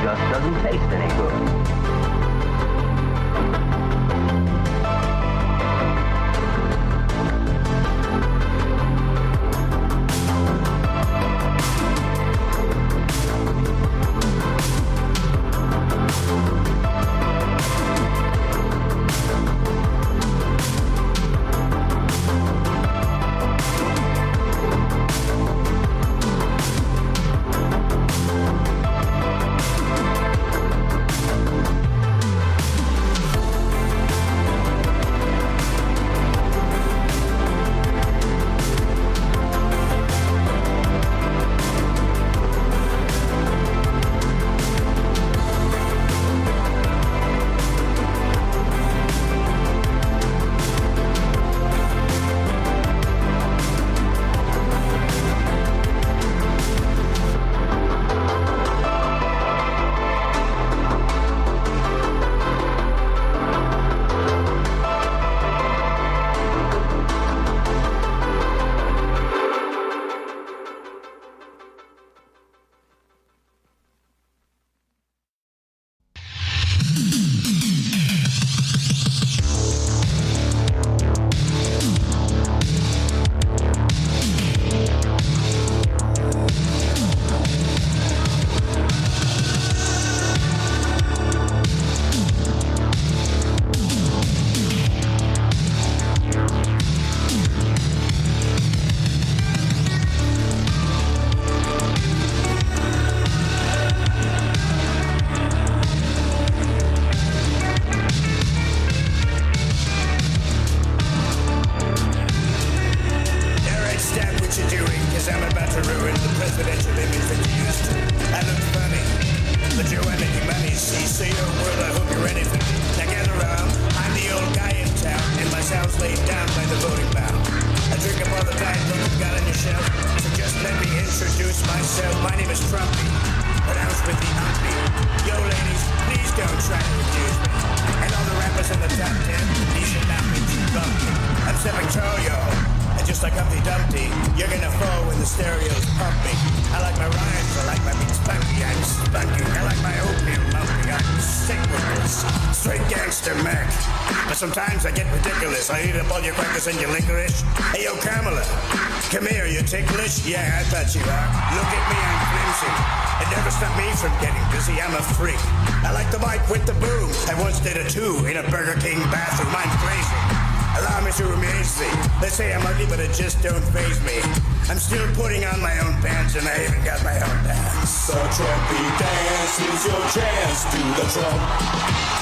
just doesn't taste any good. Sometimes I get ridiculous. I eat up all your crackers and your licorice. Hey, yo, Kamala, come here. You ticklish? Yeah, I thought you are. Look at me, I'm flimsy. It never stopped me from getting busy. I'm a freak. I like the mic with the boom. I once did a 2 in a Burger King bathroom. I'm crazy. Allow me to amaze thee. They say I'm ugly, but it just don't faze me. I'm still putting on my own pants, and I even got my own dance. The Trumpy dance is your chance to the Trump.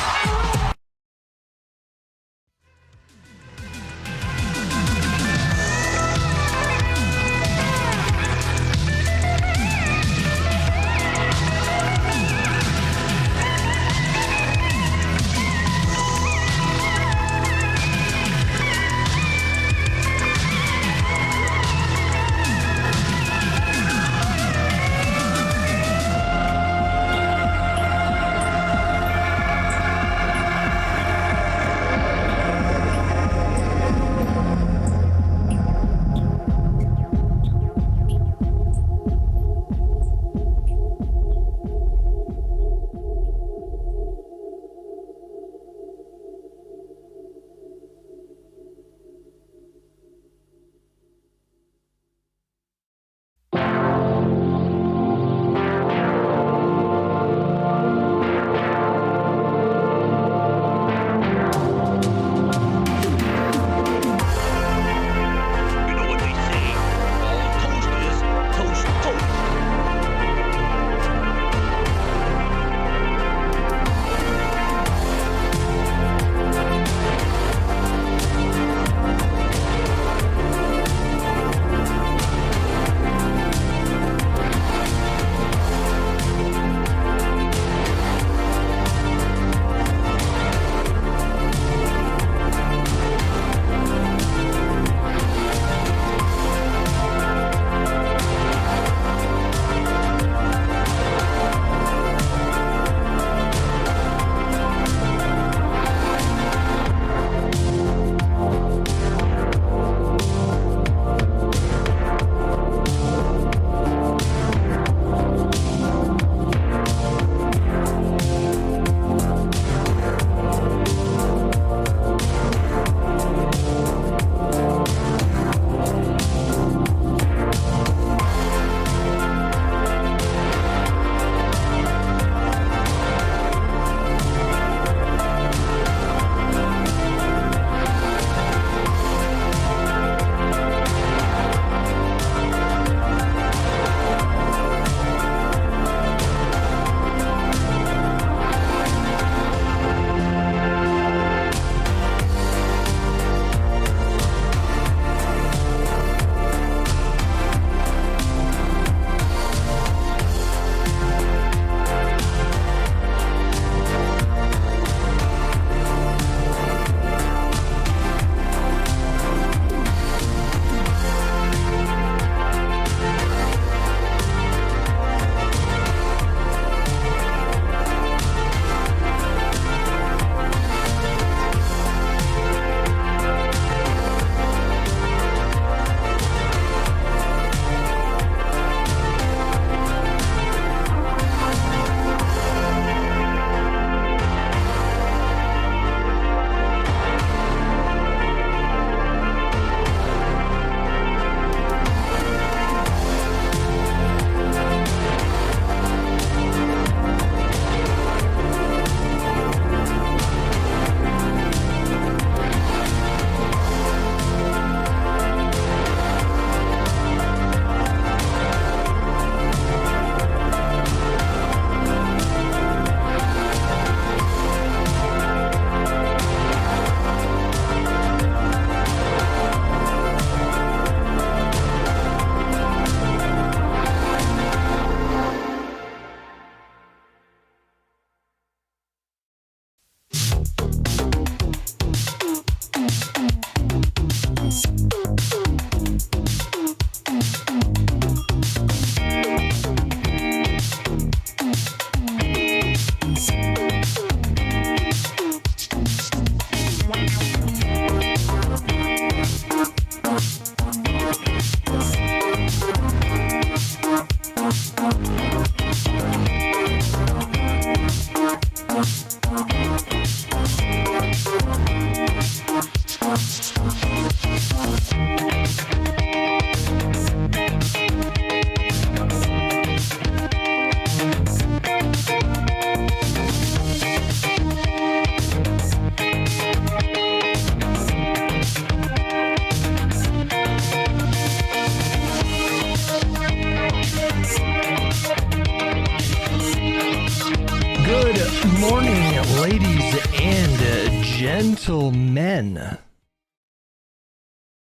Good morning, ladies and gentlemen.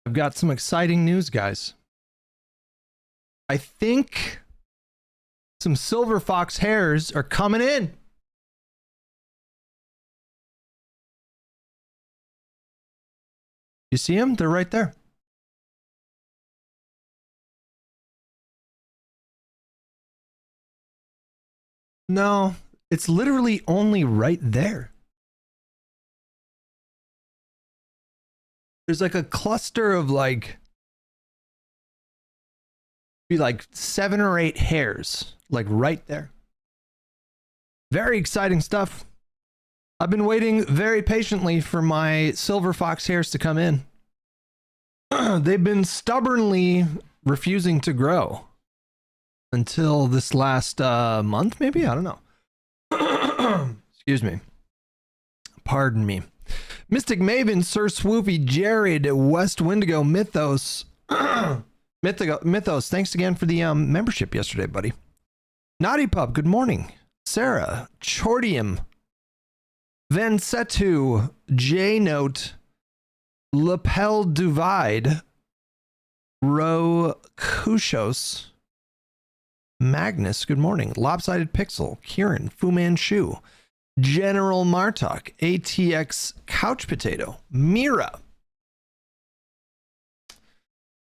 I've got some exciting news, guys. I think some silver fox hares are coming in. You see them? They're right there. No, it's literally only right there. There's like a cluster of like 7 or 8 hares, like right there. Very exciting stuff. I've been waiting very patiently for my silver fox hares to come in. They've been stubbornly refusing to grow until this last month, maybe? I don't know. Excuse me. Pardon me. Mystic Maven, Sir Swoopy, Jared, West Wendigo, Mythos. Mythos, thanks again for the membership yesterday, buddy. Naughty Pup, good morning. Sarah, Chordium, Vansetu, J-Note, Lapel Duvide, Ro Kushos, Magnus, good morning. Lopsided Pixel, Kieran, Fu Manchu, General Martok, ATX Couch Potato, Mira,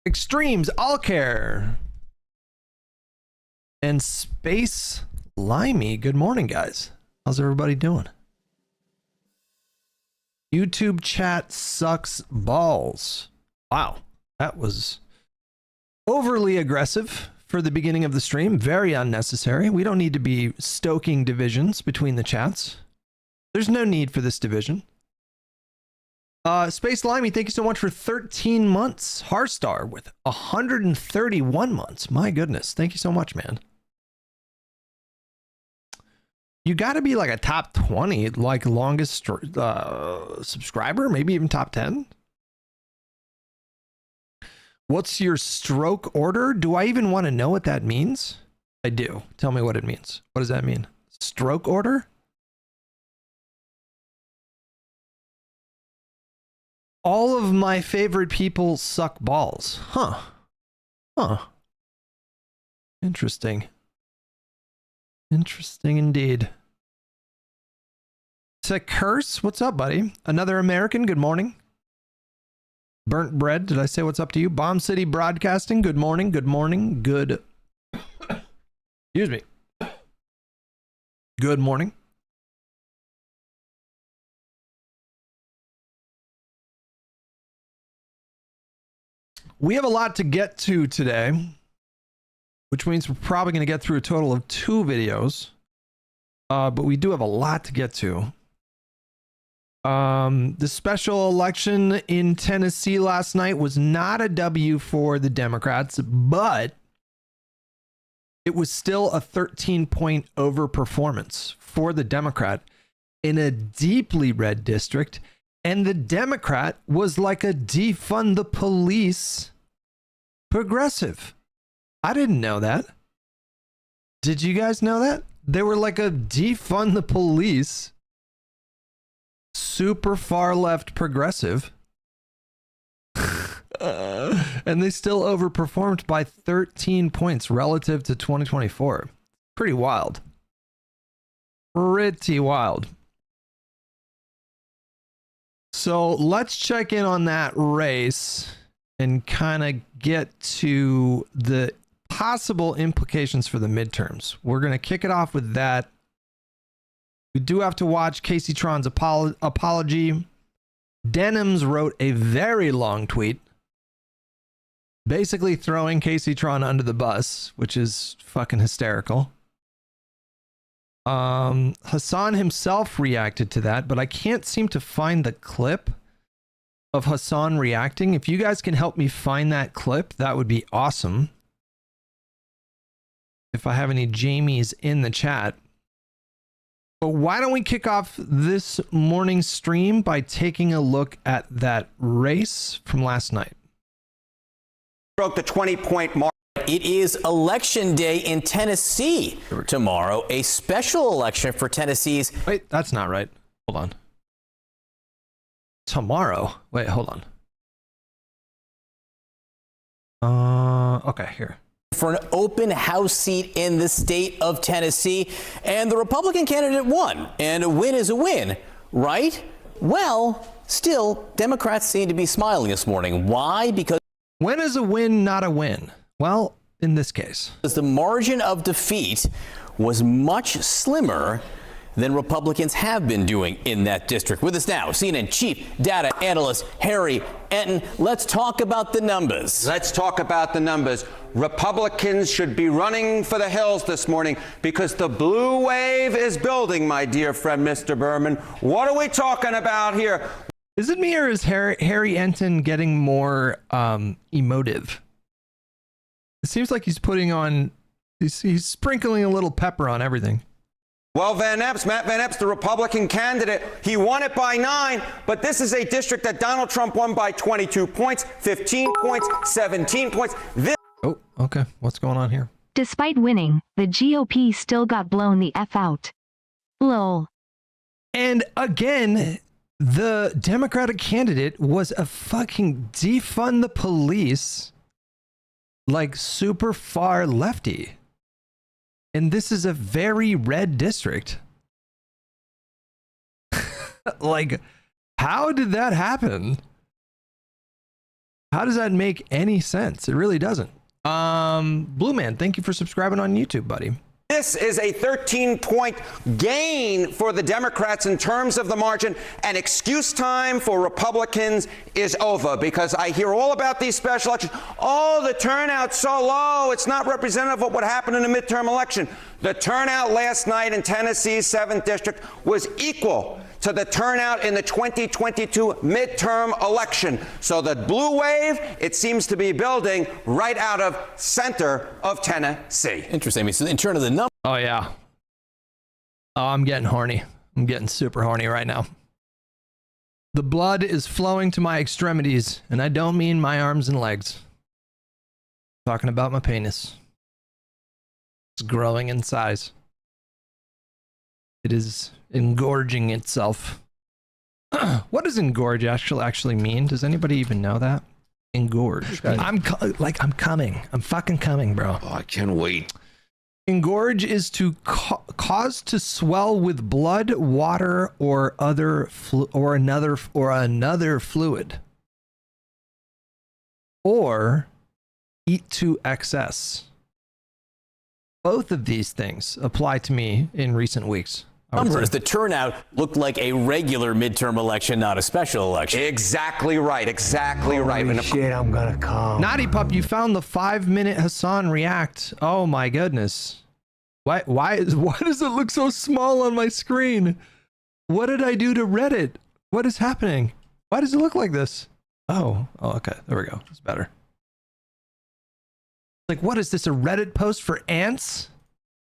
Extremes, All Care, and Space Limey. Good morning, guys. How's everybody doing? YouTube chat sucks balls. Wow, that was overly aggressive for the beginning of the stream. Very unnecessary. We don't need to be stoking divisions between the chats. There's no need for this division. Space Limey, thank you so much for 13 months. Harstar with 131 months. My goodness. Thank you so much, man. You got to be like a top 20, like longest subscriber, maybe even top 10. What's your stroke order? Do I even want to know what that means? I do. Tell me what it means. What does that mean? Stroke order? All of my favorite people suck balls. Huh. Huh. Interesting. Interesting indeed. To Curse, what's up, buddy? Another American, good morning. Burnt Bread, did I say what's up to you? Bomb City Broadcasting, good morning, good morning, good. Excuse me. Good morning. We have a lot to get to today, which means we're probably going to get through a total of 2 videos. But we do have a lot to get to. The special election in Tennessee last night was not a W for the Democrats, but it was still a 13-point overperformance for the Democrat in a deeply red district. And the Democrat was like a defund the police progressive. I didn't know that. Did you guys know that? They were like a defund the police, super far left progressive. And they still overperformed by 13 points relative to 2024. Pretty wild. Pretty wild. So let's check in on that race and kind of get to the possible implications for the midterms. We're going to kick it off with that. We do have to watch Casey Tron's apology. Denims wrote a very long tweet basically throwing Casey Tron under the bus, which is fucking hysterical. Hassan himself reacted to that, but I can't seem to find the clip of Hassan reacting. If you guys can help me find that clip, that would be awesome. If I have any Jamies in the chat. But why don't we kick off this morning's stream by taking a look at that race from last night? Broke the 20-point mark. It is Election Day in Tennessee tomorrow, a special election for Tennessee's. Wait, that's not right. Hold on. Tomorrow? Wait, hold on. Okay, here. For an open house seat in the state of Tennessee, and the Republican candidate won, and a win is a win, right? Well, still, Democrats seem to be smiling this morning. Why? Because when is a win not a win? Well, in this case, the margin of defeat was much slimmer than Republicans have been doing in that district. With us now, CNN chief data analyst Harry Enton. Let's talk about the numbers. Let's talk about the numbers. Republicans should be running for the hills this morning because the blue wave is building, my dear friend, Mr. Berman. What are we talking about here? Is it me or is Harry Enton getting more emotive? It seems like he's putting on, he's sprinkling a little pepper on everything. Well, Matt Van Epps, the Republican candidate, he won it by 9, but this is a district that Donald Trump won by 22 points, 15 points, 17 points. Oh, okay. What's going on here? Despite winning, the GOP still got blown the F out. Lol. And again, the Democratic candidate was a fucking defund the police, like super far lefty. And this is a very red district. Like, how did that happen? How does that make any sense? It really doesn't. Blue Man, thank you for subscribing on YouTube, buddy. This is a 13-point gain for the Democrats in terms of the margin, and excuse time for Republicans is over because I hear all about these special elections. Oh, the turnout's so low. It's not representative of what happened in the midterm election. The turnout last night in Tennessee's 7th district was equal to the turnout in the 2022 midterm election. So the blue wave, it seems to be building right out of center of Tennessee. Interesting. So in terms of the number. Oh, yeah. Oh, I'm getting horny. I'm getting super horny right now. The blood is flowing to my extremities, and I don't mean my arms and legs. I'm talking about my penis. It's growing in size. It is engorging itself. What does engorge actually mean? Does anybody even know that? Engorge. I'm coming. I'm fucking coming, bro. Oh, I can't wait. Engorge is to cause to swell with blood, water, or another fluid, or eat to excess. Both of these things apply to me in recent weeks. Numbers, the turnout looked like a regular midterm election, not a special election. Exactly right. Exactly right. Holy shit, I'm gonna come. Naughty Pup, you found the 5-minute Hassan react. Oh my goodness. Why does it look so small on my screen? What did I do to Reddit? What is happening? Why does it look like this? Oh, okay. There we go. It's better. Like, what is this, a Reddit post for ants?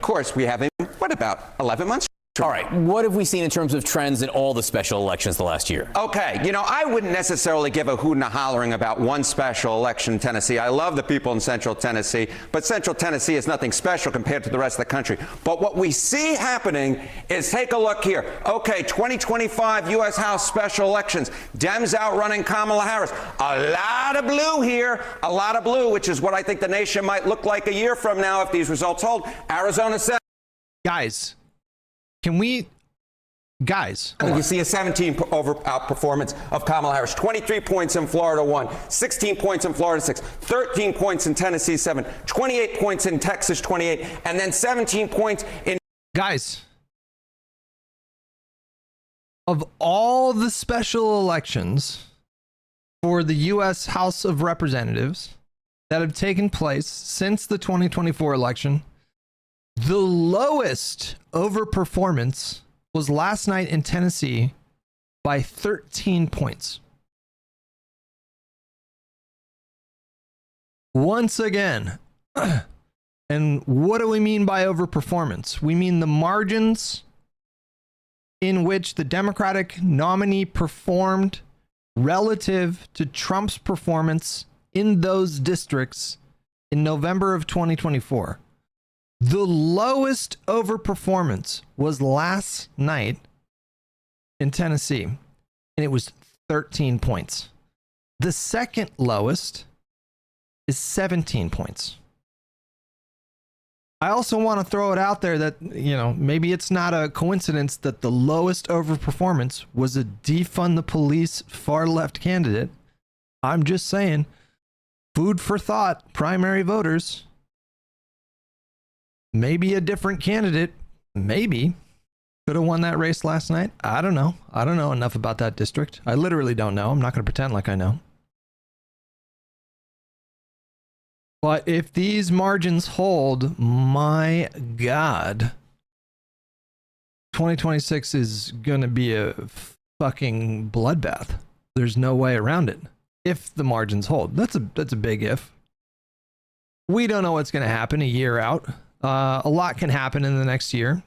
Of course, we have him, what, about 11 months? All right, what have we seen in terms of trends in all the special elections the last year? Okay, you know, I wouldn't necessarily give a hoot and a hollering about one special election in Tennessee. I love the people in Central Tennessee, but Central Tennessee is nothing special compared to the rest of the country. But what we see happening is, take a look here. Okay, 2025 U.S. House special elections. Dems outrunning Kamala Harris. A lot of blue here, a lot of blue, which is what I think the nation might look like a year from now if these results hold. Arizona said. Guys. You see a 17 outperformance of Kamala Harris. 23 points in Florida 1, 16 points in Florida 6, 13 points in Tennessee 7, 28 points in Texas 28, and then 17 points in. Guys, of all the special elections for the U.S. House of Representatives that have taken place since the 2024 election, the lowest overperformance was last night in Tennessee by 13 points. Once again, and what do we mean by overperformance? We mean the margins in which the Democratic nominee performed relative to Trump's performance in those districts in November of 2024. The lowest overperformance was last night in Tennessee, and it was 13 points. The second lowest is 17 points. I also want to throw it out there that, maybe it's not a coincidence that the lowest overperformance was a defund the police far left candidate. I'm just saying, food for thought, primary voters. Maybe a different candidate, maybe, could have won that race last night. I don't know. I don't know enough about that district. I literally don't know. I'm not going to pretend like I know. But if these margins hold, my God, 2026 is going to be a fucking bloodbath. There's no way around it. If the margins hold, that's a big if. We don't know what's going to happen a year out. A lot can happen in the next year.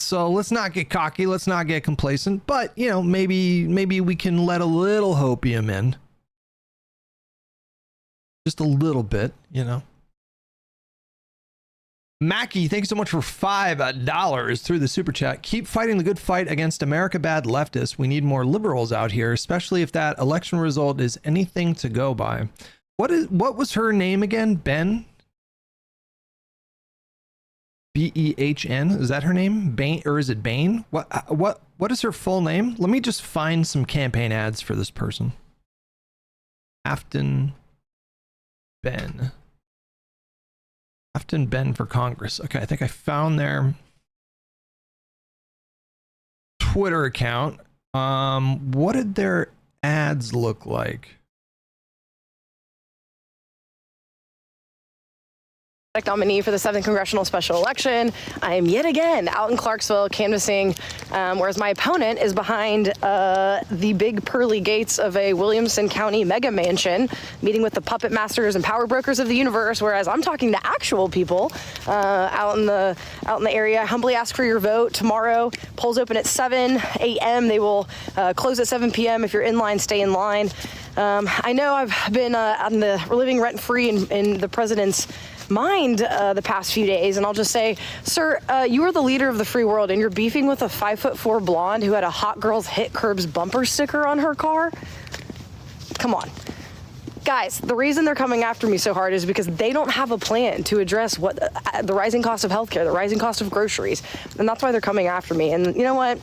So let's not get cocky. Let's not get complacent. But, maybe we can let a little hopium in. Just a little bit, Mackie, thank you so much for $5 through the super chat. Keep fighting the good fight against America bad leftists. We need more liberals out here, especially if that election result is anything to go by. What was her name again? Ben? B-E-H-N? Is that her name? Bain, or is it Bain? What is her full name? Let me just find some campaign ads for this person. Afton Ben for Congress. Okay, I think I found their Twitter account. What did their ads look like? Nominee for the 7th Congressional Special Election. I am yet again out in Clarksville canvassing, whereas my opponent is behind the big pearly gates of a Williamson County mega mansion, meeting with the puppet masters and power brokers of the universe, whereas I'm talking to actual people out in the area. I humbly ask for your vote tomorrow. Polls open at 7 a.m. They will close at 7 p.m. If you're in line, stay in line. I know I've been living rent-free in the president's mind the past few days, and I'll just say, sir, you are the leader of the free world, and you're beefing with a 5'4" blonde who had a Hot Girls Hit Curbs bumper sticker on her car? Come on. Guys, the reason they're coming after me so hard is because they don't have a plan to address what the rising cost of healthcare, the rising cost of groceries, and that's why they're coming after me. And you know what?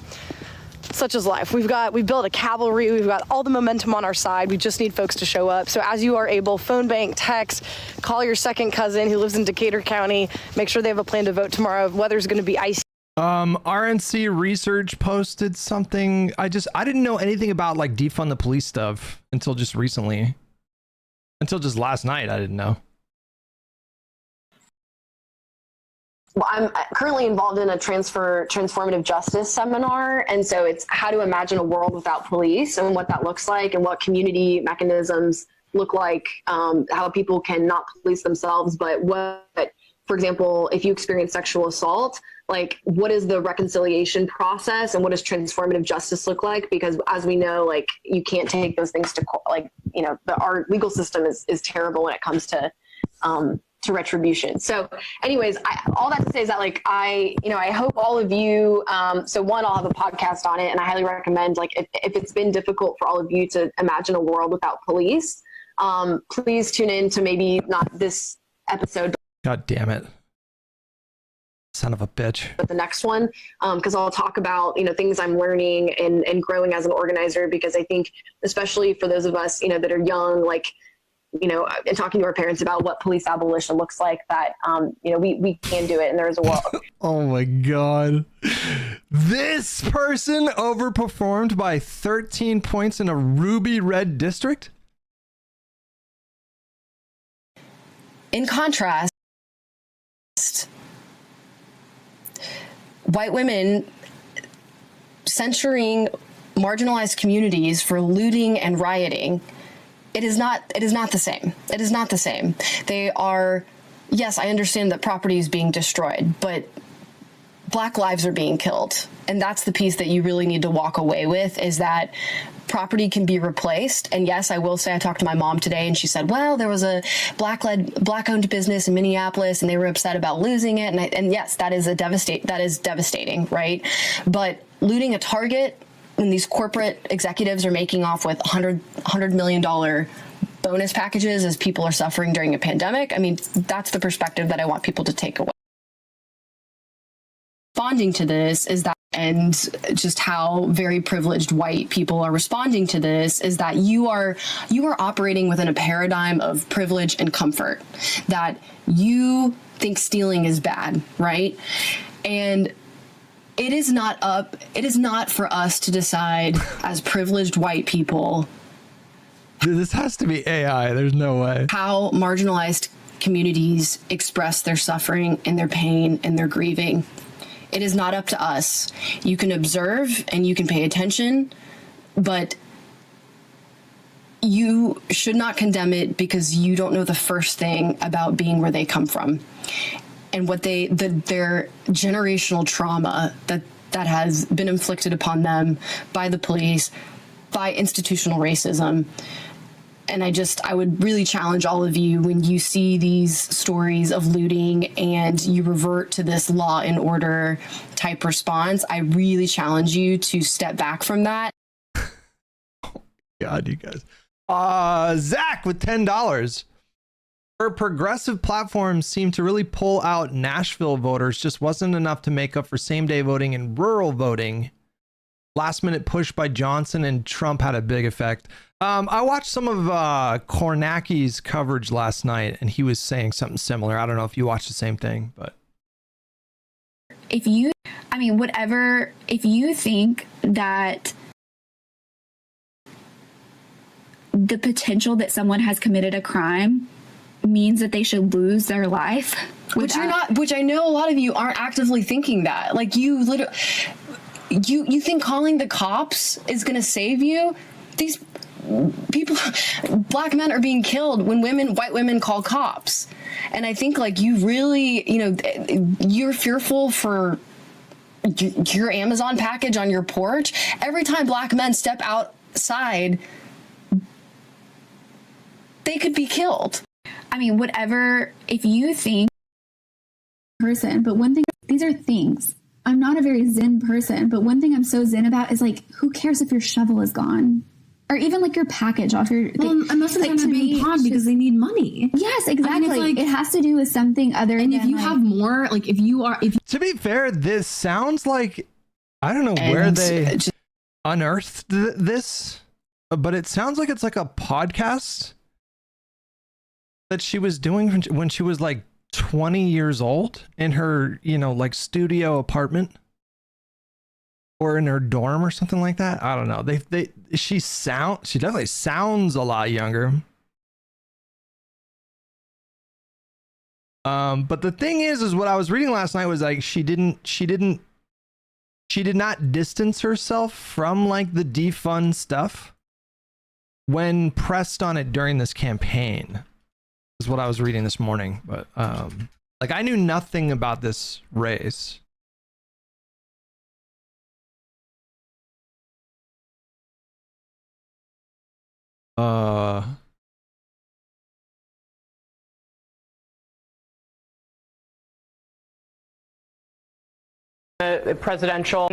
Such is life. We've built a cavalry. We've got all the momentum on our side. We just need folks to show up. So as you are able, phone bank, text, call your second cousin who lives in Decatur County. Make sure they have a plan to vote tomorrow. Weather's going to be icy. RNC Research posted something. I didn't know anything about like defund the police stuff until just recently. Until just last night, I didn't know. Well, I'm currently involved in a transformative justice seminar. And so it's how to imagine a world without police and what that looks like and what community mechanisms look like, how people can not police themselves, but what, for example, if you experience sexual assault, like what is the reconciliation process and what does transformative justice look like? Because as we know, like you can't take those things to court. Like, our legal system is terrible when it comes to retribution. So anyways, all that to say is that like, I hope all of you, so one, I'll have a podcast on it, and I highly recommend, like, if it's been difficult for all of you to imagine a world without police, please tune in to maybe not this episode. God damn it. Son of a bitch. But the next one, because I'll talk about, things I'm learning and growing as an organizer, because I think, especially for those of us, that are young, like, and talking to our parents about what police abolition looks like, that, we can do it, and there is a world. Oh my God. This person overperformed by 13 points in a ruby red district? In contrast, white women censuring marginalized communities for looting and rioting, it is not the same. It is not the same. They are, yes, I understand that property is being destroyed, but Black lives are being killed. And that's the piece that you really need to walk away with, is that property can be replaced. And yes, I will say I talked to my mom today and she said, well, there was a black-owned business in Minneapolis and they were upset about losing it. And yes, that is devastating, right? But looting a Target when these corporate executives are making off with $100 million bonus packages as people are suffering during a pandemic, I mean, that's the perspective that I want people to take away. Responding to this is that, and just how very privileged white people are responding to this, is that you are operating within a paradigm of privilege and comfort, that you think stealing is bad, right? And it is not for us to decide as privileged white people. This has to be AI. There's no way. How marginalized communities express their suffering and their pain and their grieving. It is not up to us. You can observe and you can pay attention, but you should not condemn it because you don't know the first thing about being where they come from and what their generational trauma that has been inflicted upon them by the police, by institutional racism. And I would really challenge all of you, when you see these stories of looting and you revert to this law and order type response, I really challenge you to step back from that. God, you guys. Zach with $10. Her progressive platforms seem to really pull out Nashville voters. Just wasn't enough to make up for same-day voting and rural voting. Last-minute push by Johnson and Trump had a big effect. I watched some of Kornacki's coverage last night, and he was saying something similar. I don't know if you watched the same thing, but if you think that the potential that someone has committed a crime means that they should lose their life, which I know a lot of you aren't actively thinking that. Like, you literally, you think calling the cops is going to save you? These people, black men are being killed when white women call cops. And I think, like, you really, you're fearful for your Amazon package on your porch. Every time black men step outside, they could be killed. I mean, whatever, if you think person, but one thing, these are things. I'm not a very zen person, but one thing I'm so zen about is, like, who cares if your shovel is gone? Or even, like, your package off your... Well, and most of the time they're being pawned because they need money. Yes, exactly. I mean, it has to do with something other than... And if you have more, like, To be fair, this sounds like... I don't know where they unearthed this, but it sounds like it's like a podcast that she was doing when she was, like, 20 years old in her, like, studio apartment. Or in her dorm or something like that. I don't know. She definitely sounds a lot younger. But the thing is what I was reading last night was, like, she did not distance herself from, like, the defund stuff when pressed on it during this campaign, is what I was reading this morning. But like, I knew nothing about this race. Presidential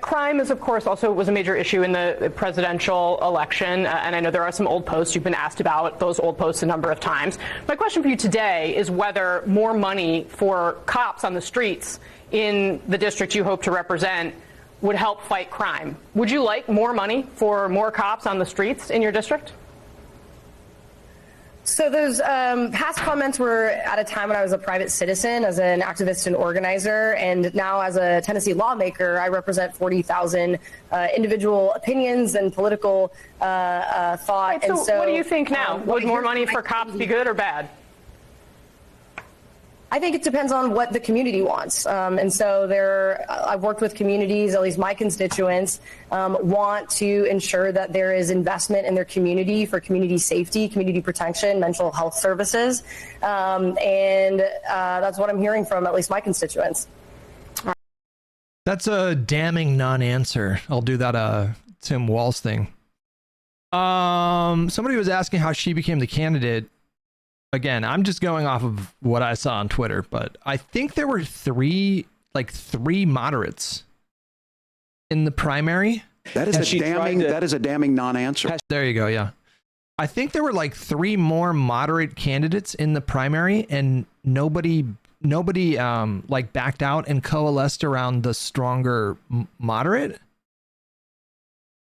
crime is, of course, also was a major issue in the presidential election, and I know there are some old posts. You've been asked about those old posts a number of times. My question for you today is whether more money for cops on the streets in the district you hope to represent would help fight crime. Would you like more money for more cops on the streets in your district? So those past comments were at a time when I was a private citizen, as an activist and organizer, and now as a Tennessee lawmaker, I represent 40,000 individual opinions and political thought. Right, so what do you think now? Would more money for cops be good or bad? I think it depends on what the community wants. And so I've worked with communities, at least my constituents, want to ensure that there is investment in their community for community safety, community protection, mental health services. And that's what I'm hearing from at least my constituents. That's a damning non-answer. I'll do that Tim Walz thing. Somebody was asking how she became the candidate. Again, I'm just going off of what I saw on Twitter, but I think there were three moderates in the primary. That is a damning non-answer. There you go. Yeah. I think there were like 3 more moderate candidates in the primary, and nobody like backed out and coalesced around the stronger moderate.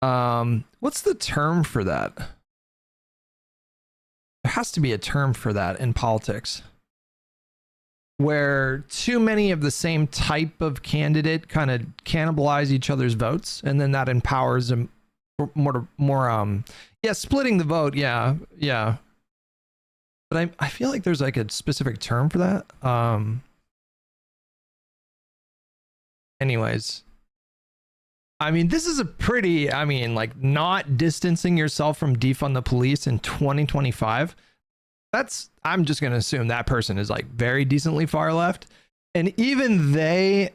What's the term for that? There has to be a term for that in politics, where too many of the same type of candidate kind of cannibalize each other's votes, and then that empowers them more splitting the vote. Yeah. But I feel like there's like a specific term for that. Anyways, I mean, this is a pretty, like, not distancing yourself from defund the police in 2025. I'm just going to assume that person is like very decently far left. And even they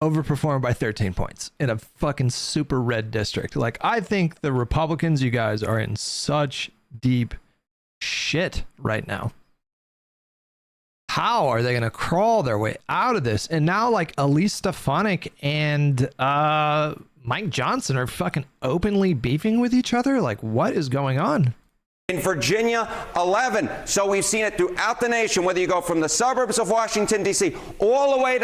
overperformed by 13 points in a fucking super red district. Like, I think the Republicans, you guys, are in such deep shit right now. How are they going to crawl their way out of this? And now, like, Elise Stefanik and Mike Johnson are fucking openly beefing with each other. Like, what is going on? In Virginia, 11. So we've seen it throughout the nation, whether you go from the suburbs of Washington, D.C., all the way to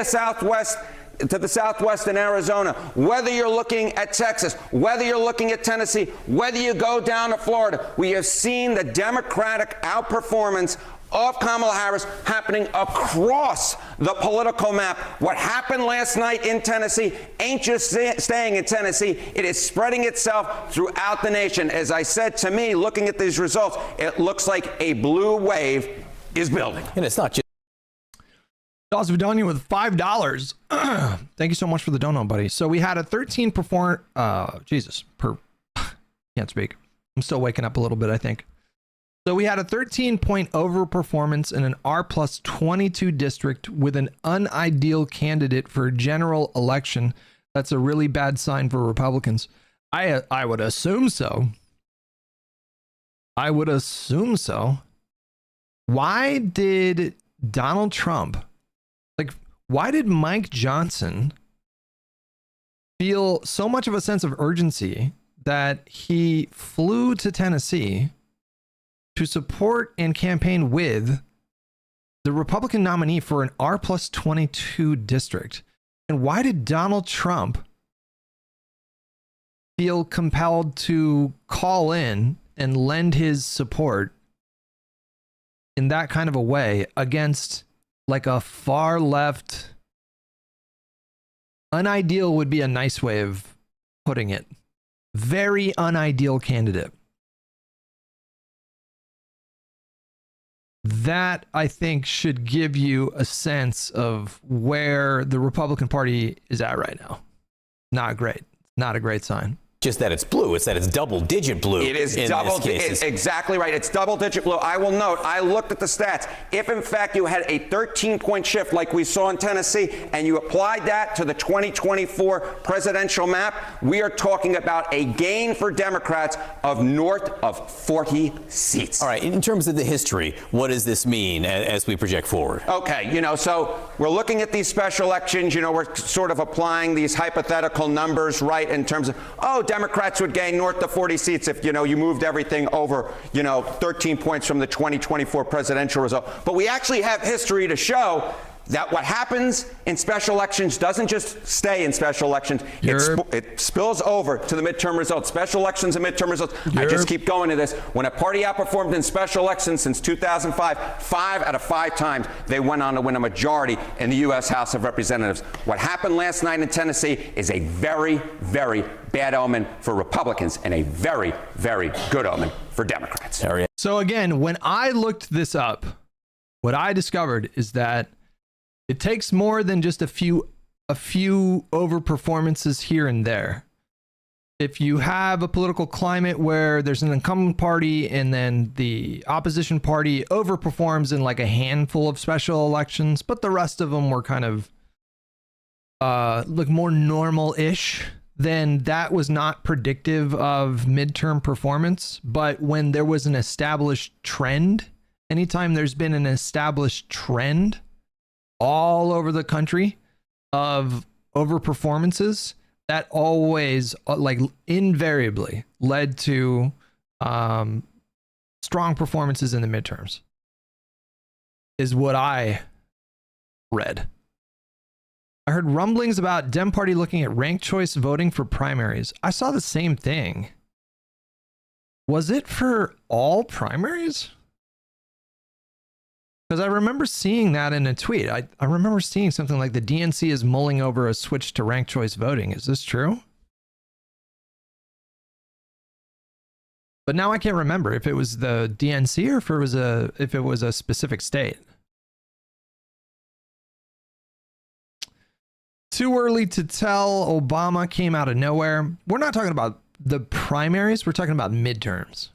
the southwest in Arizona, whether you're looking at Texas, whether you're looking at Tennessee, whether you go down to Florida, we have seen the Democratic outperformance of Kamala Harris happening across the political map. What happened last night in Tennessee ain't just staying in Tennessee. It is spreading itself throughout the nation. As I said, to me, looking at these results, it looks like a blue wave is building. And it's not just Dawes Vidonia with $5. Thank you so much for the dono, buddy. So we had a 13 can't speak. I'm still waking up a little bit, I think. So we had a 13-point overperformance in an R+22 district with an unideal candidate for a general election. That's a really bad sign for Republicans. I would assume so. Why did Donald Trump, why did Mike Johnson feel so much of a sense of urgency that he flew to Tennessee to support and campaign with the Republican nominee for an R+22 district? And why did Donald Trump feel compelled to call in and lend his support in that kind of a way against like a far left, unideal would be a nice way of putting it, very unideal candidate? That, I think, should give you a sense of where the Republican Party is at right now. Not great. Not a great sign. just that it's blue. It's that it's double-digit blue. It is it's exactly right. It's double-digit blue. I will note, I looked at the stats. If, in fact, you had a 13-point shift like we saw in Tennessee, and you applied that to the 2024 presidential map, we are talking about a gain for Democrats of north of 40 seats. All right. In terms of the history, what does this mean as we project forward? Okay. So we're looking at these special elections. We're sort of applying these hypothetical numbers, right, in terms of, Democrats would gain north of 40 seats if, you moved everything over, 13 points from the 2024 presidential result. But we actually have history to show that what happens in special elections doesn't just stay in special elections. It spills over to the midterm results. Special elections and midterm results. I just keep going to this. When a party outperformed in special elections since 2005, 5 out of 5 times they went on to win a majority in the U.S. House of Representatives. What happened last night in Tennessee is a very, very bad omen for Republicans and a very, very good omen for Democrats. So again, when I looked this up, what I discovered is that it takes more than just a few over performances here and there. If you have a political climate where there's an incumbent party and then the opposition party overperforms in like a handful of special elections, but the rest of them were kind of look more normal-ish, then that was not predictive of midterm performance. But when there was an established trend, anytime there's been an established trend all over the country of overperformances, that always, like, invariably led to strong performances in the midterms, is what I read. I heard rumblings about Dem Party looking at ranked choice voting for primaries. I saw the same thing. Was it for all primaries? Because I remember seeing that in a tweet. I remember seeing something like the DNC is mulling over a switch to ranked choice voting. Is this true? But now I can't remember if it was the DNC or if it was a specific state. Too early to tell. Obama came out of nowhere. We're not talking about the primaries. We're talking about midterms.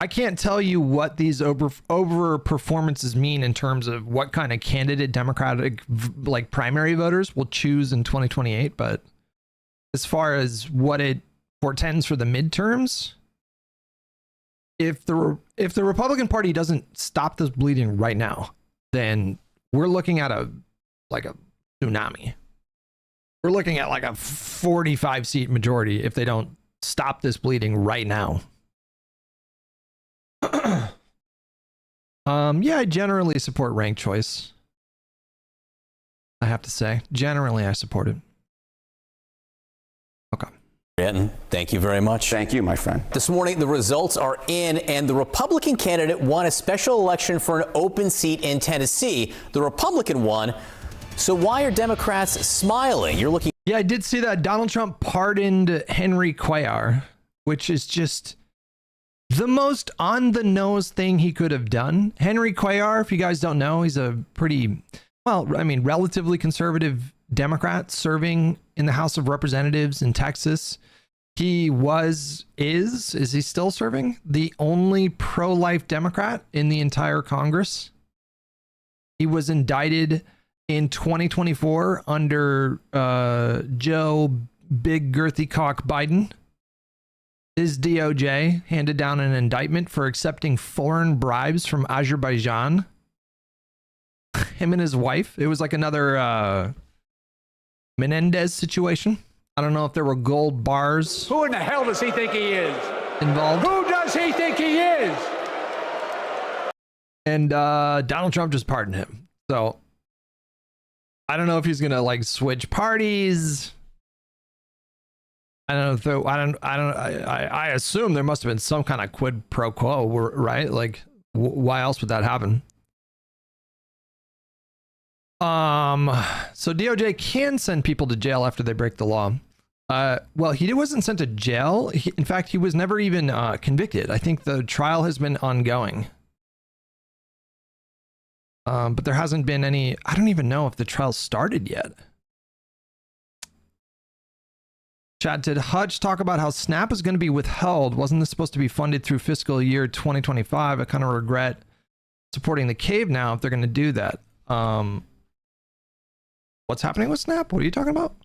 I can't tell you what these over performances mean in terms of what kind of candidate Democratic like primary voters will choose in 2028. But as far as what it portends for the midterms, if the Republican Party doesn't stop this bleeding right now, then we're looking at a tsunami. We're looking at like a 45 seat majority if they don't stop this bleeding right now. Yeah, I generally support ranked choice. I have to say, generally I support it. Okay. Thank you very much. Thank you, my friend. This morning, the results are in, and the Republican candidate won a special election for an open seat in Tennessee. The Republican won. So why are Democrats smiling? You're looking. Yeah, I did see that Donald Trump pardoned Henry Cuellar, which is just the most on the nose thing he could have done. Henry Cuellar, if you guys don't know, he's a pretty, relatively conservative Democrat serving in the House of Representatives in Texas. He is he still serving? The only pro-life Democrat in the entire Congress. He was indicted in 2024 under Joe Big Girthy Cock Biden. His DOJ handed down an indictment for accepting foreign bribes from Azerbaijan. Him and his wife. It was like another Menendez situation. I don't know if there were gold bars. Who in the hell does he think he is? Involved. Who does he think he is? And Donald Trump just pardoned him. So I don't know if he's gonna switch parties. I don't know. I assume there must have been some kind of quid pro quo, right? Why else would that happen? So DOJ can send people to jail after they break the law. Well, he wasn't sent to jail. In fact, he was never even convicted. I think the trial has been ongoing. But there hasn't been any. I don't even know if the trial started yet. Chad, did Hutch talk about how SNAP is going to be withheld? Wasn't this supposed to be funded through fiscal year 2025? I kind of regret supporting the cave now if they're going to do that. What's happening with SNAP? What are you talking about?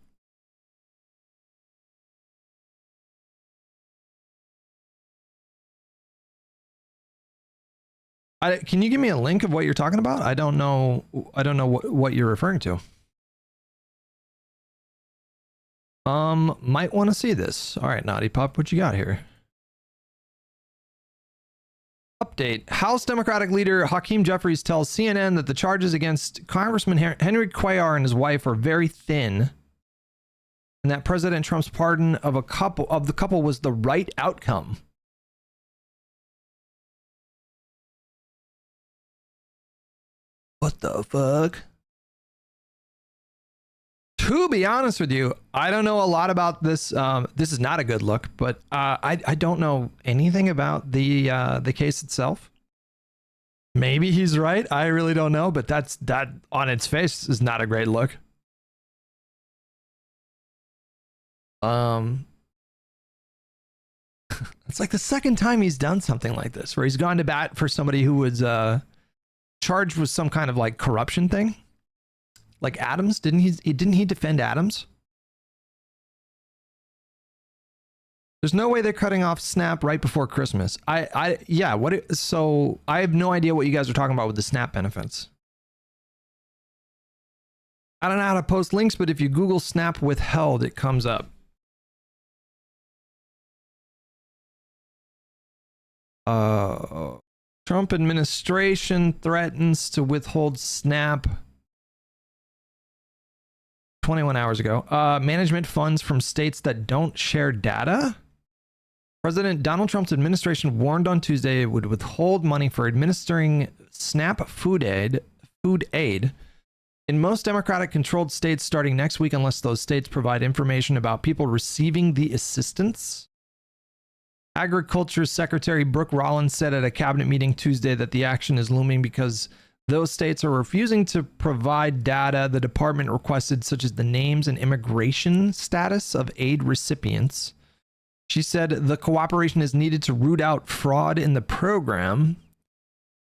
Can you give me a link of what you're talking about? I don't know what you're referring to. Might want to see this. All right, Naughty Pup, what you got here? Update. House Democratic leader Hakeem Jeffries tells CNN that the charges against Congressman Henry Cuellar and his wife are very thin, and that President Trump's pardon of the couple was the right outcome. What the fuck? To be honest with you, I don't know a lot about this. This is not a good look, but I don't know anything about the case itself. Maybe he's right. I really don't know, but that on its face is not a great look. It's like the second time he's done something like this, where he's gone to bat for somebody who was charged with some kind of corruption thing. Like Adams, didn't he defend Adams? There's no way they're cutting off SNAP right before Christmas. So I have no idea what you guys are talking about with the SNAP benefits. I don't know how to post links, but if you Google SNAP withheld, it comes up. Trump administration threatens to withhold SNAP 21 hours ago. Management funds from states that don't share data. President Donald Trump's administration warned on Tuesday it would withhold money for administering SNAP food aid in most Democratic-controlled states starting next week unless those states provide information about people receiving the assistance. Agriculture Secretary Brooke Rollins said at a cabinet meeting Tuesday that the action is looming because those states are refusing to provide data the department requested, such as the names and immigration status of aid recipients. She said the cooperation is needed to root out fraud in the program.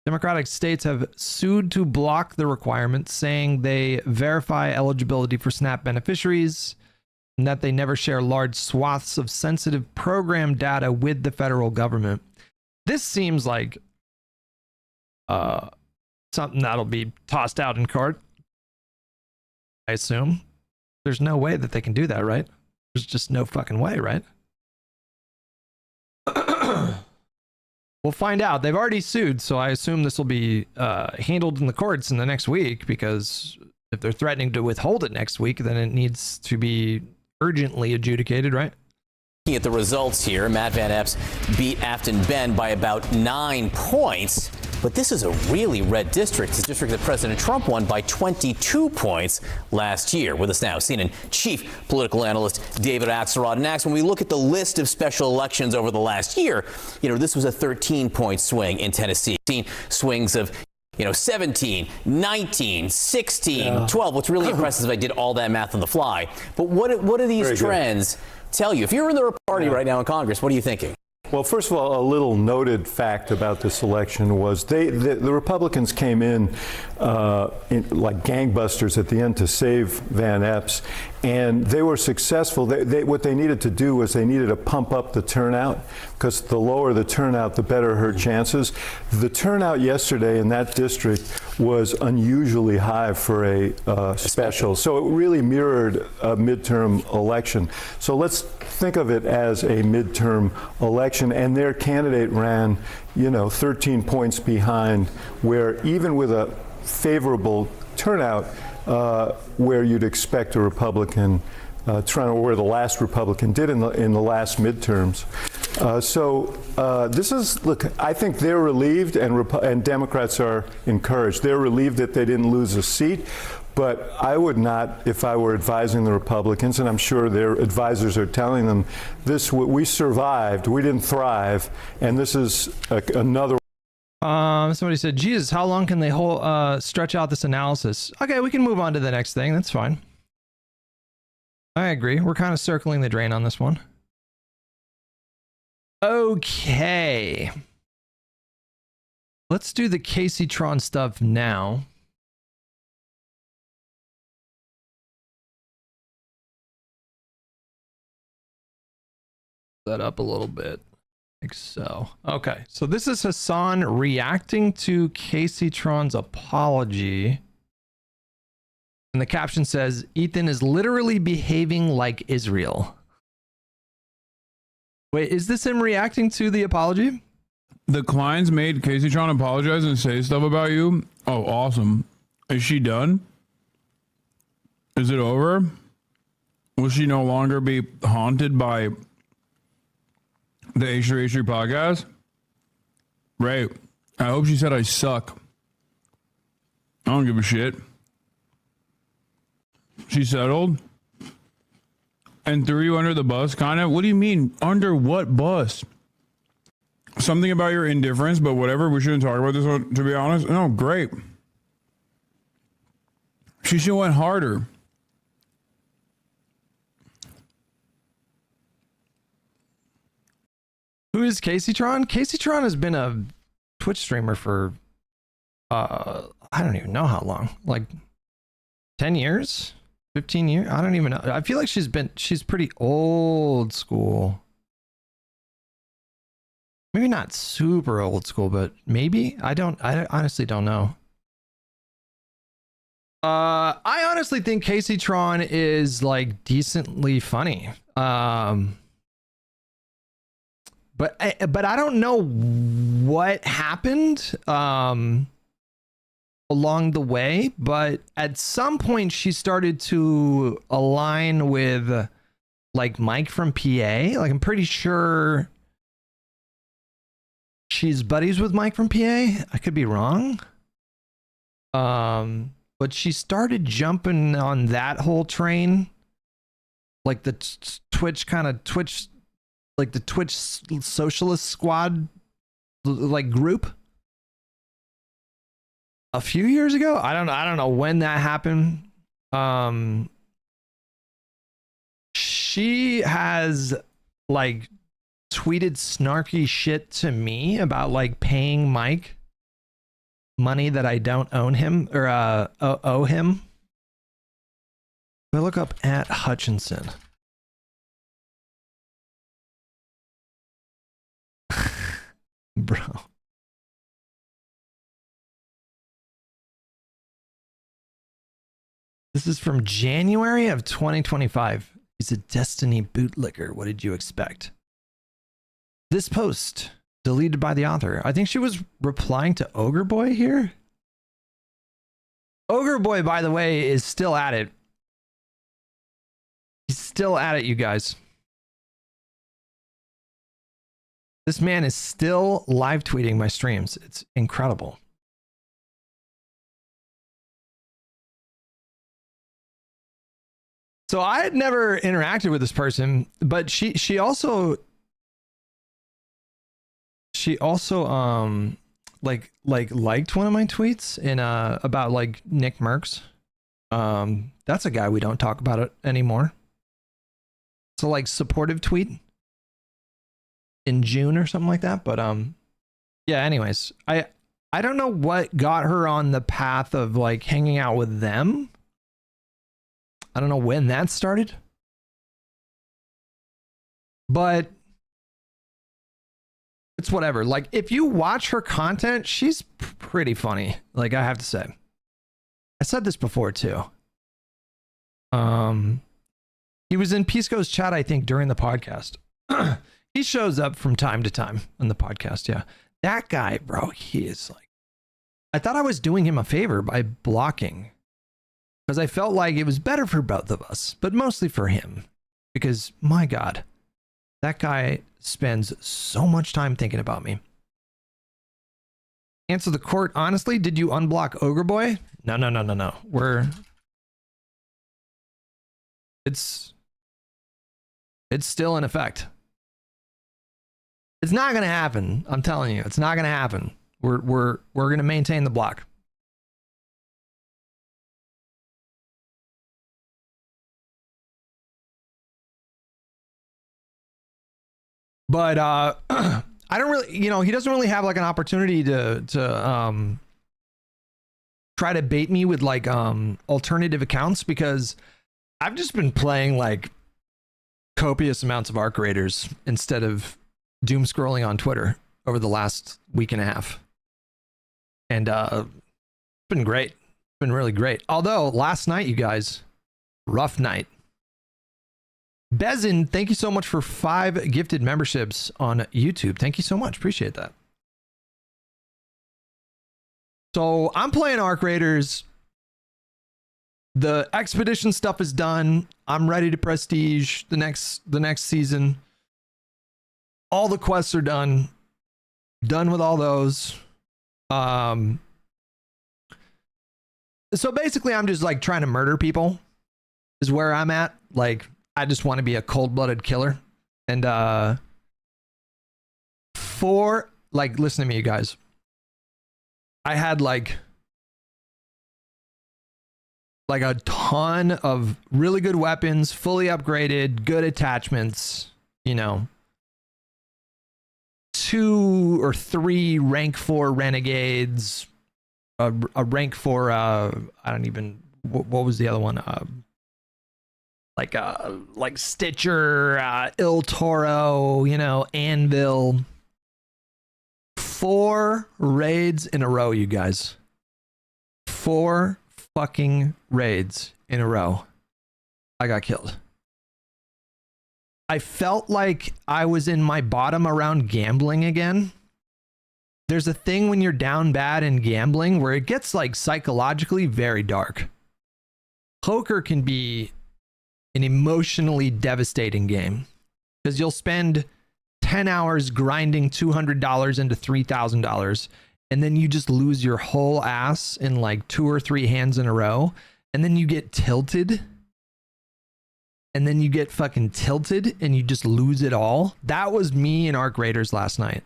Democratic states have sued to block the requirement, saying they verify eligibility for SNAP beneficiaries and that they never share large swaths of sensitive program data with the federal government. This seems like something that'll be tossed out in court, I assume. There's no way that they can do that, right? There's just no fucking way, right? We'll find out. They've already sued, so I assume this will be handled in the courts in the next week, because if they're threatening to withhold it next week, then it needs to be urgently adjudicated, right? Looking at the results here, Matt Van Epps beat Afton Ben by about 9 points. But this is a really red district. It's a district that President Trump won by 22 points last year. With us now, CNN chief political analyst David Axelrod. And Ax, when we look at the list of special elections over the last year, this was a 13-point swing in Tennessee. Swings of 17, 19, 16, 12. What's really impressive is I did all that math on the fly. But what do these trends tell you? If you're in the party right now in Congress, what are you thinking? Well, first of all, a little noted fact about this election was the Republicans came in like gangbusters at the end to save Van Epps, and they were successful. What they needed to do was they needed to pump up the turnout, because the lower the turnout, the better her chances. The turnout yesterday in that district was unusually high for a special, so it really mirrored a midterm election. So let's think of it as a midterm election, and their candidate ran, 13 points behind, where even with a favorable turnout, where you'd expect a Republican turnout, where the last Republican did in the last midterms. I think they're relieved, and Democrats are encouraged. They're relieved that they didn't lose a seat. But I would not, if I were advising the Republicans, and I'm sure their advisors are telling them, we survived, we didn't thrive, and this is another. Somebody said, Jesus, how long can they stretch out this analysis? Okay, we can move on to the next thing. That's fine. I agree. We're kind of circling the drain on this one. Okay. Let's do the Casey Tron stuff now. That up a little bit, like so. Okay, so this is Hassan reacting to Casey Tron's apology, and the caption says, Ethan is literally behaving like Israel. Wait, is this him reacting to the apology? The Kleins made Casey Tron apologize and say stuff about you. Oh, awesome. Is she done? Is it over? Will she no longer be haunted by the H3H3 podcast? Right. I hope she said I suck. I don't give a shit. She settled and threw you under the bus, kind of. What do you mean? Under what bus? Something about your indifference, but whatever. We shouldn't talk about this one, to be honest. No, great. She should have went harder. Who is Casey Tron? Casey Tron has been a Twitch streamer for I don't even know how long, like 10 years, 15 years. I don't even know. I feel like she's pretty old school. Maybe not super old school, but maybe. I honestly don't know. I honestly think Casey Tron is like decently funny. But I don't know what happened along the way, but at some point she started to align with like Mike from PA. Like I'm pretty sure she's buddies with Mike from PA. I could be wrong. But she started jumping on that whole train, like the Twitch, like the Twitch Socialist Squad, like group. A few years ago, I don't know when that happened. She has like tweeted snarky shit to me about like paying Mike money that I don't own him or owe him. I look up at Hutchinson. Bro. This is from January of 2025. He's a Destiny bootlicker. What did you expect? This post deleted by the author. I think she was replying to Ogre Boy here. Ogre Boy, by the way, is still at it. He's still at it, you guys. This man is still live tweeting my streams. It's incredible. So I had never interacted with this person, but she also liked one of my tweets in about like Nick Merckx. That's a guy we don't talk about it anymore. It's a like supportive tweet in June or something like that, but yeah, anyways, I don't know what got her on the path of like hanging out with them. I don't know when that started, but it's whatever. Like, if you watch her content, she's pretty funny. Like, I have to say. I said this before, too. He was in Pisco's chat, I think, during the podcast. He shows up from time to time on the podcast, yeah. That guy, bro, he is like... I thought I was doing him a favor by blocking. Because I felt like it was better for both of us, but mostly for him. Because, my God, that guy spends so much time thinking about me. Answer the court honestly. Did you unblock Ogre Boy? No. It's still in effect. It's not gonna happen. I'm telling you, it's not gonna happen. We're gonna maintain the block. But I don't really, he doesn't really have like an opportunity to try to bait me with like alternative accounts, because I've just been playing like copious amounts of Arc Raiders instead of doom scrolling on Twitter over the last week and a half. And it's been great. It's been really great. Although last night, you guys, rough night. Bezin, thank you so much for 5 gifted memberships on YouTube. Thank you so much. Appreciate that. So I'm playing Arc Raiders. The expedition stuff is done. I'm ready to prestige the next season. All the quests are done. Done with all those. So basically I'm just like trying to murder people is where I'm at. Like, I just want to be a cold-blooded killer. And listen to me, you guys. I had like a ton of really good weapons, fully upgraded, good attachments, 2 or 3 rank 4 renegades, a rank 4 what was the other one? Like Stitcher, Il Toro, you know, Anvil. 4 raids in a row, you guys. 4 fucking raids in a row. I got killed. I felt like I was in my bottom around gambling again. There's a thing when you're down bad in gambling where it gets like psychologically very dark. Poker can be an emotionally devastating game because you'll spend 10 hours grinding $200 into $3,000 and then you just lose your whole ass in like 2 or 3 hands in a row, and then you get tilted, and then you get fucking tilted and you just lose it all. That was me in Arc Raiders last night.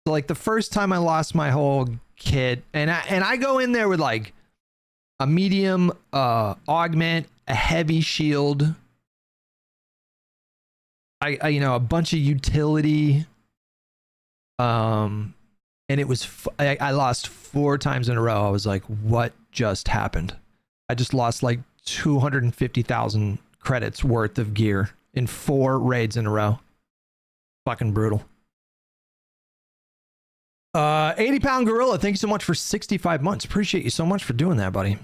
So like the first time I lost my whole kit, and I go in there with like a medium augment, a heavy shield, I you know, a bunch of utility, and it was I lost 4 times in a row. I was like, what just happened? I just lost like 250,000 credits worth of gear in 4 raids in a row. Fucking brutal. 80-pound gorilla, thank you so much for 65 months. Appreciate you so much for doing that, buddy.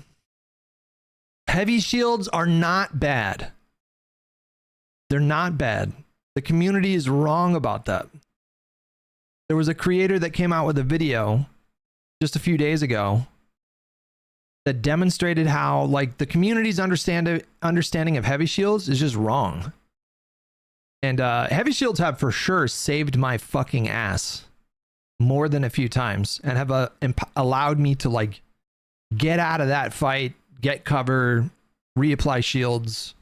Heavy shields are not bad. They're not bad. The community is wrong about that. There was a creator that came out with a video just a few days ago that demonstrated how like the community's understanding of heavy shields is just wrong. And heavy shields have for sure saved my fucking ass more than a few times and have allowed me to like get out of that fight, get cover, reapply shields.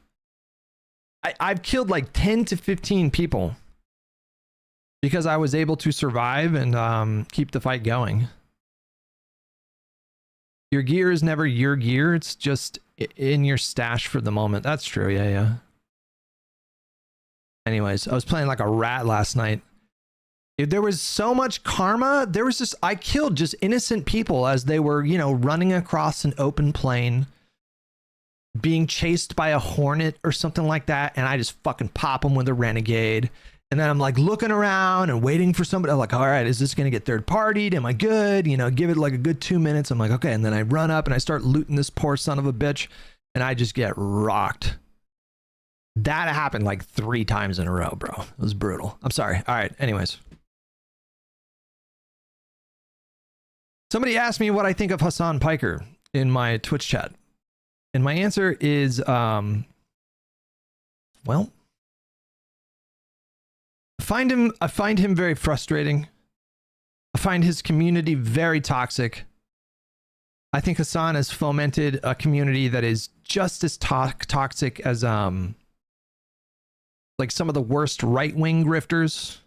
I've killed like 10 to 15 people because I was able to survive and keep the fight going. Your gear is never your gear. It's just in your stash for the moment. That's true. Yeah. Anyways, I was playing like a rat last night. There was so much karma. There was just, I killed just innocent people as they were, you know, running across an open plain, being chased by a hornet or something like that. And I just fucking pop them with a renegade. And then I'm like looking around and waiting for somebody. I'm like, all right, is this going to get third partied? Am I good? You know, give it like a good 2 minutes. I'm like, okay. And then I run up and I start looting this poor son of a bitch. And I just get rocked. That happened like 3 times in a row, bro. It was brutal. I'm sorry. All right. Anyways. Somebody asked me what I think of Hassan Piker in my Twitch chat. And my answer is, well, I find him very frustrating. I find his community very toxic. I think Hassan has fomented a community that is just as toxic as like some of the worst right-wing grifters.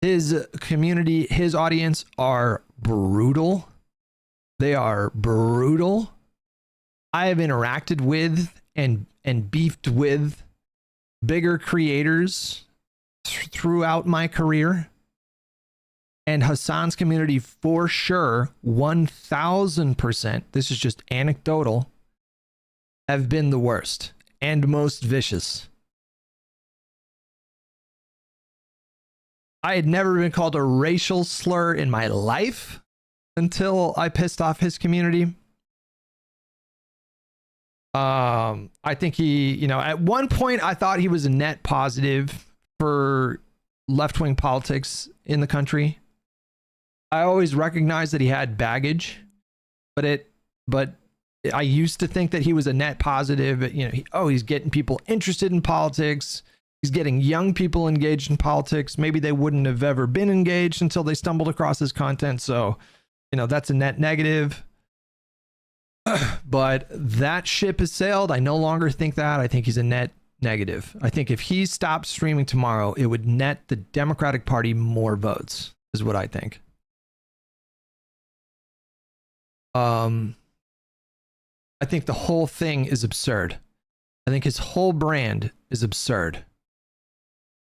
His community, his audience are brutal. They are brutal. I have interacted with and beefed with bigger creators throughout my career. And Hassan's community for sure, 1000%, this is just anecdotal, have been the worst and most vicious. I had never been called a racial slur in my life until I pissed off his community. I think he, you know, at one point I thought he was a net positive for left-wing politics in the country. I always recognized that he had baggage, but I used to think that he was a net positive. You know, he's getting people interested in politics. He's getting young people engaged in politics. Maybe they wouldn't have ever been engaged until they stumbled across his content. So, you know, that's a net negative. But that ship has sailed. I no longer think that. I think he's a net negative. I think if he stopped streaming tomorrow, it would net the Democratic Party more votes, is what I think. I think the whole thing is absurd. I think his whole brand is absurd.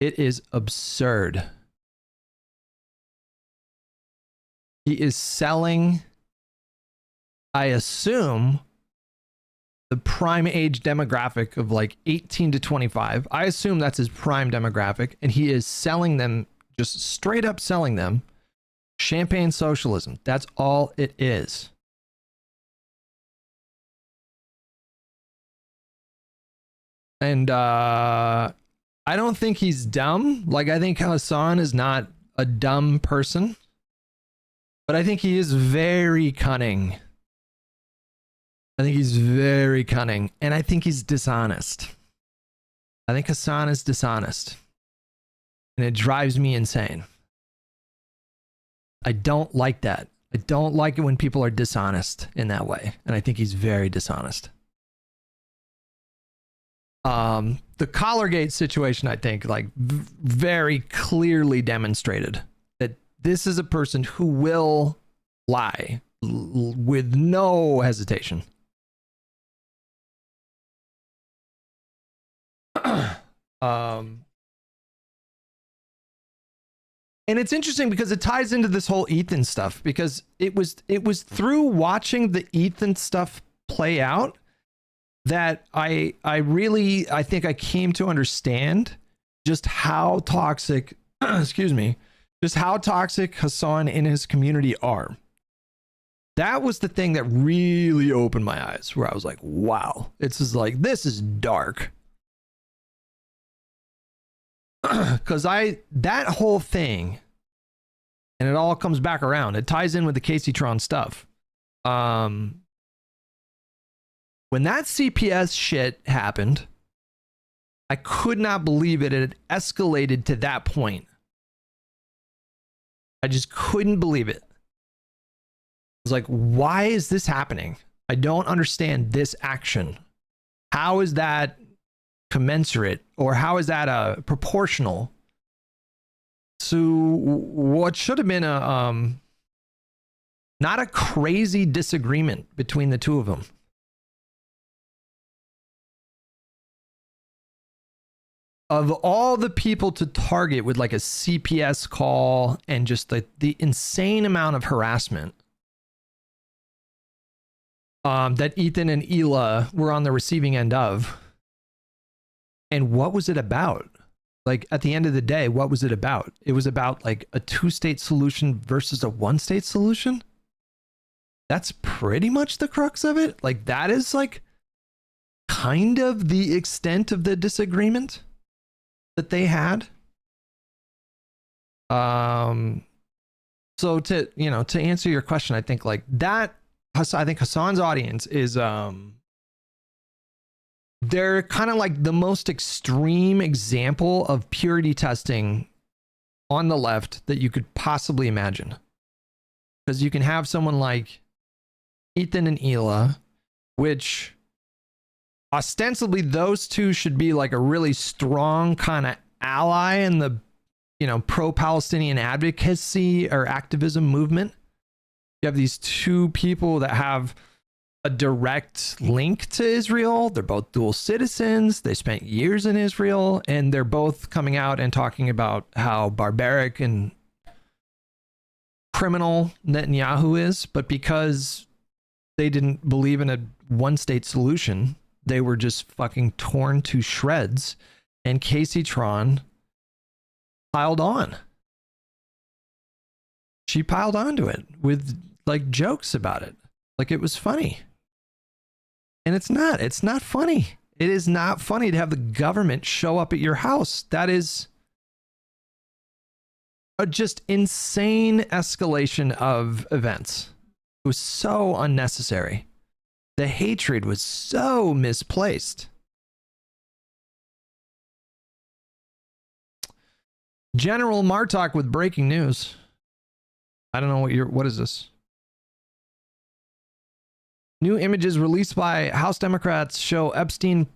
It is absurd. He is selling, I assume, the prime age demographic of like 18 to 25. I assume that's his prime demographic, and he is selling them, just straight up selling them, champagne socialism. That's all it is. And I don't think he's dumb. Like, I think Hassan is not a dumb person, but I think he is very cunning. I think he's very cunning, and I think he's dishonest. I think Hassan is dishonest, and it drives me insane. I don't like that. I don't like it when people are dishonest in that way, and I think he's very dishonest. The Collargate situation, I think, like, very clearly demonstrated that this is a person who will lie with no hesitation. And it's interesting because it ties into this whole Ethan stuff, because it was through watching the Ethan stuff play out that I think I came to understand just how toxic, excuse me, just how toxic Hassan and his community are. That was the thing that really opened my eyes, where I was like, wow, it's just like, this is dark. Because that whole thing, and it all comes back around, it ties in with the Casey Tron stuff. When that CPS shit happened, I could not believe it had escalated to that point. I just couldn't believe it. I was like, why is this happening? I don't understand this action. How is that commensurate, or how is that proportional to what should have been a not a crazy disagreement between the two of them? Of all the people to target with like a CPS call and just the insane amount of harassment that Ethan and Hila were on the receiving end of. And what was it about? Like, at the end of the day, what was it about? It was about like a 2-state solution versus a 1-state solution. That's pretty much the crux of it. Like, that is like kind of the extent of the disagreement that they had. So to answer your question, I think like that, I think Hassan's audience is they're kind of like the most extreme example of purity testing on the left that you could possibly imagine. Because you can have someone like Ethan and Hila, which ostensibly those two should be like a really strong kind of ally in the, pro-Palestinian advocacy or activism movement. You have these two people that have a direct link to Israel. They're both dual citizens. They spent years in Israel, and they're both coming out and talking about how barbaric and criminal Netanyahu is. But because they didn't believe in a 1-state solution, they were just fucking torn to shreds. And Casey Tron piled on. She piled onto it with like jokes about it. Like, it was funny. And it's not funny. It is not funny to have the government show up at your house. That is a just insane escalation of events. It was so unnecessary. The hatred was so misplaced. General Martok with breaking news. I don't know what is this? New images released by House Democrats show Epstein's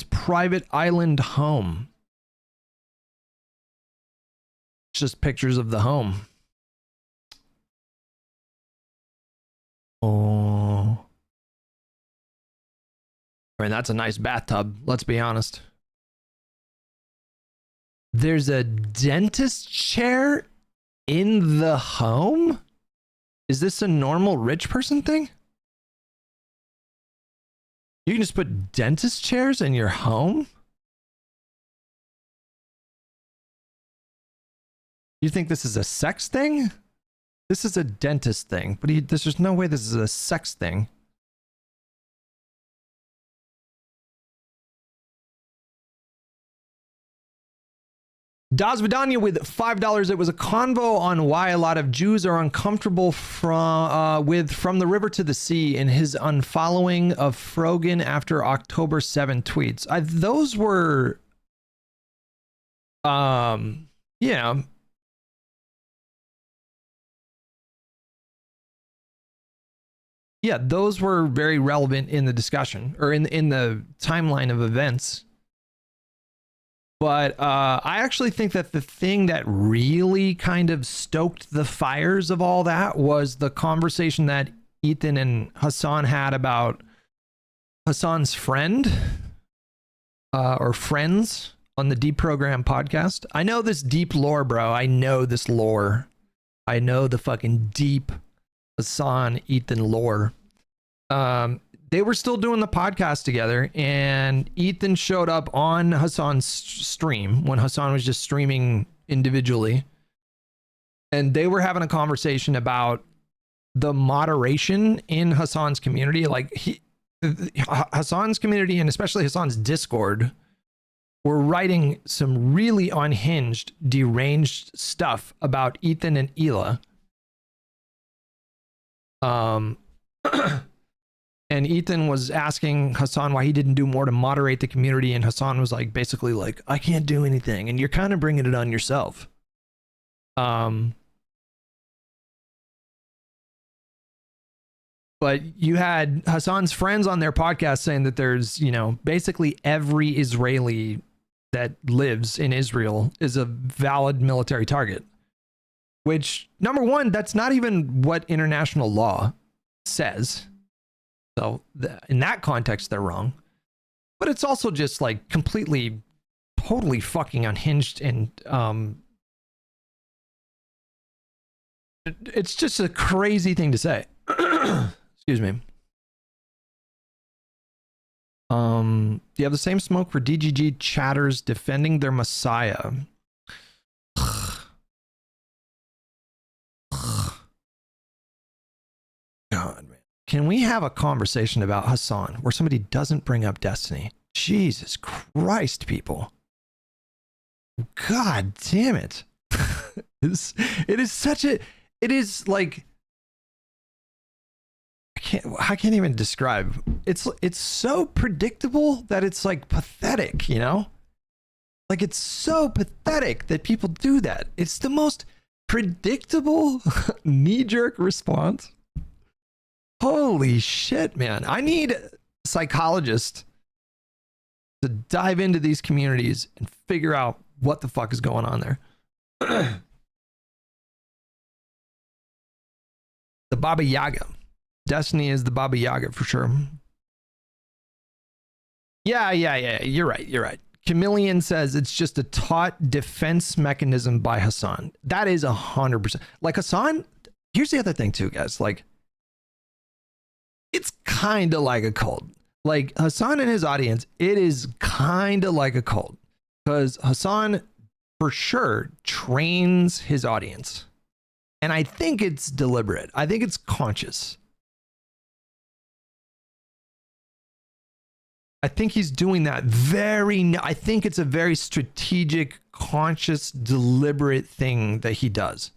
private island home. It's just pictures of the home. Oh. I mean, that's a nice bathtub, let's be honest. There's a dentist chair in the home? Is this a normal rich person thing? You can just put dentist chairs in your home? You think this is a sex thing? This is a dentist thing, but there's no way this is a sex thing. Dazvidanya with $5. It was a convo on why a lot of Jews are uncomfortable from the river to the sea in his unfollowing of Frogan after October 7 tweets. Those were, yeah. Yeah, those were very relevant in the discussion or in the timeline of events. But I actually think that the thing that really kind of stoked the fires of all that was the conversation that Ethan and Hassan had about Hassan's friend or friends on the Deprogram podcast. I know this deep lore, bro. I know this lore. I know the fucking deep Hassan Ethan lore. They were still doing the podcast together, and Ethan showed up on Hassan's stream when Hassan was just streaming individually, and they were having a conversation about the moderation in Hassan's community. Like Hassan's community, and especially Hassan's Discord, were writing some really unhinged, deranged stuff about Ethan and Hila. And Ethan was asking Hassan why he didn't do more to moderate the community, and Hassan was like, basically like, I can't do anything, and you're kind of bringing it on yourself. But you had Hassan's friends on their podcast saying that there's, basically every Israeli that lives in Israel is a valid military target. Which, number one, that's not even what international law says. So in that context, they're wrong. But it's also just like completely, totally fucking unhinged, and it's just a crazy thing to say. Excuse me. Do you have the same smoke for DGG chatters defending their messiah? God, man. Can we have a conversation about Hassan where somebody doesn't bring up Destiny? Jesus Christ, people. God damn it. It is like, I can't even describe. It's so predictable that it's like pathetic, Like it's so pathetic that people do that. It's the most predictable knee-jerk response. Holy shit, man. I need a psychologist to dive into these communities and figure out what the fuck is going on there. The Baba Yaga. Destiny is the Baba Yaga for sure. Yeah. You're right. Chameleon says it's just a taught defense mechanism by Hassan. That is 100%. Like Hassan, here's the other thing too, guys. Like, it's kind of like a cult. Like Hassan and his audience, it is kind of like a cult. Because Hassan, for sure, trains his audience. And I think it's deliberate. I think it's conscious. I think he's doing that I think it's a very strategic, conscious, deliberate thing that he does.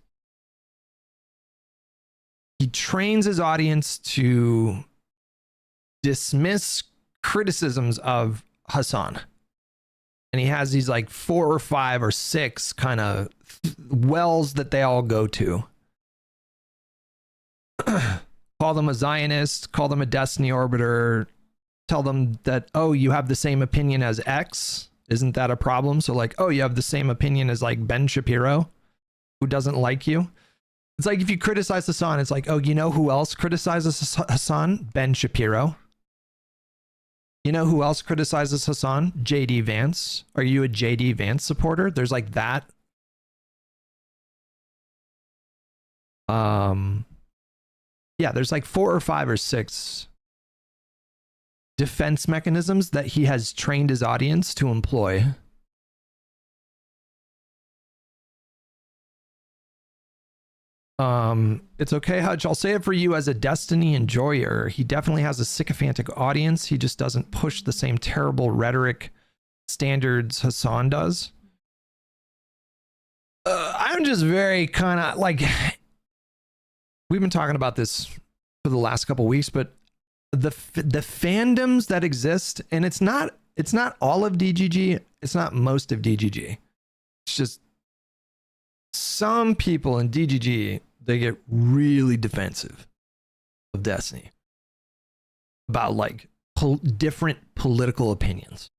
He trains his audience to dismiss criticisms of Hassan. And he has these like 4 or 5 or 6 kind of wells that they all go to. Call them a Zionist, call them a Destiny Orbiter, tell them that, oh, you have the same opinion as X. Isn't that a problem? So like, oh, you have the same opinion as like Ben Shapiro, who doesn't like you. It's like if you criticize Hassan, it's like, oh, you know who else criticizes Hassan? Ben Shapiro. You know who else criticizes Hassan? JD Vance. Are you a JD Vance supporter? There's like that. Yeah, there's like 4 or 5 or 6 defense mechanisms that he has trained his audience to employ. It's okay, Hutch. I'll say it for you as a Destiny enjoyer. He definitely has a sycophantic audience. He just doesn't push the same terrible rhetoric standards Hassan does. I'm just very kind of like, we've been talking about this for the last couple weeks, but the fandoms that exist, and it's not all of DGG, it's not most of DGG. It's just some people in DGG, they get really defensive of Destiny about like different political opinions.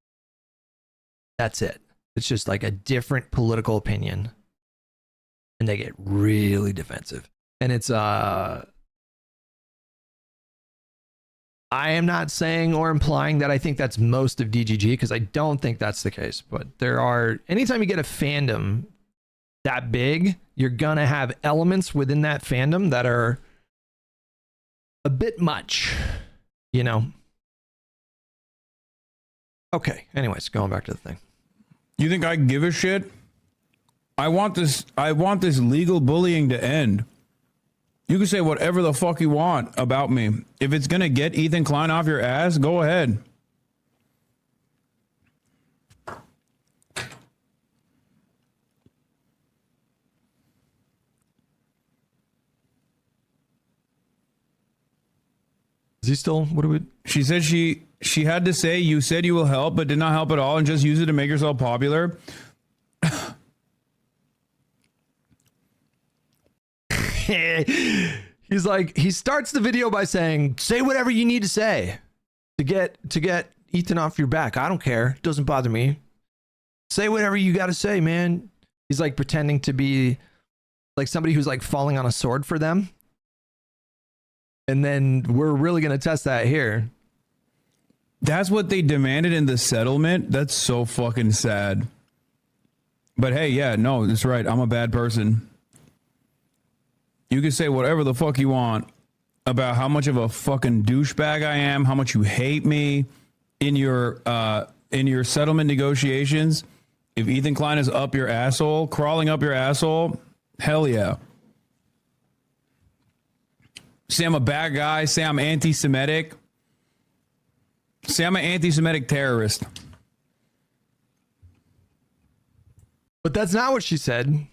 That's it. It's just like a different political opinion, and they get really defensive. And it's I am not saying or implying that I think that's most of DGG, because I don't think that's the case. But there are, anytime you get a fandom that big, you're gonna have elements within that fandom that are a bit much, you know. Okay, anyways, going back to the thing. You think I give a shit? I want this legal bullying to end. You can say whatever the fuck you want about me. If it's gonna get Ethan Klein off your ass, go ahead. Is he still, what do we? She said she had to say, you said you will help, but did not help at all, and just use it to make yourself popular. He's like, he starts the video by saying, say whatever you need to say to get Ethan off your back. I don't care. It doesn't bother me. Say whatever you got to say, man. He's like pretending to be like somebody who's like falling on a sword for them. And then we're really going to test that here. That's what they demanded in the settlement. That's so fucking sad. But hey, yeah, no, that's right. I'm a bad person. You can say whatever the fuck you want about how much of a fucking douchebag I am, how much you hate me in your settlement negotiations. If Ethan Klein is up your asshole, crawling up your asshole, hell yeah. Say I'm a bad guy, say I'm anti-Semitic. Say I'm an anti-Semitic terrorist. But that's not what she said.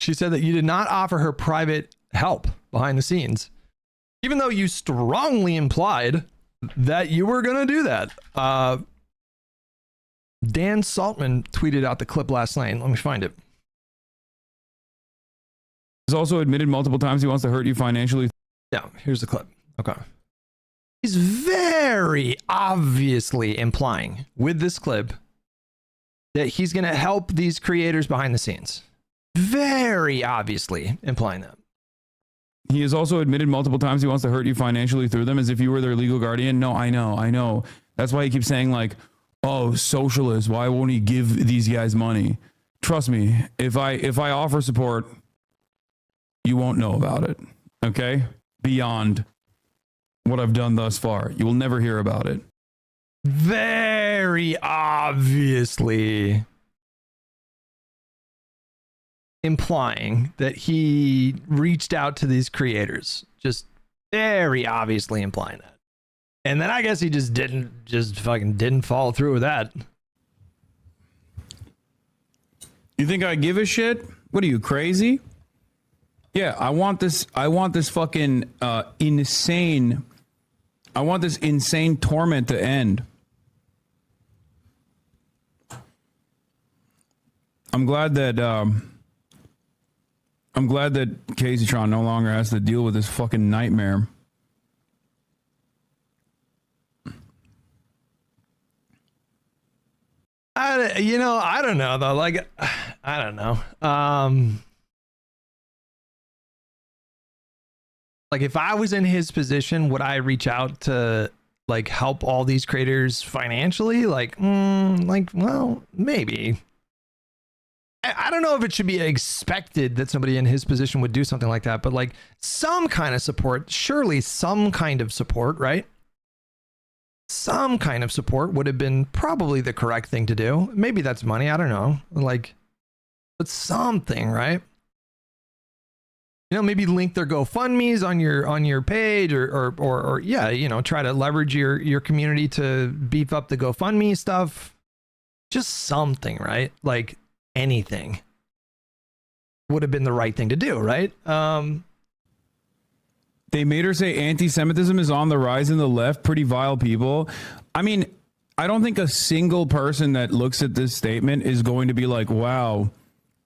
She said that you did not offer her private help behind the scenes, even though you strongly implied that you were going to do that. Dan Saltman tweeted out the clip last night. Let me find it. He's also admitted multiple times he wants to hurt you financially. Yeah, here's the clip. Okay. He's very obviously implying with this clip that he's going to help these creators behind the scenes. Very obviously implying that. He has also admitted multiple times he wants to hurt you financially through them, as if you were their legal guardian. No, I know. That's why he keeps saying like, oh, socialist, why won't he give these guys money? Trust me, if I offer support, you won't know about it. Okay? Beyond what I've done thus far. You will never hear about it. Very obviously implying that he reached out to these creators. Just very obviously implying that. And then I guess he just didn't follow through with that. You think I give a shit? What are you, crazy? Yeah, I want this fucking insane torment to end. I'm glad that Caseytron no longer has to deal with this fucking nightmare. I don't know though. Like, I don't know. Like if I was in his position, would I reach out to like help all these creators financially? Well, maybe. I don't know if it should be expected that somebody in his position would do something like that, but like some kind of support, surely some kind of support, right? some kind of support would have been probably the correct thing to do. Maybe that's money, I don't know. Like, but something, right? You know, maybe link their GoFundMe's on your page, or yeah, you know, try to leverage your community to beef up the GoFundMe stuff. Just something, right? Like anything would have been the right thing to do, right? They made her say anti-Semitism is on the rise in the left. Pretty vile people. I mean, I don't think a single person that looks at this statement is going to be like, wow,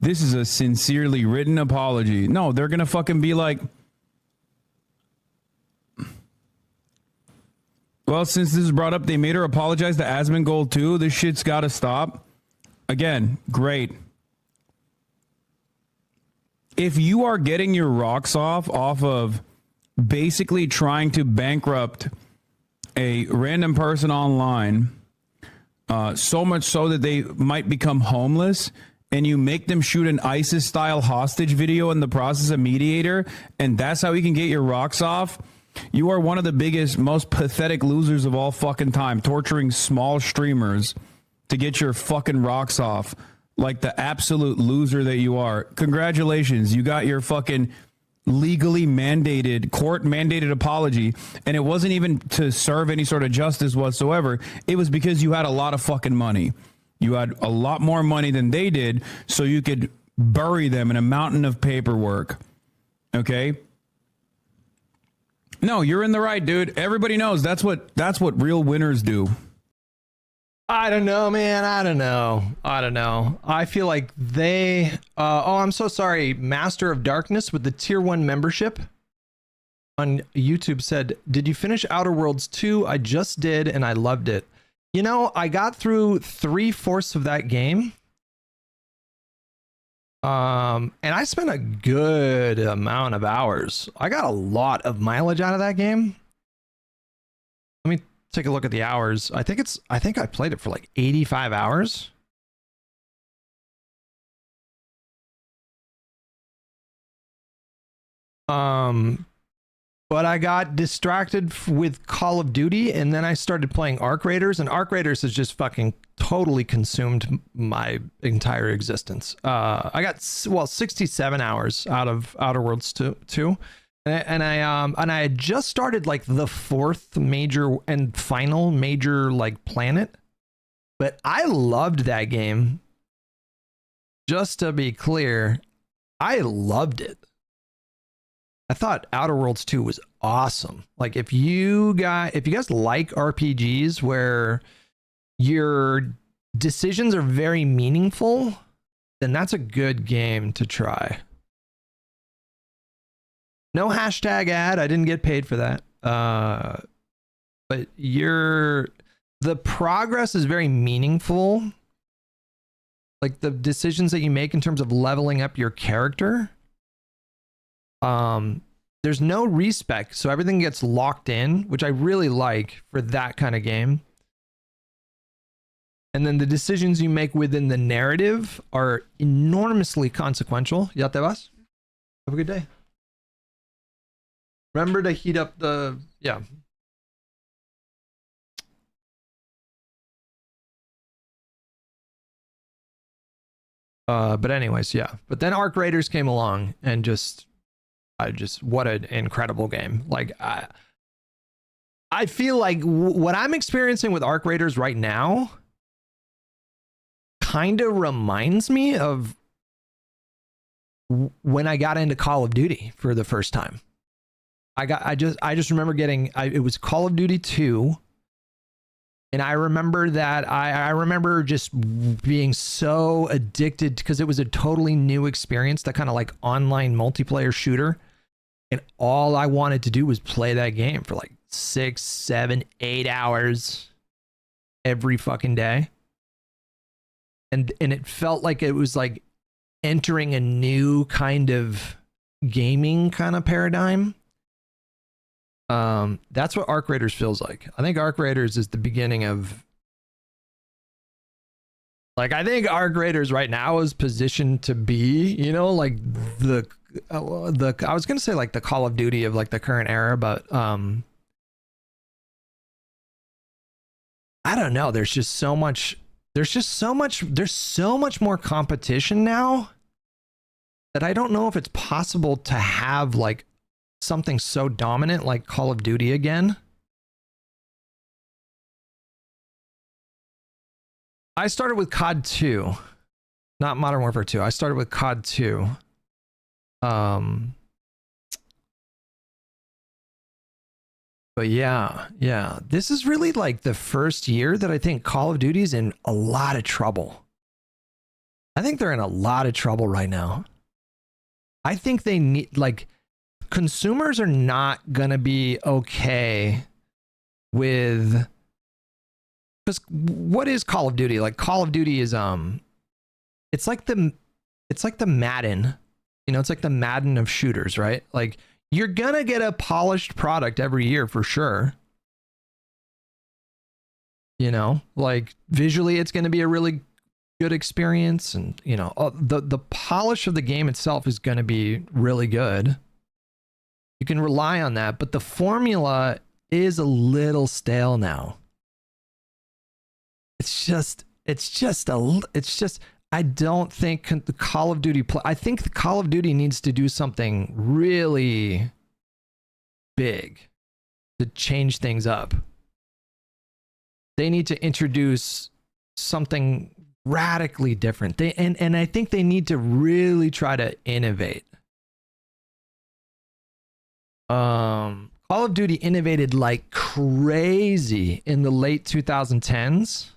this is a sincerely written apology. No, they're going to fucking be like, well, since this is brought up, they made her apologize to Asmongold too. This shit's got to stop. Again, great. If you are getting your rocks off of basically trying to bankrupt a random person online, so much so that they might become homeless, and you make them shoot an ISIS-style hostage video in the process of mediator, and that's how you can get your rocks off, you are one of the biggest, most pathetic losers of all fucking time, torturing small streamers to get your fucking rocks off like the absolute loser that you are. Congratulations, you got your fucking legally mandated, court mandated apology, and it wasn't even to serve any sort of justice whatsoever. It was because you had a lot of fucking money. You had a lot more money than they did, so you could bury them in a mountain of paperwork. Okay? No, you're in the right, dude. Everybody knows that's what real winners do. I don't know, man. I don't know. I feel like they... I'm so sorry. Master of Darkness with the tier 1 membership on YouTube said, did you finish Outer Worlds 2? I just did, and I loved it. You know, I got through 3/4 of that game. And I spent a good amount of hours. I got a lot of mileage out of that game. Let me take a look at the hours. I think I played it for like 85 hours. But I got distracted with Call of Duty, and then I started playing Arc Raiders, and Arc Raiders has just fucking totally consumed my entire existence. I got 67 hours out of Outer Worlds 2. And I had just started like the 4th major and final major like planet, but I loved that game. Just to be clear, I loved it. I thought Outer Worlds 2 was awesome. Like if you guys like RPGs where your decisions are very meaningful, then that's a good game to try. No hashtag ad. I didn't get paid for that. But the progress is very meaningful. Like the decisions that you make in terms of leveling up your character. There's no respec, so everything gets locked in, which I really like for that kind of game. And then the decisions you make within the narrative are enormously consequential. Ya te vas? Have a good day. Remember to heat up the... Yeah. But anyways, yeah. But then Arc Raiders came along and what an incredible game. Like, I feel like what I'm experiencing with Arc Raiders right now kind of reminds me of when I got into Call of Duty for the first time. I just remember it was Call of Duty 2. And I remember that I remember just being so addicted because it was a totally new experience, that kind of like online multiplayer shooter. And all I wanted to do was play that game for like 6, 7, 8 hours every fucking day. And it felt like it was like entering a new kind of gaming kind of paradigm. That's what Arc Raiders feels like. I think Arc Raiders is the beginning of... Like, I think Arc Raiders right now is positioned to be, you know, like the I was going to say like the Call of Duty of like the current era, but I don't know. There's so much more competition now that I don't know if it's possible to have like something so dominant like Call of Duty again. I started with COD 2, not Modern Warfare 2. I started with COD 2. But yeah, this is really like the first year that I think Call of Duty's in a lot of trouble. I think they're in a lot of trouble right now. I think they need, like, consumers are not gonna be okay with, because what is Call of Duty? Like, Call of Duty is it's like the Madden, you know, it's like the Madden of shooters, right? Like, you're gonna get a polished product every year for sure. You know, like visually it's gonna be a really good experience, and you know, the polish of the game itself is gonna be really good. You can rely on that, but the formula is a little stale now. I don't think the Call of Duty I think the Call of Duty needs to do something really big to change things up. They need to introduce something radically different. And I think they need to really try to innovate. Call of Duty innovated like crazy in the late 2010s.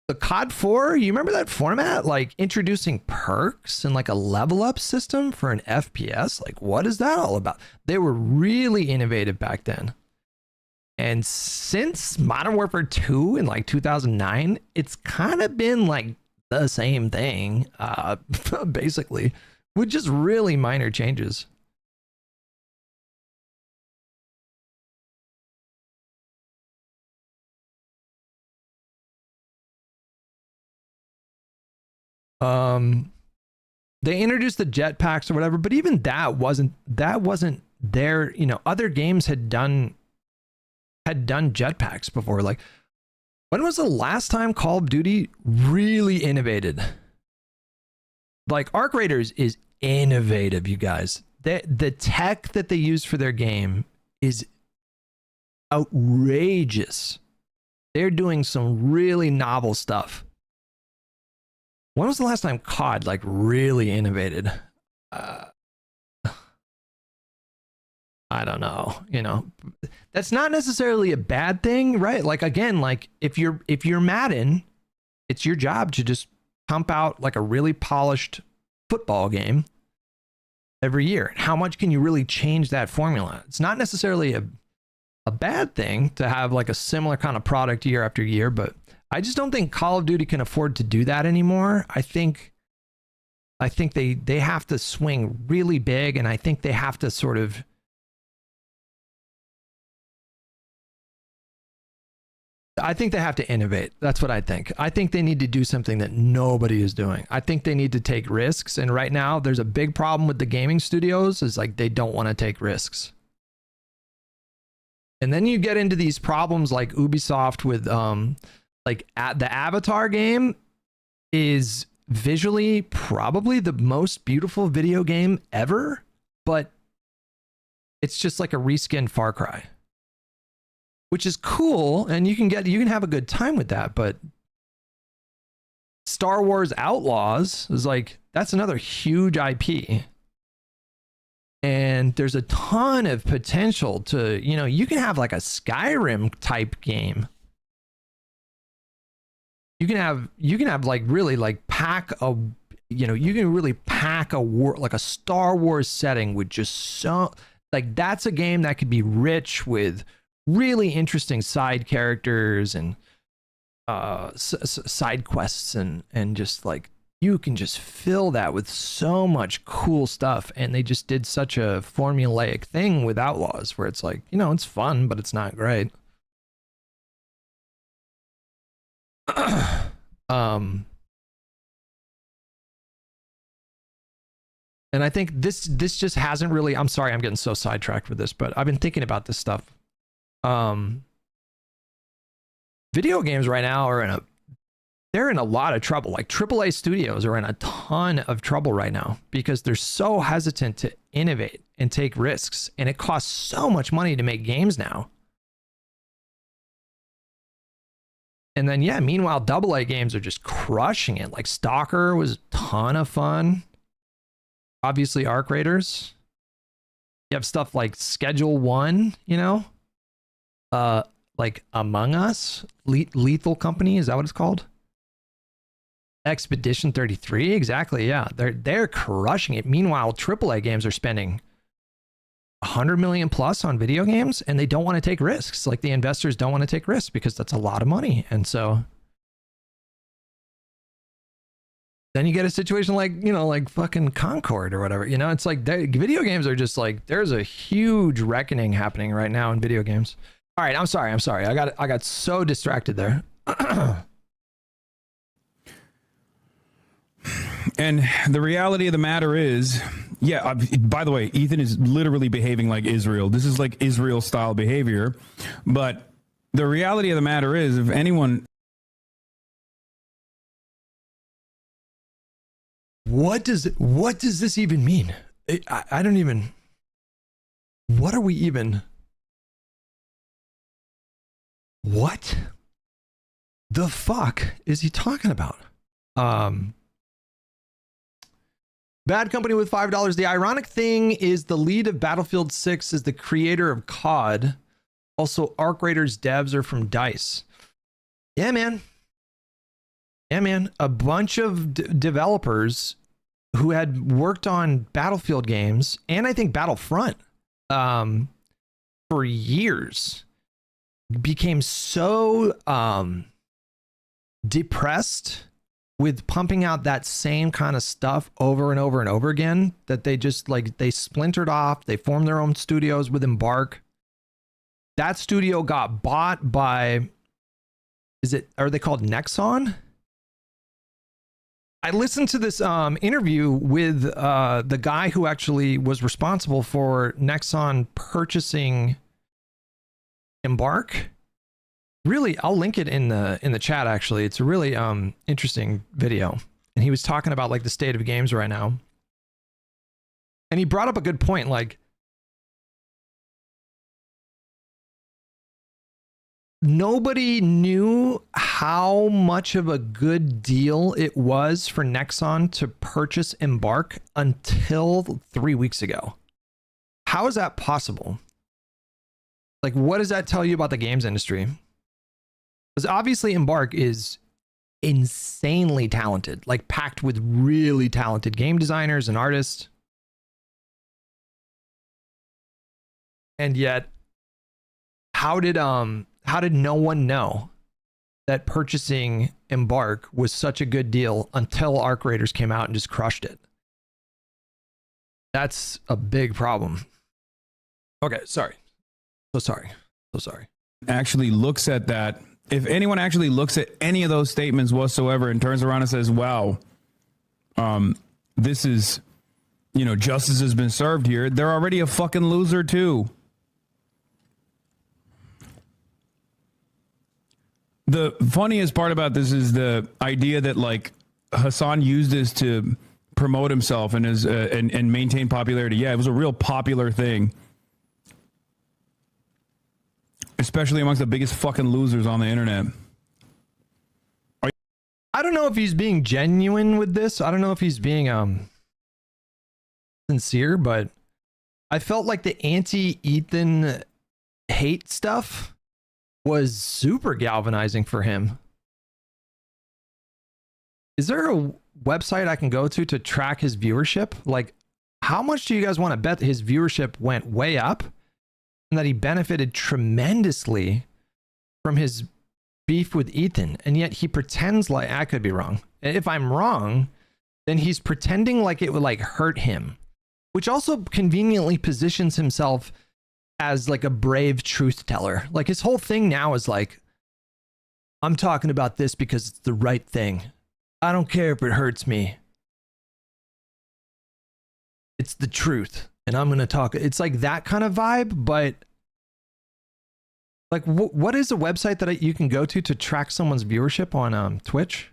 The COD 4, you remember that format? Like introducing perks and like a level up system for an FPS? Like, what is that all about? They were really innovative back then. And since Modern Warfare 2 in like 2009, it's kind of been like the same thing, basically, with just really minor changes. They introduced the jetpacks or whatever, but even that wasn't there. You know, other games had done jetpacks before. Like, when was the last time Call of Duty really innovated? Like, Arc Raiders is innovative, you guys. The tech that they use for their game is outrageous. They're doing some really novel stuff. When was the last time COD like really innovated? I don't know. You know, that's not necessarily a bad thing, right? Like, again, like if you're Madden, it's your job to just pump out like a really polished football game every year. How much can you really change that formula? It's not necessarily a bad thing to have like a similar kind of product year after year, but I just don't think Call of Duty can afford to do that anymore. I think they have to swing really big, and I think they have to sort of innovate. That's what I think. I think they need to do something that nobody is doing. I think they need to take risks, and right now there's a big problem with the gaming studios is like they don't want to take risks. And then you get into these problems like Ubisoft with like the Avatar game is visually probably the most beautiful video game ever, but it's just like a reskinned Far Cry, which is cool, and you can have a good time with that. But Star Wars Outlaws is like, that's another huge IP. And there's a ton of potential to, you know, you can have like a Skyrim type game. You can have like really like pack a, you know, you can really pack a war, like a Star Wars setting with just so, like, that's a game that could be rich with really interesting side characters and side quests, and just like, you can just fill that with so much cool stuff. And they just did such a formulaic thing with Outlaws where it's like, you know, it's fun, but it's not great. And I think this just hasn't really, I'm sorry, I'm getting so sidetracked with this, but I've been thinking about this stuff. Video games right now are they're in a lot of trouble. Like AAA studios are in a ton of trouble right now because they're so hesitant to innovate and take risks, and it costs so much money to make games now. And then, yeah, meanwhile, AA games are just crushing it. Like Stalker was a ton of fun. Obviously, Arc Raiders. You have stuff like Schedule 1, you know? Like Among Us, Lethal Company, is that what it's called? Expedition 33, exactly, yeah. They're crushing it. Meanwhile, AAA games are spending 100 million plus on video games, and they don't want to take risks. Like the investors don't want to take risks because that's a lot of money. And so then you get a situation like, you know, like fucking Concord or whatever, you know, it's like video games are just like, there's a huge reckoning happening right now in video games. All right. I'm sorry. I got so distracted there. And the reality of the matter is, yeah, by the way, Ethan is literally behaving like Israel. This is like Israel style behavior. But the reality of the matter is, if anyone... What does this even mean? I don't even... What are we even... What the fuck is he talking about? Bad Company with $5. The ironic thing is the lead of Battlefield 6 is the creator of COD. Also, Arc Raiders devs are from DICE. Yeah, man. Yeah, man. A bunch of developers who had worked on Battlefield games, and I think Battlefront, for years, became so depressed with pumping out that same kind of stuff over and over and over again that they just like, they splintered off. They formed their own studios with Embark. That studio got bought by, are they called Nexon? I listened to this interview with the guy who actually was responsible for Nexon purchasing Embark. Really, I'll link it in the chat. Actually, it's a really interesting video, and he was talking about like the state of games right now, and he brought up a good point. Like, nobody knew how much of a good deal it was for Nexon to purchase Embark until 3 weeks ago. How is that possible? Like, what does that tell you about the games industry? Because obviously Embark is insanely talented, like packed with really talented game designers and artists. And yet, how did no one know that purchasing Embark was such a good deal until Arc Raiders came out and just crushed it? That's a big problem. Okay, sorry. So sorry. Actually looks at that. If anyone actually looks at any of those statements whatsoever and turns around and says, wow, this is, you know, justice has been served here, they're already a fucking loser too. The funniest part about this is the idea that like Hassan used this to promote himself and his and maintain popularity. Yeah, it was a real popular thing. Especially amongst the biggest fucking losers on the internet. I don't know if he's being genuine with this. I don't know if he's being sincere, but I felt like the anti-Ethan hate stuff was super galvanizing for him. Is there a website I can go to track his viewership? Like, how much do you guys want to bet his viewership went way up? And that he benefited tremendously from his beef with Ethan, and yet he pretends like, I could be wrong. If I'm wrong, then he's pretending like it would like hurt him, which also conveniently positions himself as like a brave truth teller. Like his whole thing now is like, I'm talking about this because it's the right thing. I don't care if it hurts me. It's the truth. And I'm going to talk. It's like that kind of vibe, but Like, what is a website that you can go to track someone's viewership on Twitch?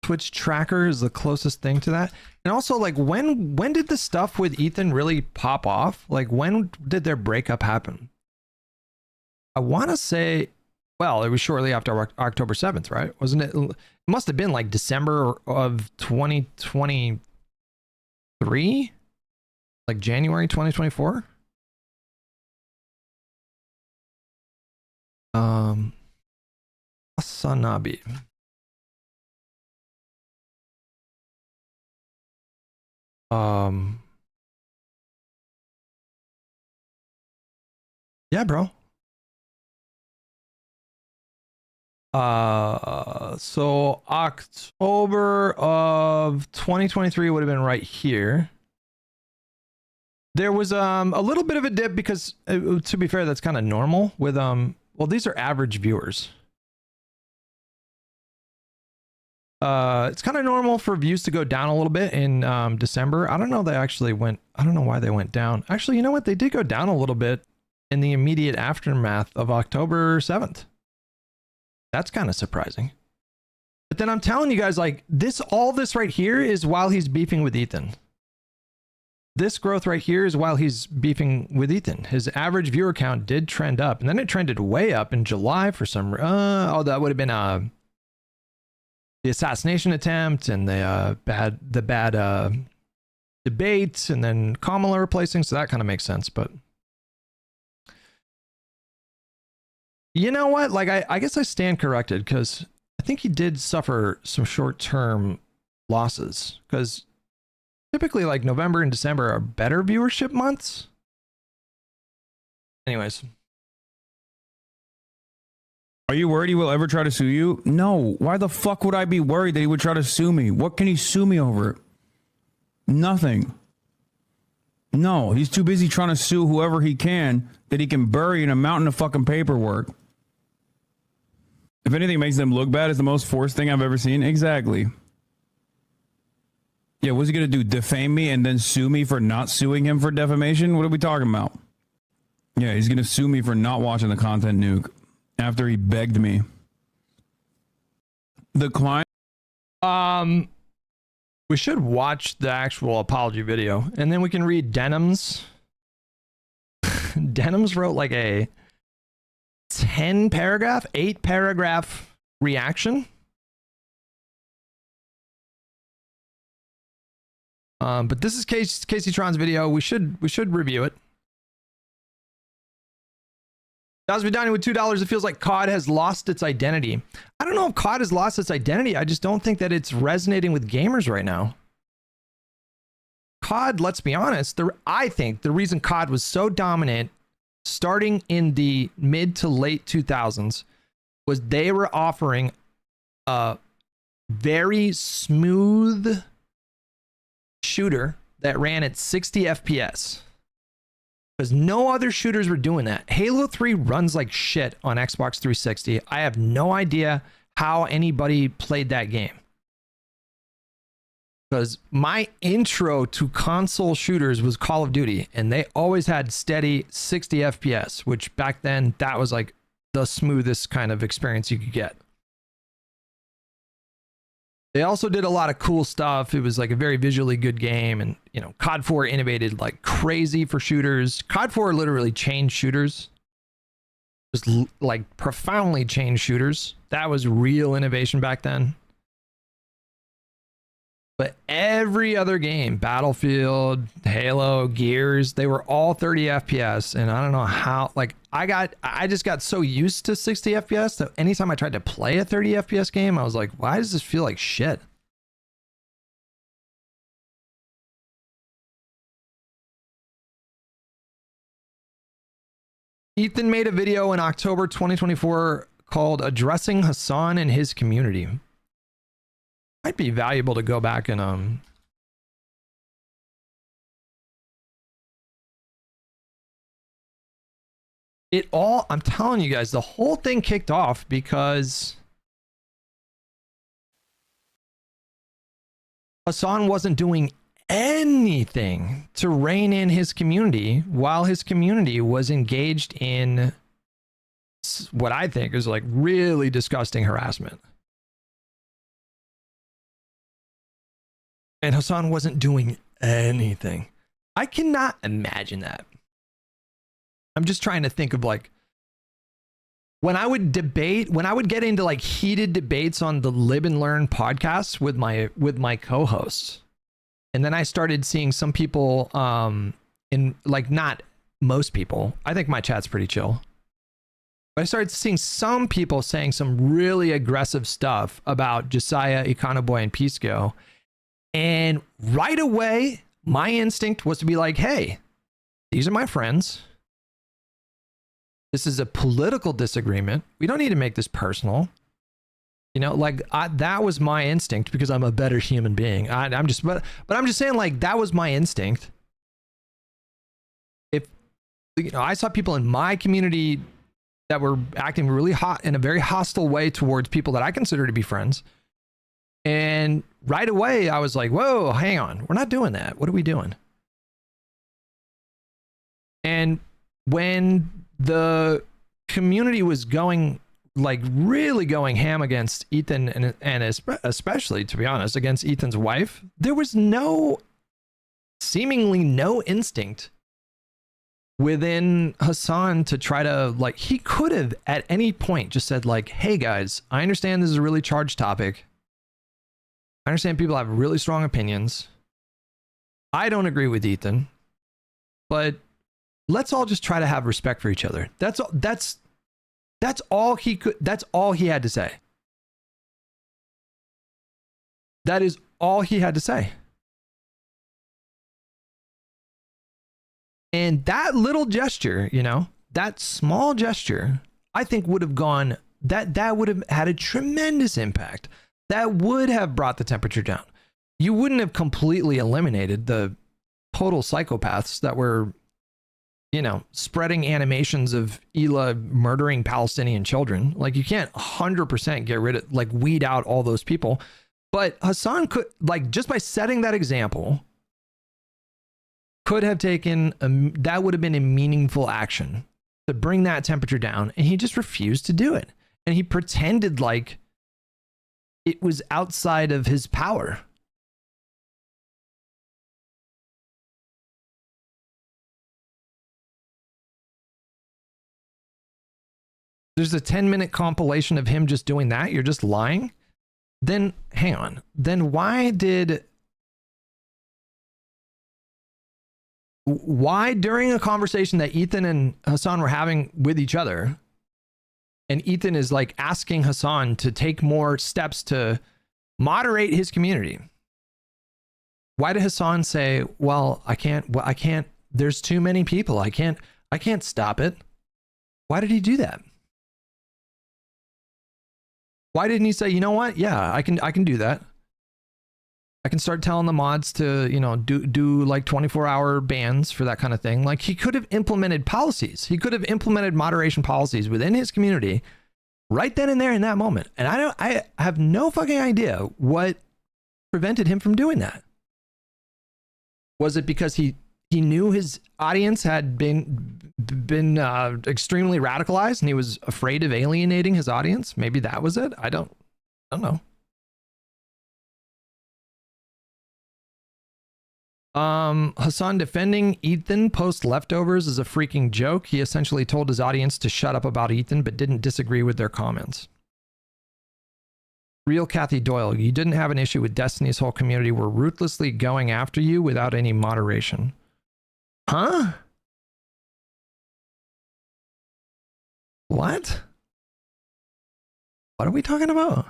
Twitch tracker is the closest thing to that. And also, like, when did the stuff with Ethan really pop off? Like, when did their breakup happen? I want to say, well, it was shortly after October 7th, right? Wasn't it? It must have been like December of 2023, like January 2024. Asanabi. Yeah, bro. So October of 2023 would have been right here. There was a little bit of a dip because to be fair, that's kind of normal with well, these are average viewers. It's kind of normal for views to go down a little bit in December. I don't know, they actually went, I don't know why they went down. Actually, you know what? They did go down a little bit in the immediate aftermath of October 7th. That's kind of surprising. But then I'm telling you guys, like, all this right here is while he's beefing with Ethan. This growth right here is while he's beefing with Ethan. His average viewer count did trend up, and then it trended way up in July for some that would have been the assassination attempt and the bad debate, and then Kamala replacing, so that kind of makes sense. But you know what? Like, I guess I stand corrected, because I think he did suffer some short-term losses, because typically like November and December are better viewership months. Anyways. Are you worried he will ever try to sue you? No. Why the fuck would I be worried that he would try to sue me? What can he sue me over? Nothing. No, he's too busy trying to sue whoever he can that he can bury in a mountain of fucking paperwork. If anything makes them look bad, it's the most forced thing I've ever seen. Exactly. Yeah, what's he going to do? Defame me and then sue me for not suing him for defamation? What are we talking about? Yeah, he's going to sue me for not watching the content nuke after he begged me. The Klein. We should watch the actual apology video, and then we can read Denim's. Denim's wrote like a 8 paragraph reaction. But this is Casey Tron's video. We should review it. Dasvidani with $2. It feels like COD has lost its identity. I don't know if COD has lost its identity. I just don't think that it's resonating with gamers right now. COD, let's be honest, I think the reason COD was so dominant starting in the mid to late 2000s was they were offering a very smooth shooter that ran at 60 FPS. Because no other shooters were doing that. Halo 3 runs like shit on Xbox 360. I have no idea how anybody played that game. Because my intro to console shooters was Call of Duty, and they always had steady 60 FPS, which back then, that was like the smoothest kind of experience you could get. They also did a lot of cool stuff. It was like a very visually good game. And, you know, COD 4 innovated like crazy for shooters. COD 4 literally changed shooters. Just like profoundly changed shooters. That was real innovation back then. But every other game, Battlefield, Halo, Gears, they were all 30 FPS. And I don't know how, like, I just got so used to 60 FPS that anytime I tried to play a 30 FPS game, I was like, why does this feel like shit? Ethan made a video in October 2024 called Addressing Hassan and His Community. Might be valuable to go back and I'm telling you guys, the whole thing kicked off because Hassan wasn't doing anything to rein in his community while his community was engaged in what I think is like really disgusting harassment. And Hassan wasn't doing anything. I cannot imagine that. I'm just trying to think of like when I would get into like heated debates on the Live and Learn podcast with my co-hosts. And then I started seeing some people in like, not most people. I think my chat's pretty chill. But I started seeing some people saying some really aggressive stuff about Josiah, Econoboy, and Pisco. And right away, my instinct was to be like, hey, these are my friends. This is a political disagreement. We don't need to make this personal. You know, like that was my instinct because I'm a better human being. But I'm just saying, like, that was my instinct. If, you know, I saw people in my community that were acting really hot in a very hostile way towards people that I consider to be friends. And right away, I was like, whoa, hang on. We're not doing that. What are we doing? And when the community was going, like, really going ham against Ethan and especially, to be honest, against Ethan's wife, there was seemingly no instinct within Hassan to try to, like, he could have at any point just said, like, hey guys, I understand this is a really charged topic. I understand people have really strong opinions. I don't agree with Ethan, but let's all just try to have respect for each other. That's all he could. That's all he had to say. That is all he had to say. And that little gesture, you know, that small gesture, I think would have gone, that would have had a tremendous impact. That would have brought the temperature down. You wouldn't have completely eliminated the total psychopaths that were, you know, spreading animations of Ela murdering Palestinian children. Like, you can't 100% get rid of, like, weed out all those people. But Hassan could, like, just by setting that example, could have taken, that would have been a meaningful action to bring that temperature down. And he just refused to do it. And he pretended like it was outside of his power. There's a 10-minute compilation of him just doing that. You're just lying. Then hang on. Then why during a conversation that Ethan and Hassan were having with each other, and Ethan is like asking Hassan to take more steps to moderate his community, why did Hassan say, well, I can't, there's too many people. I can't stop it. Why did he do that? Why didn't he say, you know what? Yeah, I can do that. I can start telling the mods to, you know, do like 24-hour bans for that kind of thing. Like, he could have implemented policies. He could have implemented moderation policies within his community right then and there in that moment. And I have no fucking idea what prevented him from doing that. Was it because he knew his audience had been extremely radicalized and he was afraid of alienating his audience? Maybe that was it. I don't know. Hassan defending Ethan post leftovers is a freaking joke. He essentially told his audience to shut up about Ethan, but didn't disagree with their comments. Real Kathy Doyle, you didn't have an issue with Destiny's whole community were ruthlessly going after you without any moderation. Huh? What? What are we talking about?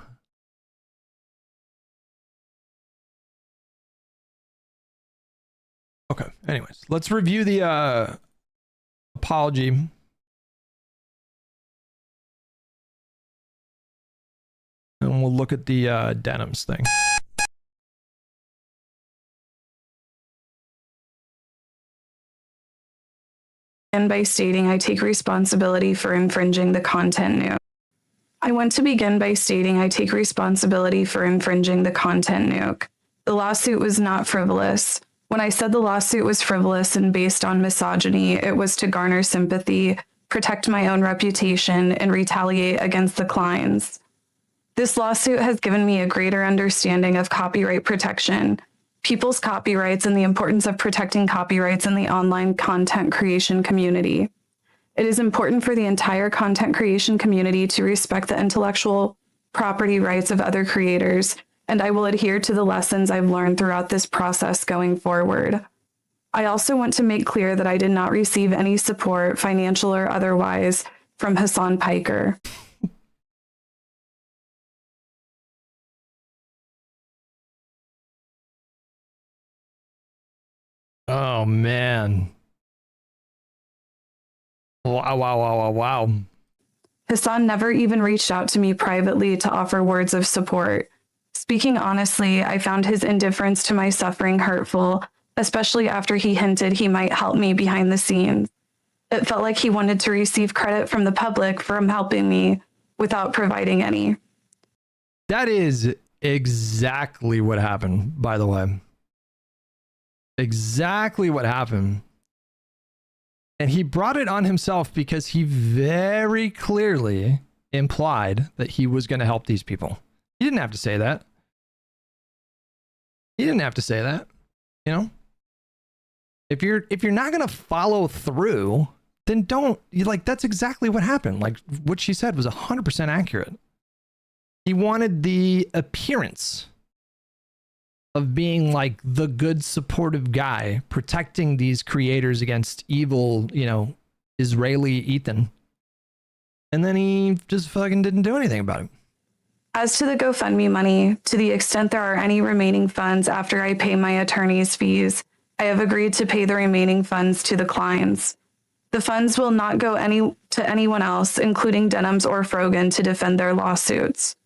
Okay, anyways, let's review the apology. And we'll look at the denims thing. And by stating I take responsibility for infringing the content nuke. I want to begin by stating I take responsibility for infringing the content nuke. The lawsuit was not frivolous. When I said the lawsuit was frivolous and based on misogyny, it was to garner sympathy, protect my own reputation, and retaliate against the Kleins. This lawsuit has given me a greater understanding of copyright protection, people's copyrights, and the importance of protecting copyrights in the online content creation community. It is important for the entire content creation community to respect the intellectual property rights of other creators, and I will adhere to the lessons I've learned throughout this process going forward. I also want to make clear that I did not receive any support, financial or otherwise, from Hassan Piker. Oh, man. Wow. Hassan never even reached out to me privately to offer words of support. Speaking honestly, I found his indifference to my suffering hurtful, especially after he hinted he might help me behind the scenes. It felt like he wanted to receive credit from the public for helping me without providing any. That is exactly what happened, by the way. Exactly what happened. And he brought it on himself because he very clearly implied that he was going to help these people. He didn't have to say that. He didn't have to say that. You know? If you're not going to follow through, then don't. That's exactly what happened. Like, what she said was 100% accurate. He wanted the appearance of being like the good supportive guy protecting these creators against evil, Israeli Ethan. And then he just fucking didn't do anything about it. As to the GoFundMe money, to the extent there are any remaining funds after I pay my attorney's fees, I have agreed to pay the remaining funds to the Kleins. The funds will not go to anyone else, including Denims or Frogan, to defend their lawsuits.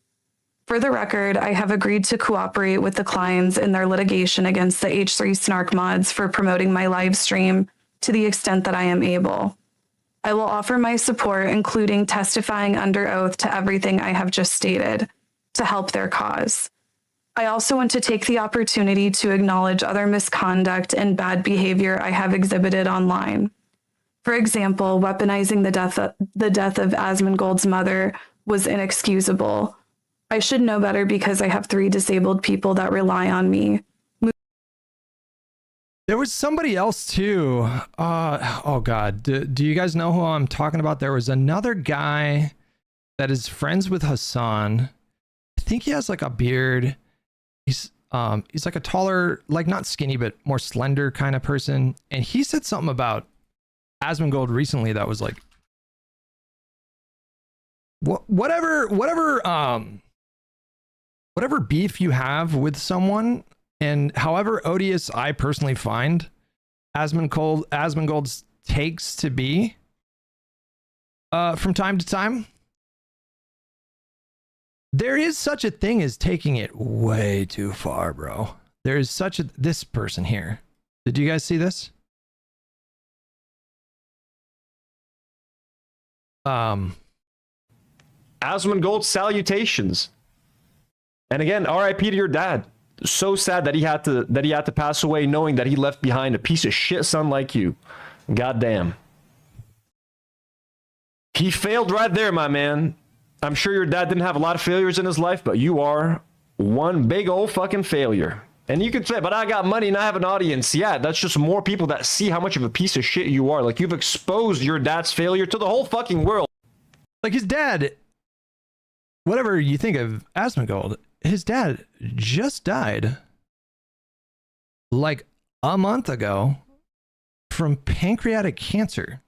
For the record, I have agreed to cooperate with the Kleins in their litigation against the H3 Snark mods for promoting my live stream to the extent that I am able. I will offer my support, including testifying under oath to everything I have just stated, to help their cause. I also want to take the opportunity to acknowledge other misconduct and bad behavior I have exhibited online. For example, weaponizing the death of Asmongold's mother was inexcusable. I should know better because I have 3 disabled people that rely on me. There was somebody else too. Oh God. Do you guys know who I'm talking about? There was another guy that is friends with Hassan. I think he has like a beard. He's like a taller, like not skinny, but more slender kind of person. And he said something about Asmongold recently that was like, whatever beef you have with someone, and however odious I personally find Asmongold's takes to be from time to time, there is such a thing as taking it way too far, bro. There is this person here. Did you guys see this? Asmongold salutations. And again, RIP to your dad. So sad that he had to pass away knowing that he left behind a piece of shit son like you. Goddamn. He failed right there, my man. I'm sure your dad didn't have a lot of failures in his life, but you are one big old fucking failure. And you could say, but I got money and I have an audience. Yeah, that's just more people that see how much of a piece of shit you are. Like, you've exposed your dad's failure to the whole fucking world. Like, his dad, whatever you think of Asmongold, his dad just died like a month ago from pancreatic cancer.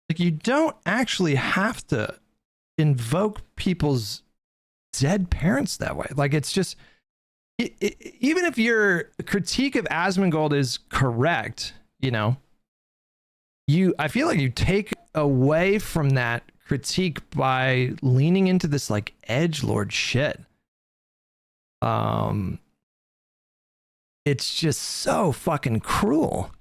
Like, you don't actually have to invoke people's dead parents that way. Like, it's just, even if your critique of Asmongold is correct, I feel like you take away from that critique by leaning into this like edgelord shit. It's just so fucking cruel,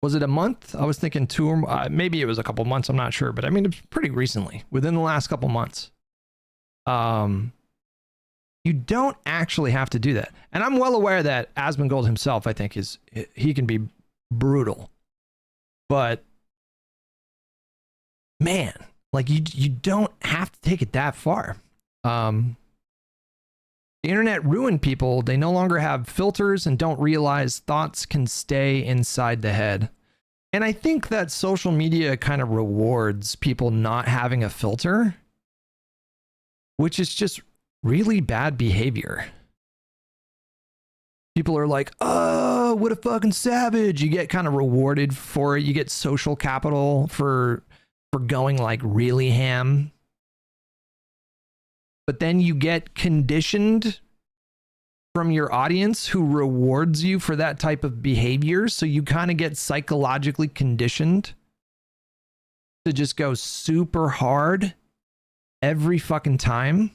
Was it a month? I was thinking 2 or maybe it was a couple months. I'm not sure, but I mean, it's pretty recently, within the last couple months. You You don't actually have to do that. And I'm well aware that Asmongold himself, I think, he can be brutal. But man, like you don't have to take it that far. The internet ruined people. They no longer have filters and don't realize thoughts can stay inside the head. And I think that social media kind of rewards people not having a filter, which is just really bad behavior. People are like, oh, what a fucking savage. You get kind of rewarded for it. You get social capital for going like really ham. But then you get conditioned from your audience who rewards you for that type of behavior. So you kind of get psychologically conditioned to just go super hard every fucking time.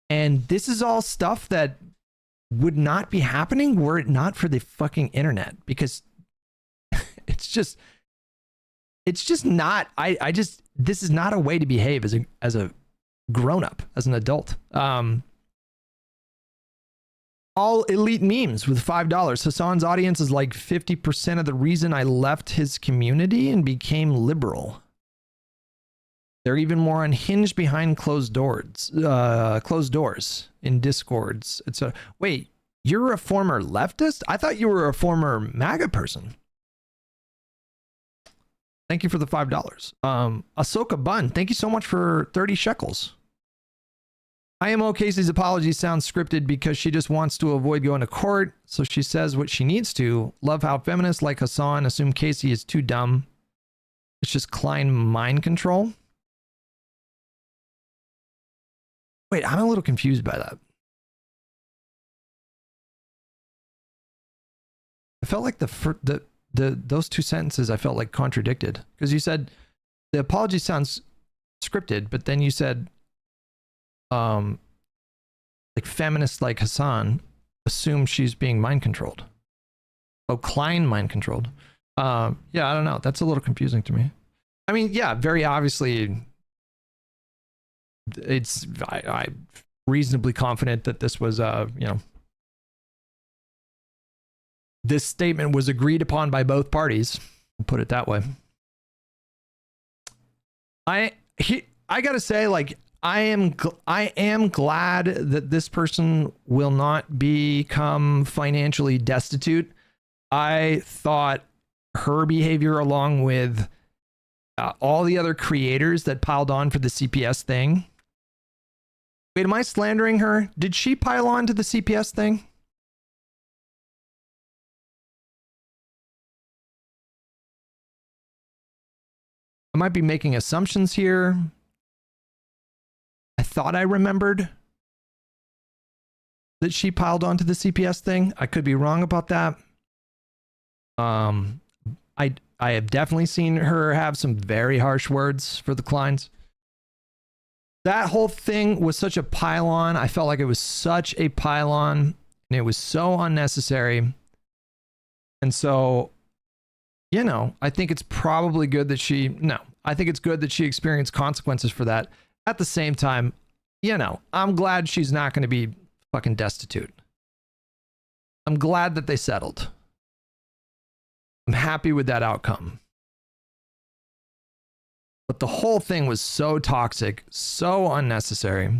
And this is all stuff that would not be happening were it not for the fucking internet, because it's just not, this is not a way to behave as a grown up, as an adult. All elite memes with $5. Hassan's audience is like 50% of the reason I left his community and became liberal. They're even more unhinged behind closed doors in Discords. Wait, you're a former leftist? I thought you were a former MAGA person. Thank you for the $5. Ahsoka Bun, thank you so much for 30 shekels. IMO Casey's apology sounds scripted because she just wants to avoid going to court, so she says what she needs to. Love how feminists like Hassan assume Casey is too dumb. It's just Klein mind control. Wait, I'm a little confused by that. I felt like those two sentences I felt like contradicted, because you said the apology sounds scripted, but then you said like feminists like Hassan assume she's being mind controlled. Oh, Klein mind controlled. Yeah, I don't know. That's a little confusing to me. I mean, yeah, very obviously I'm reasonably confident that this was this statement was agreed upon by both parties. I'll put it that way. I gotta say, like, I am glad that this person will not become financially destitute. I thought her behavior, along with all the other creators that piled on for the CPS thing. Wait, am I slandering her? Did she pile on to the CPS thing? I might be making assumptions here. I thought I remembered that she piled onto the CPS thing. I could be wrong about that. I have definitely seen her have some very harsh words for the Kleins. That whole thing was such a pile-on. I felt like it was such a pile-on, and it was so unnecessary. And so, you know, I think it's probably good that I think it's good that she experienced consequences for that. At the same time, you know, I'm glad she's not going to be fucking destitute. I'm glad that they settled. I'm happy with that outcome. But the whole thing was so toxic, so unnecessary.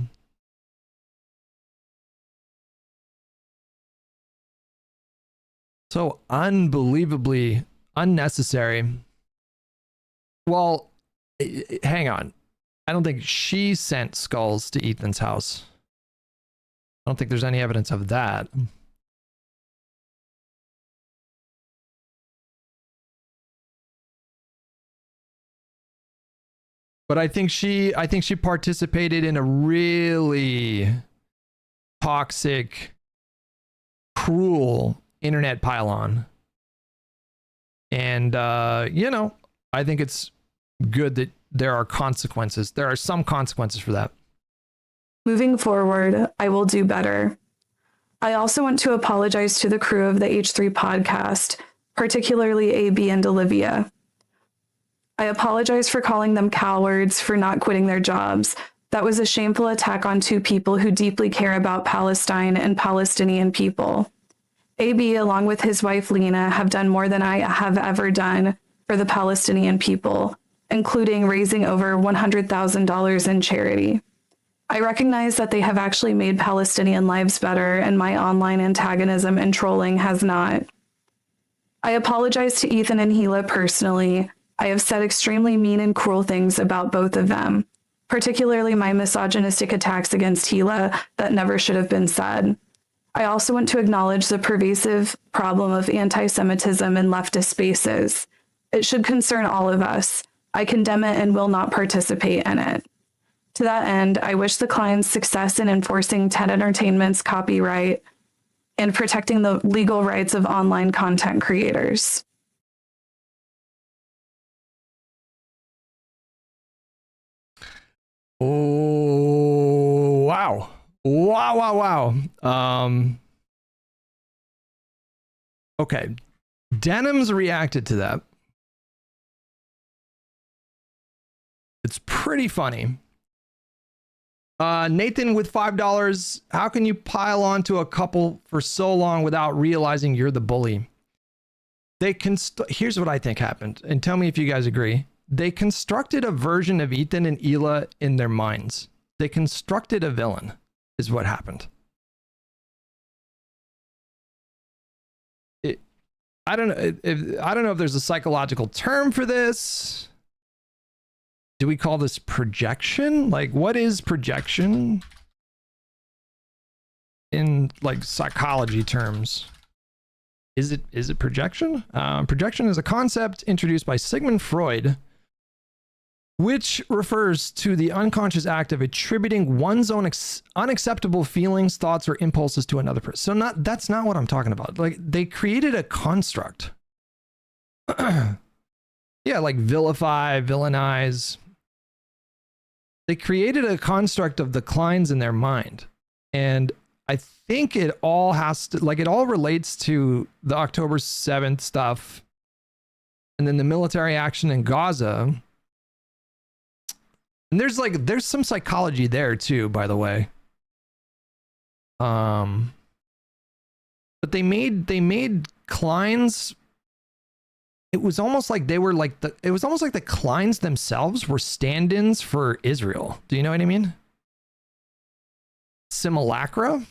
So unbelievably unnecessary. Well, hang on. I don't think she sent skulls to Ethan's house. I don't think there's any evidence of that. But I think she participated in a really toxic, cruel internet pile-on. And, you know, I think it's good that there are consequences. There are some consequences for that. Moving forward, I will do better. I also want to apologize to the crew of the H3 podcast, particularly AB and Olivia. I apologize for calling them cowards for not quitting their jobs, That was a shameful attack on two people who deeply care about Palestine and Palestinian people. AB, along with his wife Lena, have done more than I have ever done for the Palestinian people, including raising over $100,000 in charity. I recognize that they have actually made Palestinian lives better, and my online antagonism and trolling has not. I apologize to Ethan and Gila personally. I have said extremely mean and cruel things about both of them, particularly my misogynistic attacks against Gila that never should have been said. I also want to acknowledge the pervasive problem of anti-Semitism in leftist spaces. It should concern all of us. I condemn it and will not participate in it. To that end, I wish the Klein's success in enforcing TED Entertainment's copyright and protecting the legal rights of online content creators. Oh, wow. Wow. Okay. Denim's reacted to that. It's pretty funny. Nathan with $5. How can you pile on to a couple for so long without realizing you're the bully? Here's what I think happened, and tell me if you guys agree. They constructed a version of Ethan and Hila in their minds. They constructed a villain, is what happened. I don't know if there's a psychological term for this. Do we call this projection? Like, what is projection in like psychology terms? Is it projection? Projection is a concept introduced by Sigmund Freud, which refers to the unconscious act of attributing one's own unacceptable feelings, thoughts, or impulses to another person. So that's not what I'm talking about. Like, they created a construct. Yeah, like vilify, villainize. They created a construct of the Kleins in their mind. And I think it all has to, like, it all relates to the October 7th stuff and then the military action in Gaza. And there's some psychology there too, by the way. But they made Kleins. It was almost like they were like it was almost like the Kleins themselves were stand-ins for Israel. Do you know what I mean? Simulacra?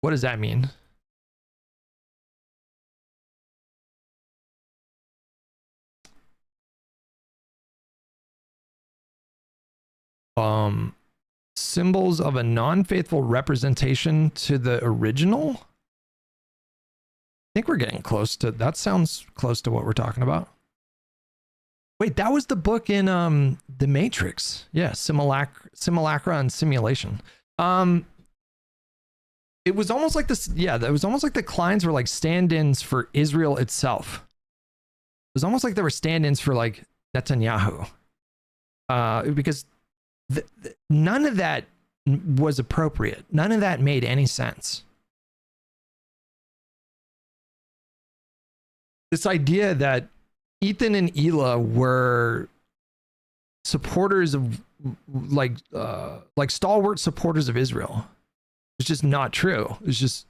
What does that mean? Symbols of a non-faithful representation to the original? I think we're getting close to that. Sounds close to what we're talking about. Wait, that was the book in The Matrix. Yeah, simulacra and simulation. It was almost like this. Yeah, it was almost like the Kleins were like stand-ins for Israel itself. It was almost like they were stand-ins for like Netanyahu, because none of that was appropriate. None of that made any sense. This idea that Ethan and Hila were supporters of like stalwart supporters of Israel. It's just not true. It's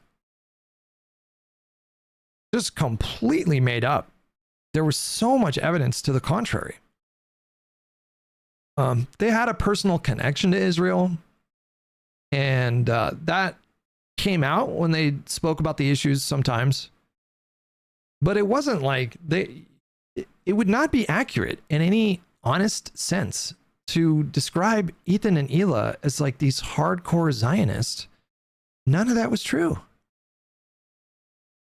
just completely made up. There was so much evidence to the contrary. They had a personal connection to Israel, and that came out when they spoke about the issues sometimes. But it wasn't like it would not be accurate in any honest sense to describe Ethan and Hila as like these hardcore Zionists. None of that was true.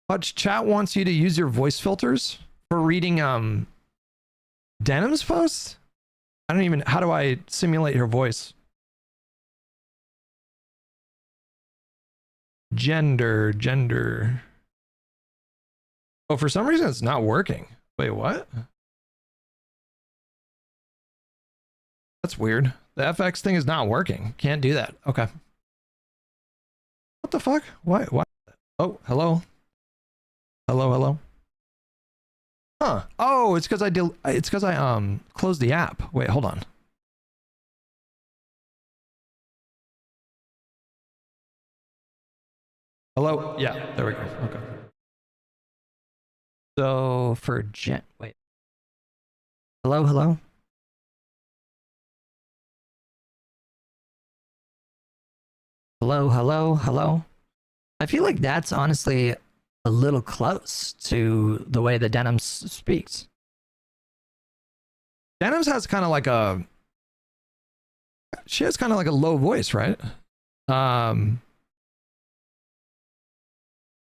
Hutch, chat wants you to use your voice filters for reading Denim's posts. I don't even, how do I simulate her voice? Gender. Oh, for some reason it's not working. Wait, what? That's weird. The FX thing is not working. Can't do that. Okay. What the fuck? Why? Oh, hello. Hello. Huh. Oh, it's because I closed the app. Wait, hold on. Hello? Yeah, there we go. Okay. So for wait. Hello, hello? Hello, hello, hello? I feel like that's honestly a little close to the way that Denims speaks. Denims has kind of like a... She has kind of like a low voice, right?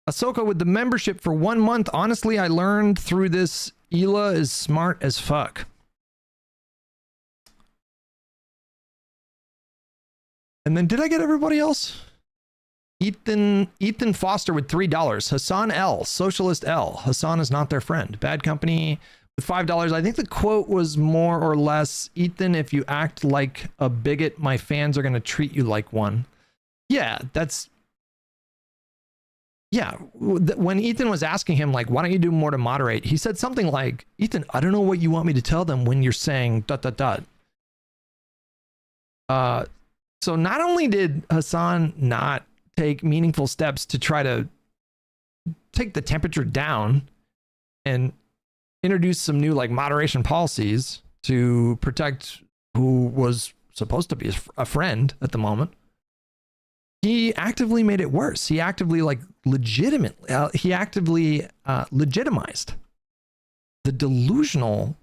Ahsoka, with the membership for 1 month, honestly, I learned through this Hila is smart as fuck. And then did I get everybody else? Ethan Foster with $3. Hassan L, Socialist L. Hassan is not their friend. Bad Company with $5. I think the quote was more or less, Ethan, if you act like a bigot, my fans are going to treat you like one. Yeah, that's... Yeah, when Ethan was asking him, like, why don't you do more to moderate? He said something like, Ethan, I don't know what you want me to tell them when you're saying ... So not only did Hassan not take meaningful steps to try to take the temperature down and introduce some new like moderation policies to protect who was supposed to be a friend at the moment, he actively made it worse. He actively legitimized the delusional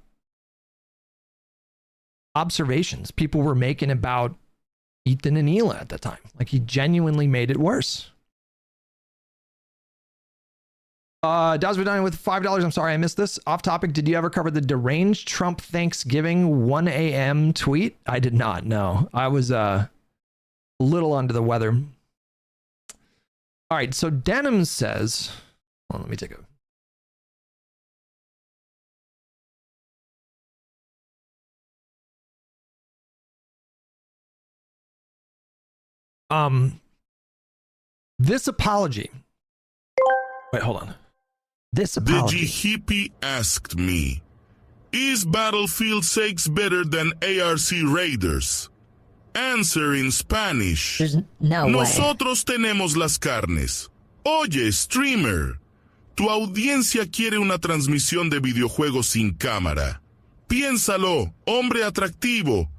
observations people were making about Ethan and Hila at the time. Like, he genuinely made it worse. Dazvidani with $5. I'm sorry I missed this. Off topic, did you ever cover the deranged Trump Thanksgiving 1 a.m. tweet? I did not, no. I was a little under the weather. All right, so Denim says... Hold on, let me take a... This apology. Wait, hold on. This apology. The hippie asked me, is Battlefield 6 better than ARC Raiders? Answer in Spanish. There's no way. Nosotros tenemos las carnes. Oye, streamer, tu audiencia quiere una transmisión de videojuegos sin cámara. Piénsalo, hombre atractivo.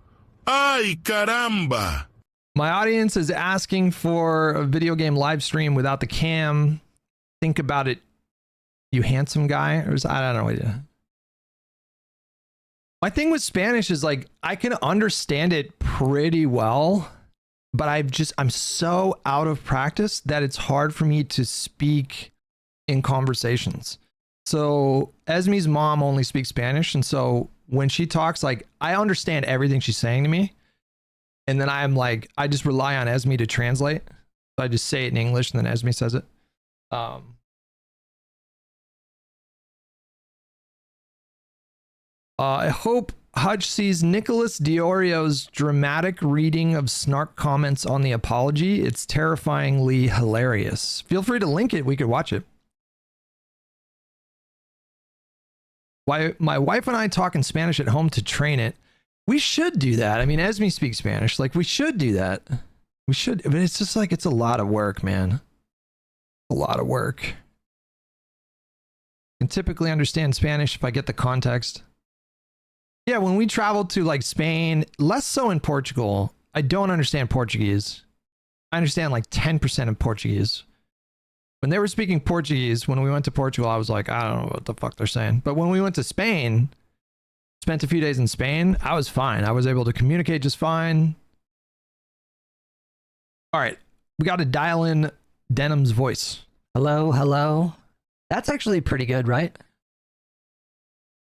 Ay, caramba. My audience is asking for a video game live stream without the cam. Think about it, you handsome guy. Or I don't know what you... My thing with Spanish is like, I can understand it pretty well, but I'm so out of practice that it's hard for me to speak in conversations. So Esme's mom only speaks Spanish. And so when she talks, like, I understand everything she's saying to me. And then I'm like, I just rely on Esme to translate. So I just say it in English and then Esme says it. I hope Hutch sees Nicholas Diorio's dramatic reading of snark comments on the apology. It's terrifyingly hilarious. Feel free to link it. We could watch it. Why my wife and I talk in Spanish at home to train it. We should do that. I mean, Esme speaks Spanish. Like, we should do that. We should. But it's just like, it's a lot of work, man. A lot of work. I can typically understand Spanish if I get the context. Yeah, when we traveled to like Spain, less so in Portugal, I don't understand Portuguese. I understand like 10% of Portuguese. When they were speaking Portuguese, when we went to Portugal, I was like, I don't know what the fuck they're saying. But when we went to Spain, spent a few days in Spain, I was fine. I was able to communicate just fine. All right, we got to dial in Denim's voice. Hello, hello. That's actually pretty good, right?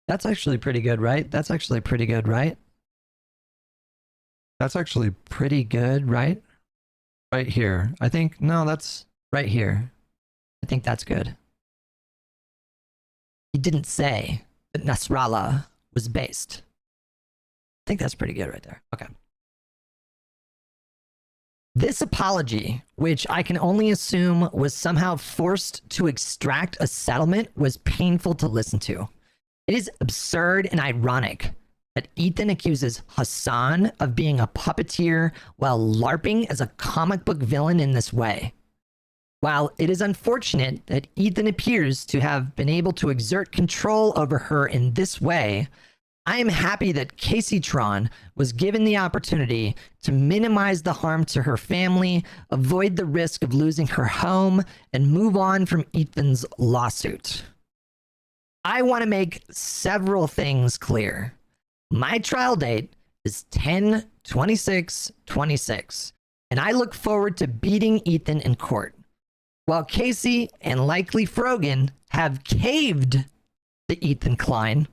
That's actually pretty good, right? That's actually pretty good, right? That's actually pretty good, right? Right here. I think, no, that's right here. I think that's good. He didn't say that Nasrallah was based. I think that's pretty good right there. Okay. This apology, which I can only assume was somehow forced to extract a settlement, was painful to listen to. It is absurd and ironic that Ethan accuses Hassan of being a puppeteer while LARPing as a comic book villain in this way. While it is unfortunate that Ethan appears to have been able to exert control over her in this way, I am happy that Casey Tron was given the opportunity to minimize the harm to her family, avoid the risk of losing her home, and move on from Ethan's lawsuit. I want to make several things clear. My trial date is 10/26/26, and I look forward to beating Ethan in court. While Casey and likely Frogan have caved to Ethan Klein,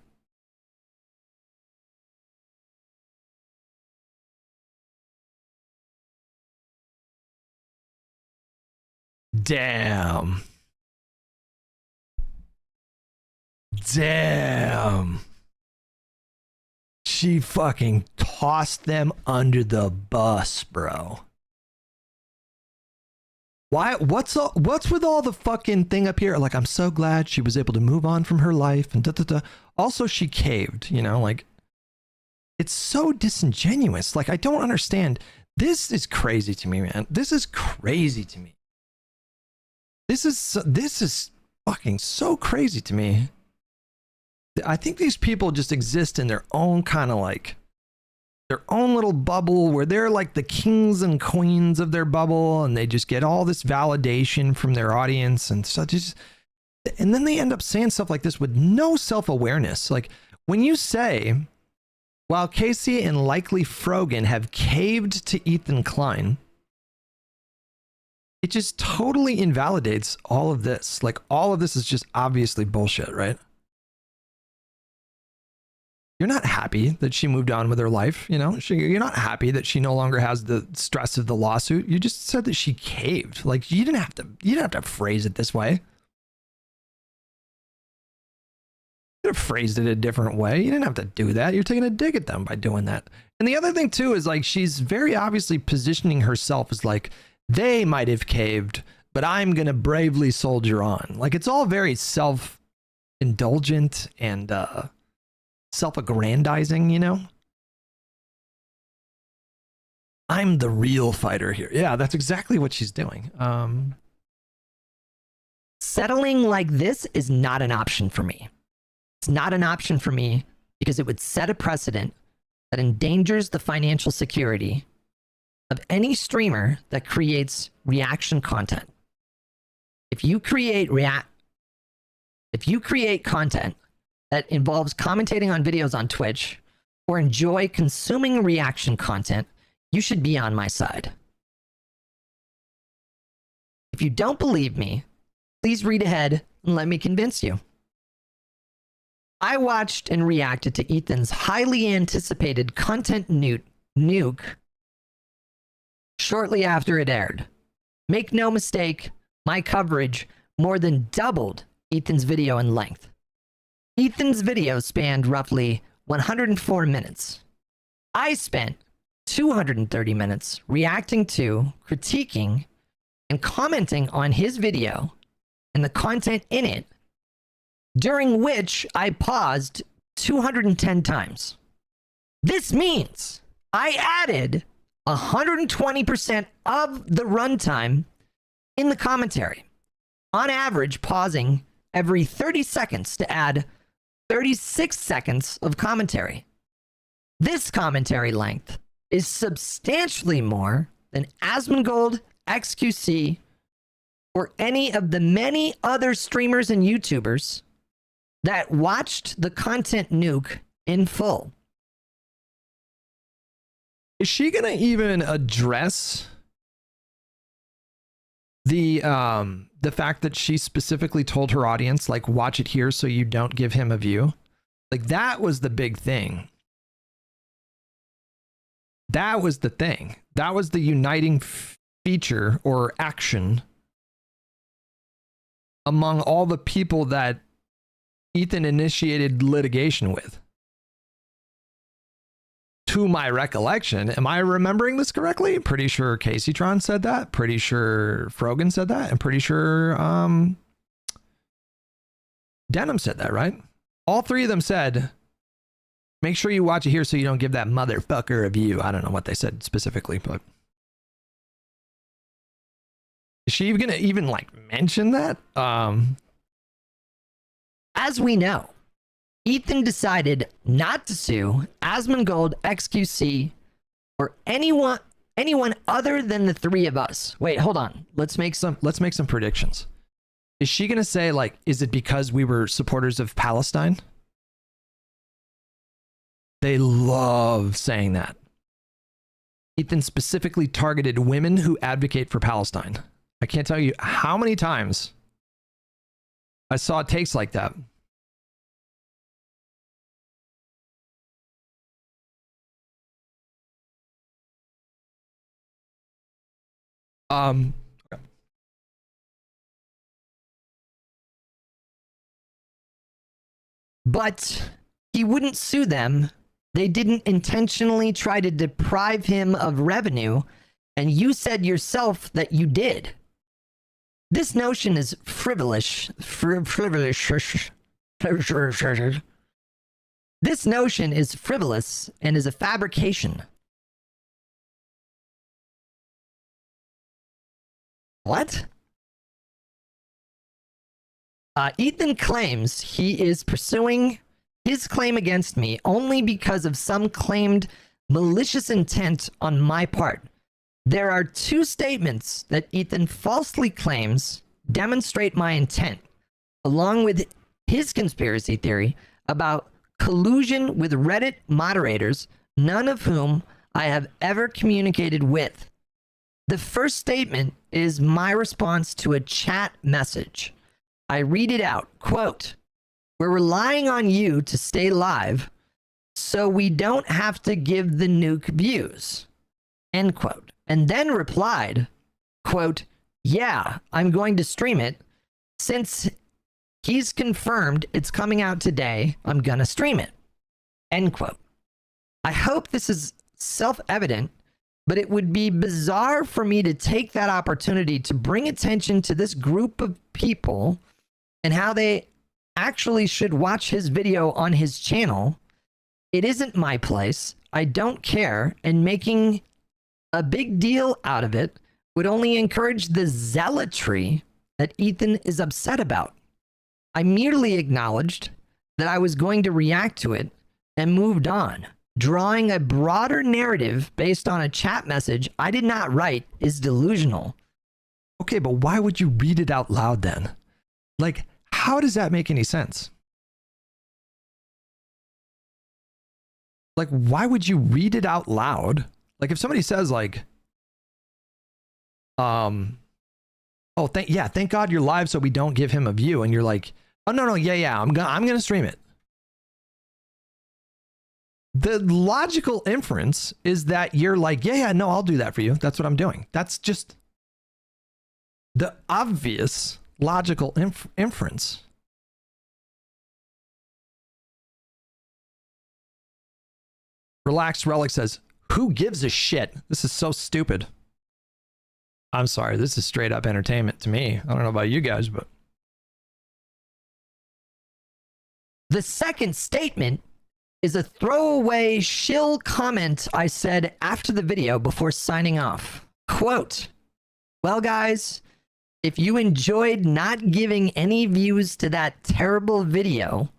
damn. She fucking tossed them under the bus, bro. Why? What's with all the fucking thing up here? Like, I'm so glad she was able to move on from her life and da. Also, she caved, you know, like, it's so disingenuous. Like, I don't understand. This is crazy to me, man. This is crazy to me. This is fucking so crazy to me. I think these people just exist in their own kind of like their own little bubble where they're like the kings and queens of their bubble, and they just get all this validation from their audience and such. And then they end up saying stuff like this with no self-awareness. Like, when you say, while Casey and likely Frogan have caved to Ethan Klein, it just totally invalidates all of this. Like, all of this is just obviously bullshit, right? You're not happy that she moved on with her life, you know? You're not happy that she no longer has the stress of the lawsuit. You just said that she caved. Like, you didn't have to phrase it this way. You could have phrased it a different way. You didn't have to do that. You're taking a dig at them by doing that. And the other thing too is, like, she's very obviously positioning herself as like, they might have caved, but I'm gonna bravely soldier on. Like, it's all very self-indulgent and self-aggrandizing, you know? I'm the real fighter here. Yeah, that's exactly what she's doing. Settling like this is not an option for me. It's not an option for me because it would set a precedent that endangers the financial security of any streamer that creates reaction content. If you create content that involves commentating on videos on Twitch or enjoy consuming reaction content, you should be on my side. If you don't believe me, please read ahead and let me convince you. I watched and reacted to Ethan's highly anticipated content nuke shortly after it aired. Make no mistake, my coverage more than doubled Ethan's video in length. Ethan's video spanned roughly 104 minutes. I spent 230 minutes reacting to, critiquing, and commenting on his video and the content in it, during which I paused 210 times. This means I added 120% of the runtime in the commentary, on average pausing every 30 seconds to add 36 seconds of commentary. This commentary length is substantially more than Asmongold, XQC, or any of the many other streamers and YouTubers that watched the content nuke in full. Is she gonna even address the fact that she specifically told her audience, like, watch it here so you don't give him a view? Like, that was the big thing. That was the thing. That was the uniting feature or action among all the people that Ethan initiated litigation with. To my recollection, am I remembering this correctly? Pretty sure Casey Tron said that. Pretty sure Frogan said that. I'm pretty sure Denim said that, right? All three of them said, make sure you watch it here so you don't give that motherfucker a view. I don't know what they said specifically, but Is she even gonna even like mention that? As we know, Ethan decided not to sue Asmongold, XQC, or anyone other than the three of us. Wait, hold on. Let's make some predictions. Is she gonna say like, is it because we were supporters of Palestine? They love saying that. Ethan specifically targeted women who advocate for Palestine. I can't tell you how many times I saw takes like that. Okay. But he wouldn't sue them. They didn't intentionally try to deprive him of revenue, and you said yourself that you did. This notion is frivolous. This notion is frivolous and is a fabrication. What? Ethan claims he is pursuing his claim against me only because of some claimed malicious intent on my part. There are two statements that Ethan falsely claims demonstrate my intent, along with his conspiracy theory about collusion with Reddit moderators, none of whom I have ever communicated with. The first statement is my response to a chat message. I read it out, quote, "We're relying on you to stay live so we don't have to give the nuke views," end quote. And then replied, quote, "Yeah, I'm going to stream it. Since he's confirmed it's coming out today, I'm gonna stream it," end quote. I hope this is self-evident, but it would be bizarre for me to take that opportunity to bring attention to this group of people and how they actually should watch his video on his channel. It isn't my place. I don't care, and making a big deal out of it would only encourage the zealotry that Ethan is upset about. I merely acknowledged that I was going to react to it and moved on. Drawing a broader narrative based on a chat message I did not write is delusional. Okay, but why would you read it out loud then? Like, how does that make any sense? Like, why would you read it out loud? Like, if somebody says like, oh, thank God you're live so we don't give him a view, and you're like, oh no, I'm gonna stream it. The logical inference is that you're like, no, I'll do that for you. That's what I'm doing. That's just the obvious logical inference. Relaxed Relic says, who gives a shit? This is so stupid. I'm sorry, this is straight up entertainment to me. I don't know about you guys, but. The second statement is a throwaway shill comment I said after the video before signing off. Quote, "Well, guys, if you enjoyed not giving any views to that terrible video,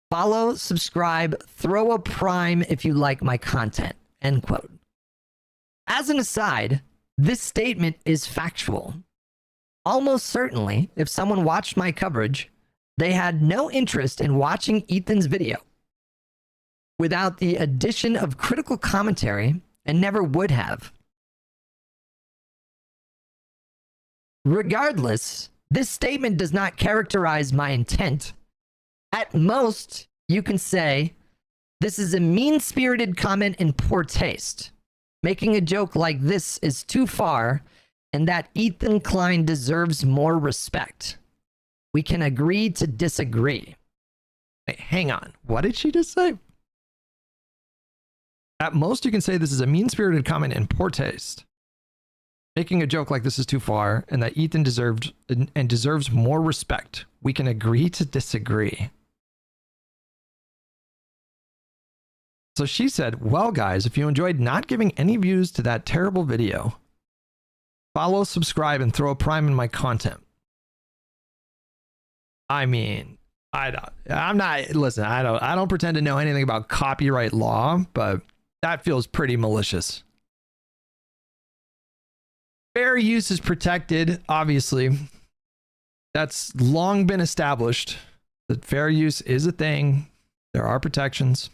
follow, subscribe, throw a prime if you like my content," end quote. As an aside, this statement is factual. Almost certainly, if someone watched my coverage, they had no interest in watching Ethan's video without the addition of critical commentary, and never would have. Regardless, this statement does not characterize my intent. At most, you can say, this is a mean-spirited comment in poor taste. Making a joke like this is too far, and that Ethan Klein deserves more respect. We can agree to disagree. Wait, hang on. What did she just say? At most, you can say this is a mean-spirited comment in poor taste. Making a joke like this is too far, and that Ethan deserves more respect. We can agree to disagree. So she said, well, guys, if you enjoyed not giving any views to that terrible video, Follow, subscribe, and throw a prime in my content. I mean, I don't pretend to know anything about copyright law, but that feels pretty malicious. Fair use is protected, obviously. That's long been established that fair use is a thing. There are protections.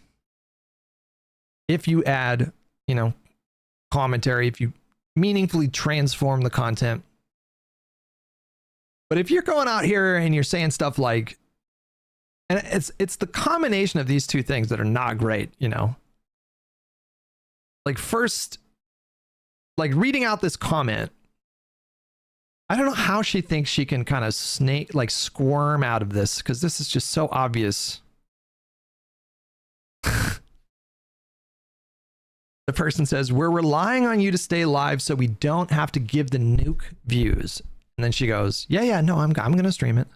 If you add, commentary, if you meaningfully transform the content. But if you're going out here and you're saying stuff like, and it's the combination of these two things that are not great, Like first, like reading out this comment, I don't know how she thinks she can kind of squirm out of this, because this is just so obvious. The person says, we're relying on you to stay live so we don't have to give the nuke views. And then she goes, yeah, no, I'm going to stream it.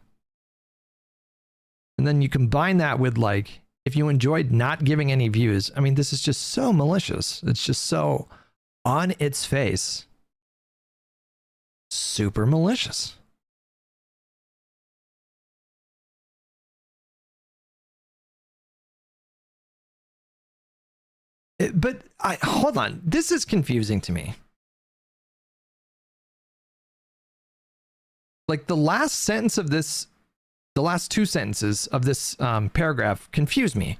And then you combine that with like, if you enjoyed not giving any views, I mean, this is just so malicious. It's just so on its face, super malicious. But hold on, this is confusing to me. Like the last sentence of this, the last two sentences of this paragraph confuse me,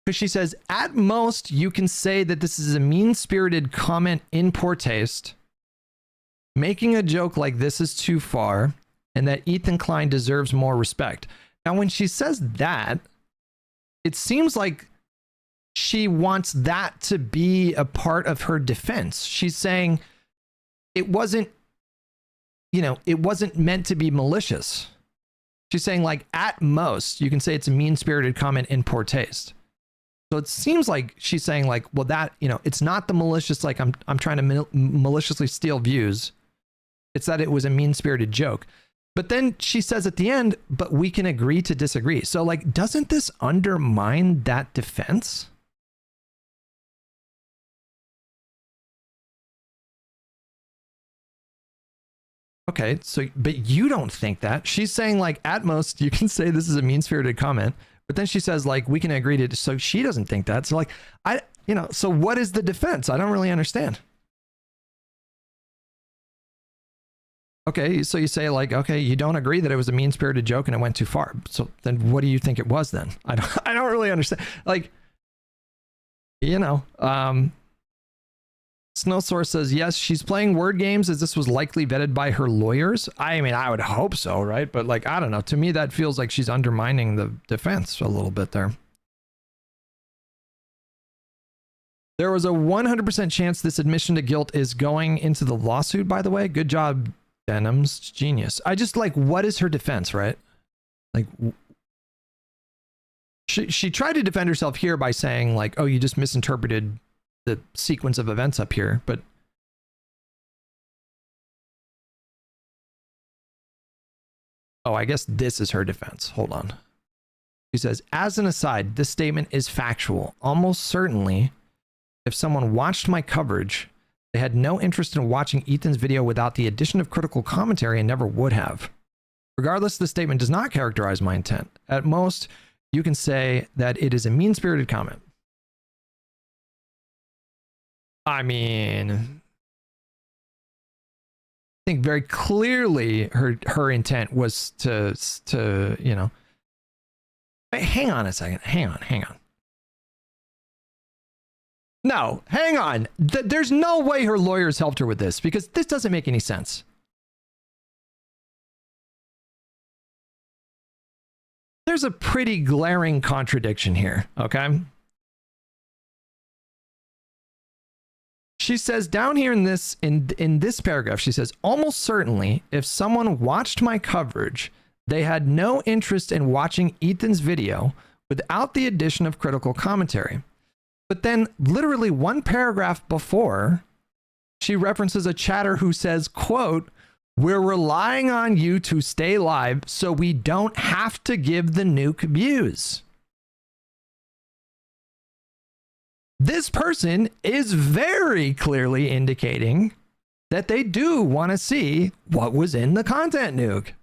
because she says, at most, you can say that this is a mean-spirited comment in poor taste. Making a joke like this is too far, and that Ethan Klein deserves more respect. Now, when she says that, it seems like she wants that to be a part of her defense. She's saying it wasn't, it wasn't meant to be malicious. She's saying like, at most, you can say it's a mean-spirited comment in poor taste. So it seems like she's saying like, well, that, it's not the malicious, like I'm trying to maliciously steal views. It's that it was a mean-spirited joke. But then she says at the end, but we can agree to disagree. So like, doesn't this undermine that defense? Okay, so, but you don't think that. She's saying like, at most, you can say this is a mean-spirited comment, but then she says like, we can agree to, so she doesn't think that. So like, so what is the defense? I don't really understand. Okay, so you say like, okay, you don't agree that it was a mean-spirited joke and it went too far. So then what do you think it was then? I don't really understand. Like, Snowsource says, yes, she's playing word games as this was likely vetted by her lawyers. I mean, I would hope so, right? But like, I don't know. To me, that feels like she's undermining the defense a little bit there. There was a 100% chance this admission to guilt is going into the lawsuit, by the way. Good job, Denham's. Genius. I just like, what is her defense, right? Like, she tried to defend herself here by saying like, oh, you just misinterpreted the sequence of events up here, but I guess this is her defense. Hold on. She says, as an aside, this statement is factual. Almost certainly, if someone watched my coverage, they had no interest in watching Ethan's video without the addition of critical commentary and never would have. Regardless, the statement does not characterize my intent. At most, you can say that it is a mean-spirited comment. I mean, I think very clearly her intent was to hang on a second. Hang on. No, hang on. There's no way her lawyers helped her with this, because this doesn't make any sense. There's a pretty glaring contradiction here, okay? She says down here in this paragraph, she says, almost certainly, if someone watched my coverage, they had no interest in watching Ethan's video without the addition of critical commentary. But then literally one paragraph before, she references a chatter who says, quote, we're relying on you to stay live so we don't have to give the nuke views. This person is very clearly indicating that they do want to see what was in the content nuke.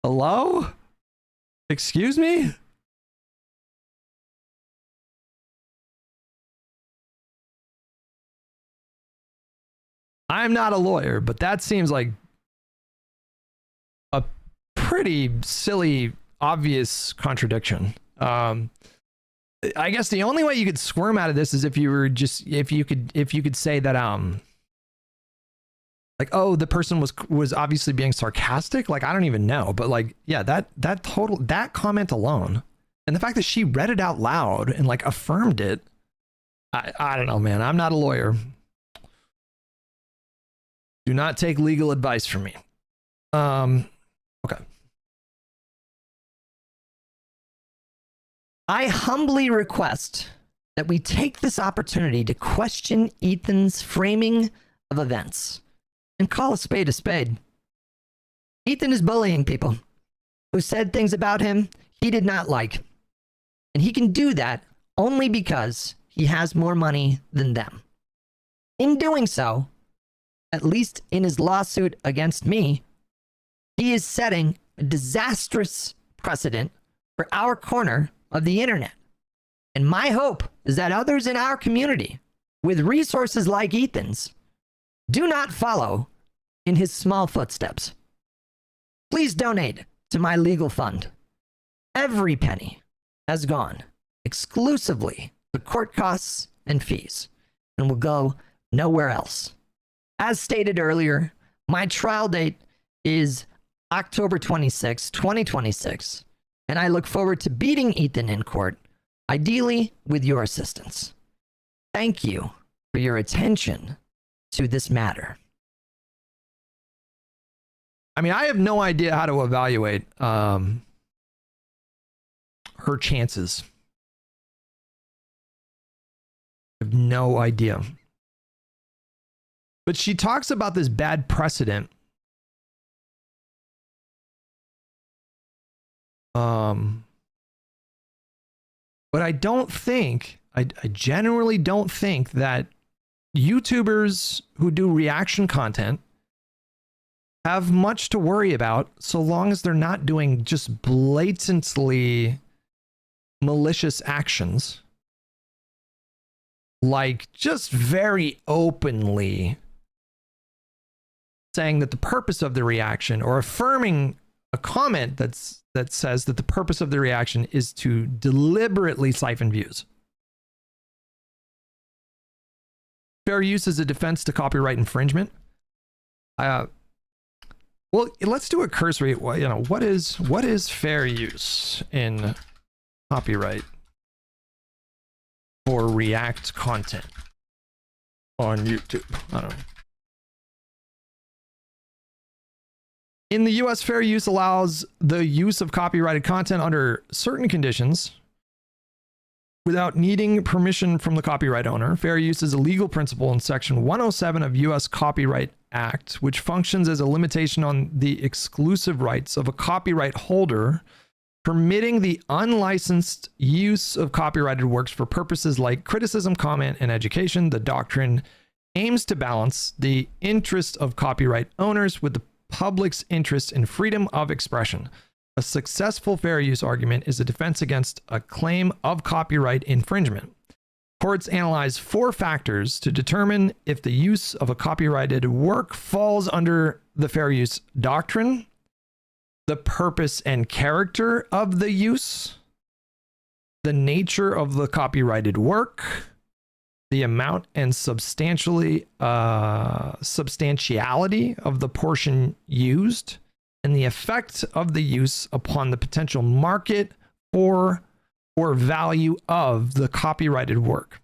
Hello? Excuse me? I'm not a lawyer, but that seems like a pretty silly, obvious contradiction. I guess the only way you could squirm out of this is if you were just if you could say that like, oh, the person was obviously being sarcastic. Like, I don't even know, but like, yeah, that comment alone, and the fact that she read it out loud and like affirmed it, I don't know, man. I'm not a lawyer. Do not take legal advice from me. Okay. I humbly request that we take this opportunity to question Ethan's framing of events and call a spade a spade. Ethan is bullying people who said things about him he did not like. And he can do that only because he has more money than them. In doing so, at least in his lawsuit against me, he is setting a disastrous precedent for our corner of the internet. And my hope is that others in our community with resources like Ethan's do not follow in his small footsteps. Please donate to my legal fund. Every penny has gone exclusively to court costs and fees and will go nowhere else. As stated earlier, my trial date is October 26, 2026, and I look forward to beating Ethan in court, ideally with your assistance. Thank you for your attention to this matter. I mean, I have no idea how to evaluate her chances. I have no idea. But she talks about this bad precedent. But I don't think, I generally don't think that YouTubers who do reaction content have much to worry about so long as they're not doing just blatantly malicious actions. Like just very openly saying that the purpose of the reaction, or affirming a comment that says that the purpose of the reaction is to deliberately siphon views. Fair use is a defense to copyright infringement. Well, let's do a cursory. You know, what is fair use in copyright for React content on YouTube? I don't know. In the US, fair use allows the use of copyrighted content under certain conditions without needing permission from the copyright owner. Fair use is a legal principle in Section 107 of US Copyright Act, which functions as a limitation on the exclusive rights of a copyright holder, permitting the unlicensed use of copyrighted works for purposes like criticism, comment, and education. The doctrine aims to balance the interest of copyright owners with the public's interest in freedom of expression. A successful fair use argument is a defense against a claim of copyright infringement. Courts analyze 4 factors to determine if the use of a copyrighted work falls under the fair use doctrine: the purpose and character of the use, the nature of the copyrighted work, the amount and substantiality of the portion used, and the effect of the use upon the potential market or value of the copyrighted work.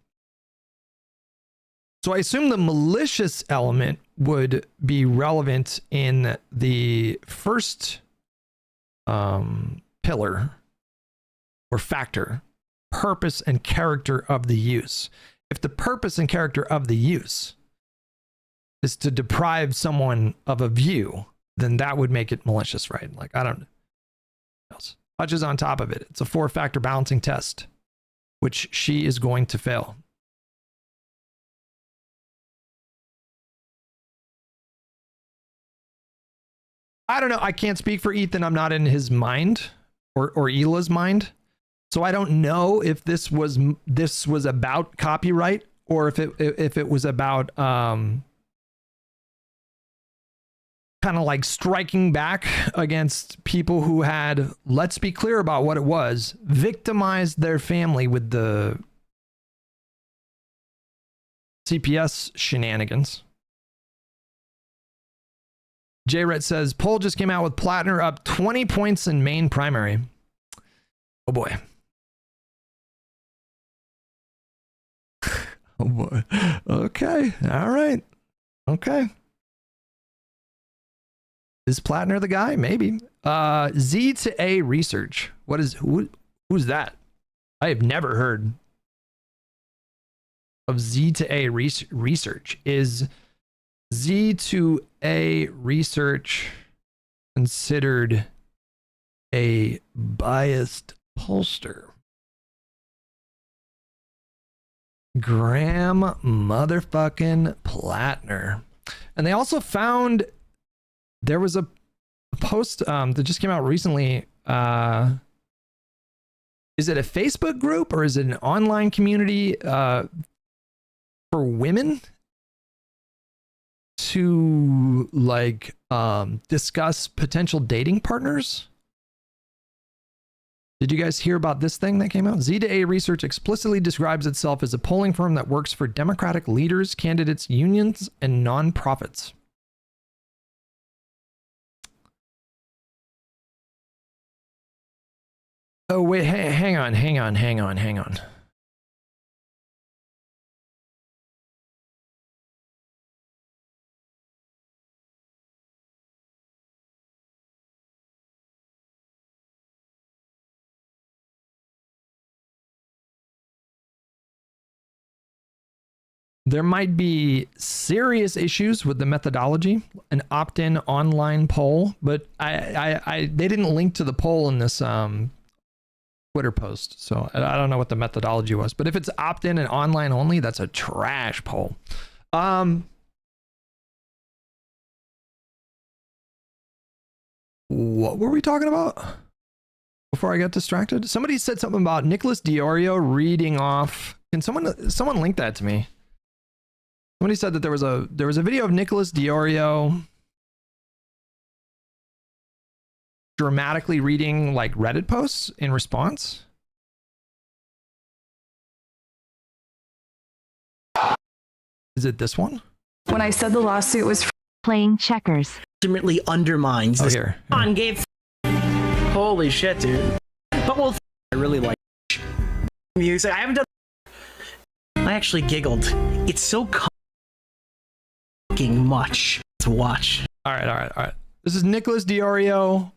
So I assume the malicious element would be relevant in the first pillar or factor, purpose and character of the use. If the purpose and character of the use is to deprive someone of a view, then that would make it malicious, right? Like, I don't know what else. Touches on top of it. It's a 4-factor balancing test, which she is going to fail. I don't know. I can't speak for Ethan. I'm not in his mind or Ela's mind. So I don't know if this was about copyright or if it was about kind of like striking back against people who had, let's be clear about what it was, victimized their family with the CPS shenanigans. J-Ret says, poll just came out with Plattner up 20 points in Maine primary. Oh boy. Oh boy. Okay. All right. Okay. Is Plattner the guy? Maybe. Z to A research. What is who's that? I have never heard of Z to A research. Is Z to A research considered a biased pollster? Graham motherfucking Plattner. And they also found there was a post that just came out recently. Is it a Facebook group or is it an online community for women to like discuss potential dating partners? Did you guys hear about this thing that came out? Z to A Research explicitly describes itself as a polling firm that works for Democratic leaders, candidates, unions, and nonprofits. Oh, wait, hang on. There might be serious issues with the methodology, an opt-in online poll, but they didn't link to the poll in this Twitter post, so I don't know what the methodology was. But if it's opt-in and online only, that's a trash poll. What were we talking about before I got distracted? Somebody said something about Nicholas Diorio reading off. Can someone link that to me? Somebody said that there was a video of Nicholas Diorio dramatically reading like Reddit posts in response. Is it this one? When I said the lawsuit was playing checkers, ultimately undermines this. Here. On gave. Holy shit, dude. But well, I really like music. I haven't done. I actually giggled. It's so much to watch. All right. This is Nicholas Diorio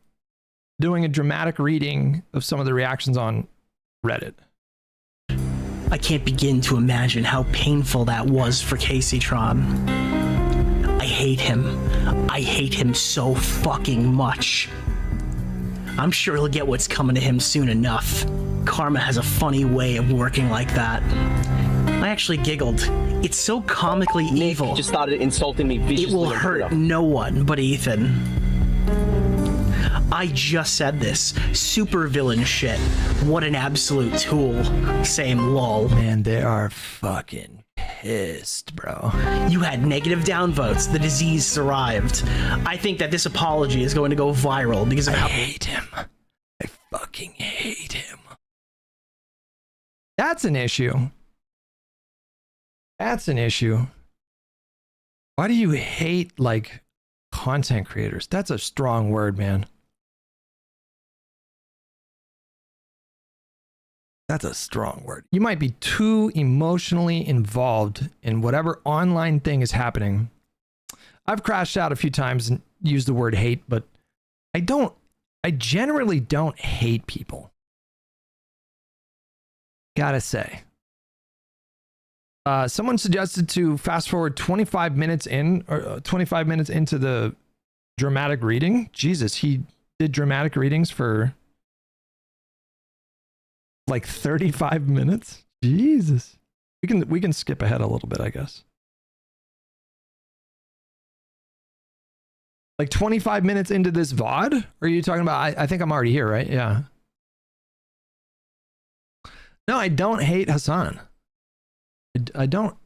doing a dramatic reading of some of the reactions on Reddit. I can't begin to imagine how painful that was for Casey Tron. I hate him. I hate him so fucking much. I'm sure he'll get what's coming to him soon enough. Karma has a funny way of working like that. I actually giggled. It's so comically evil. Just started insulting me viciously. It will hurt no one but Ethan. I just said this. Super villain shit. What an absolute tool. Same lol. Man, they are fucking pissed, bro. You had negative downvotes. The disease survived. I think that this apology is going to go viral because of how... I hate him. I fucking hate him. That's an issue. That's an issue. Why do you hate, like, content creators? That's a strong word, man. That's a strong word. You might be too emotionally involved in whatever online thing is happening. I've crashed out a few times and used the word hate, but I generally don't hate people. Gotta say. Someone suggested to fast forward 25 minutes into the dramatic reading. Jesus, he did dramatic readings for like 35 minutes. Jesus. We can skip ahead a little bit, I guess. Like 25 minutes into this VOD? Or are you talking about, I think I'm already here, right? Yeah. No, I don't hate Hassan. I don't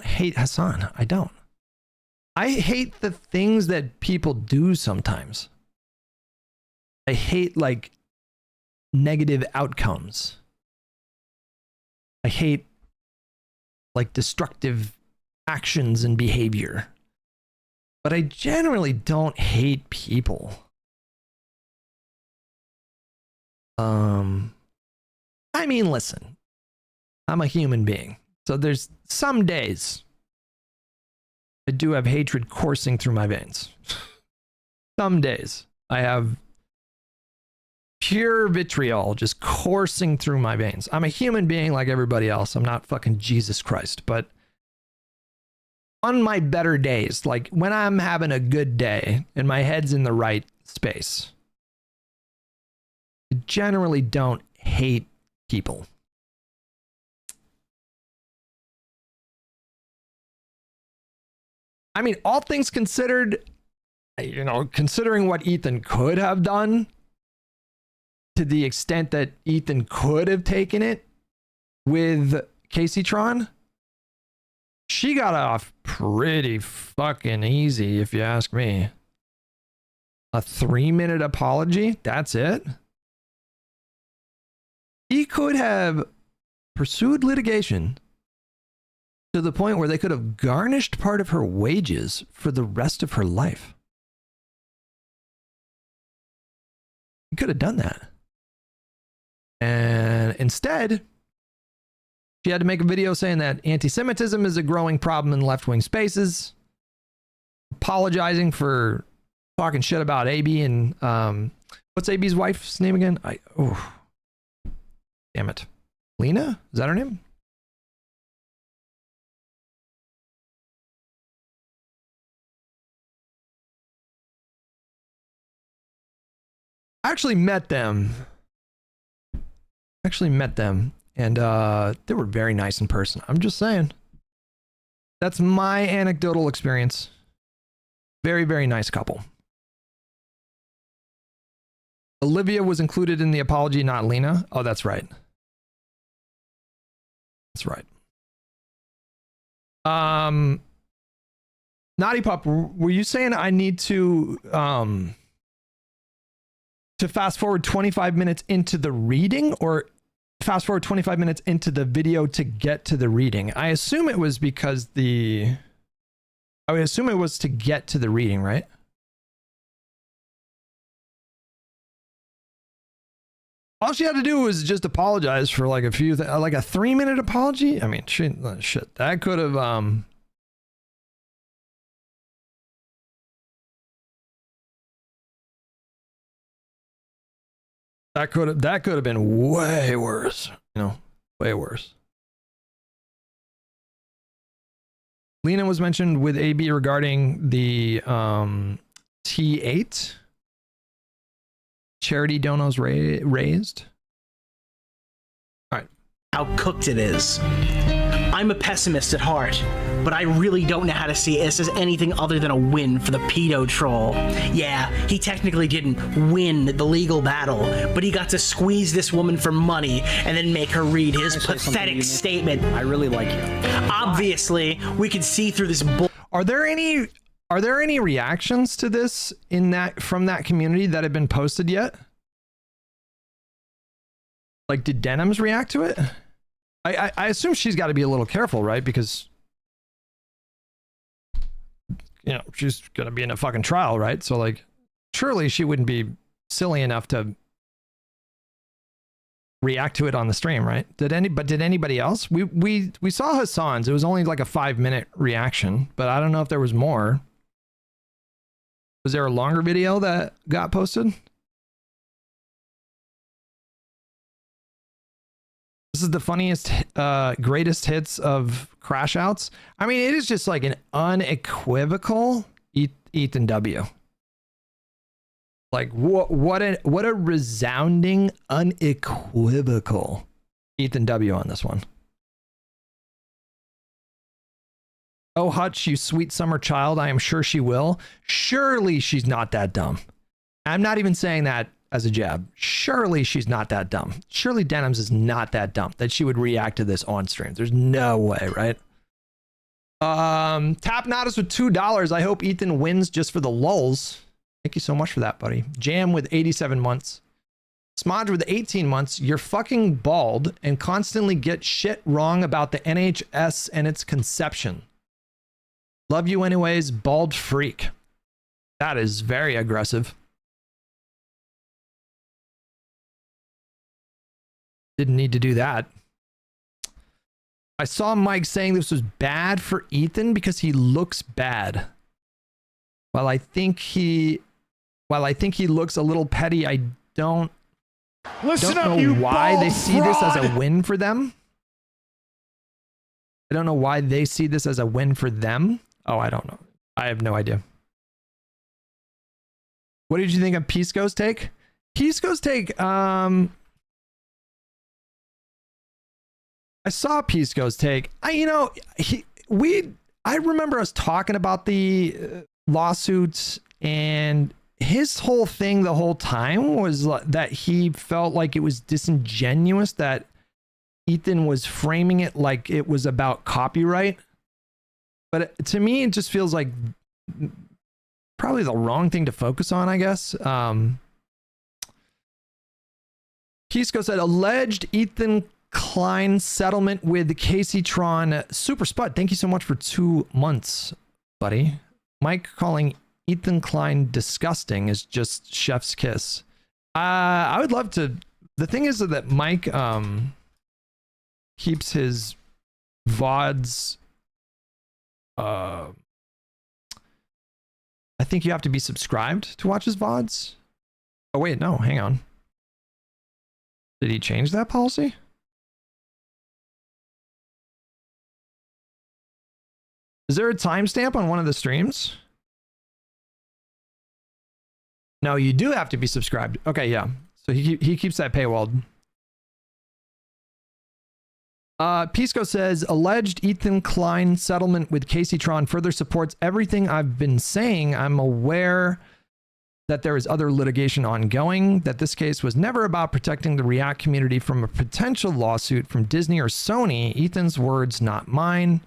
hate Hassan. I don't. I hate the things that people do sometimes. I hate like negative outcomes. I hate like destructive actions and behavior. But I generally don't hate people. I mean, listen, I'm a human being. So there's some days I do have hatred coursing through my veins. Some days I have pure vitriol just coursing through my veins. I'm a human being like everybody else. I'm not fucking Jesus Christ, but on my better days, like when I'm having a good day and my head's in the right space, I generally don't hate people. I mean, all things considered, you know, considering what Ethan could have done, to the extent that Ethan could have taken it with Casey Tron, she got off pretty fucking easy, if you ask me. A 3-minute apology? That's it? He could have pursued litigation to the point where they could have garnished part of her wages for the rest of her life. He could have done that. And instead, she had to make a video saying that anti-Semitism is a growing problem in left-wing spaces, apologizing for talking shit about AB and what's AB's wife's name again? Damn it. Lena? Is that her name? I actually met them. And they were very nice in person. I'm just saying. That's my anecdotal experience. Very, very nice couple. Olivia was included in the apology, not Lena. Oh, that's right. That's right. Naughty Pup, were you saying I need to fast forward 25 minutes into the reading, or fast forward 25 minutes into the video to get to the reading? I assume it was because I would assume it was to get to the reading, right? All she had to do was just apologize for like a few, like a 3-minute apology. I mean, shit, that could have, that could have been way worse, you know, way worse. Lena was mentioned with AB regarding the T8 charity donos raised. All right. How cooked it is. I'm a pessimist at heart, but I really don't know how to see this as anything other than a win for the pedo troll. Yeah, he technically didn't win the legal battle, but he got to squeeze this woman for money and then make her read his pathetic statement. I really like you. Obviously, we can see through this bull. Are there any reactions to this from that community that have been posted yet? Like, did Denims react to it? I assume she's got to be a little careful, right? Because, you know, she's going to be in a fucking trial, right? So, like, surely she wouldn't be silly enough to react to it on the stream, right? Did anybody else? We saw Hassan's. It was only like a 5-minute reaction, but I don't know if there was more. Was there a longer video that got posted? This is the funniest, greatest hits of Crash Outs. I mean, it is just like an unequivocal Ethan W. Like, what a resounding, unequivocal Ethan W on this one. Oh, Hutch, you sweet summer child. I am sure she will. Surely she's not that dumb. I'm not even saying that as a jab. Surely she's not that dumb. Surely Denims is not that dumb that she would react to this on stream. There's no way, right? Tap Natus with $2. I hope Ethan wins just for the lulz. Thank you so much for that, buddy. Jam with 87 months. Smodge with 18 months. You're fucking bald and constantly get shit wrong about the NHS and its conception. Love you anyways, bald freak. That is very aggressive. Didn't need to do that. I saw Mike saying this was bad for Ethan because he looks bad. While I think he looks a little petty, I don't know why they see this as a win for them. I don't know why they see this as a win for them. Oh, I don't know. I have no idea. What did you think of Pisco's take? Pisco's take, I saw Pisco's take. I remember us talking about the lawsuits, and his whole thing the whole time was that he felt like it was disingenuous that Ethan was framing it like it was about copyright. But to me, it just feels like probably the wrong thing to focus on, I guess. Kisco said, alleged Ethan Klein settlement with Casey Tron. Super Spud, thank you so much for 2 months, buddy. Mike calling Ethan Klein disgusting is just chef's kiss. I would love to. The thing is that Mike keeps his VODs. I think you have to be subscribed to watch his VODs. Oh wait, no, hang on. Did he change that policy? Is there a timestamp on one of the streams? No, you do have to be subscribed. Okay, yeah. So he keeps that paywalled. Pisco says, alleged Ethan Klein settlement with Casey Tron further supports everything I've been saying. I'm aware that there is other litigation ongoing, that this case was never about protecting the React community from a potential lawsuit from Disney or Sony. Ethan's words, not mine.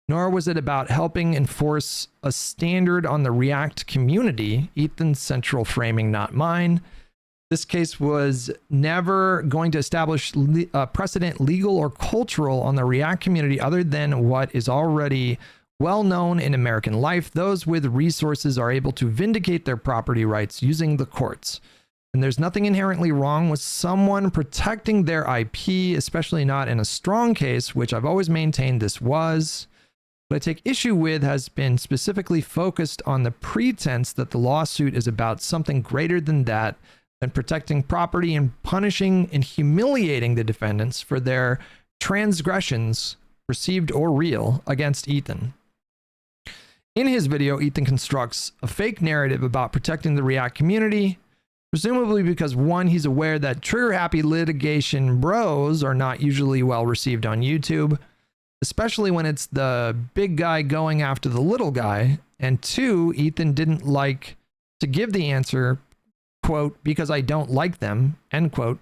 Nor was it about helping enforce a standard on the React community. Ethan's central framing, not mine. This case was never going to establish precedent, legal or cultural, on the React community other than what is already well known in American life. Those with resources are able to vindicate their property rights using the courts. And there's nothing inherently wrong with someone protecting their IP, especially not in a strong case, which I've always maintained this was. What I take issue with has been specifically focused on the pretense that the lawsuit is about something greater than that, than protecting property and punishing and humiliating the defendants for their transgressions, perceived or real, against Ethan. In his video, Ethan constructs a fake narrative about protecting the React community, presumably because, one, he's aware that trigger-happy litigation bros are not usually well received on YouTube, especially when it's the big guy going after the little guy, and two, Ethan didn't like to give the answer, quote, because I don't like them, end quote,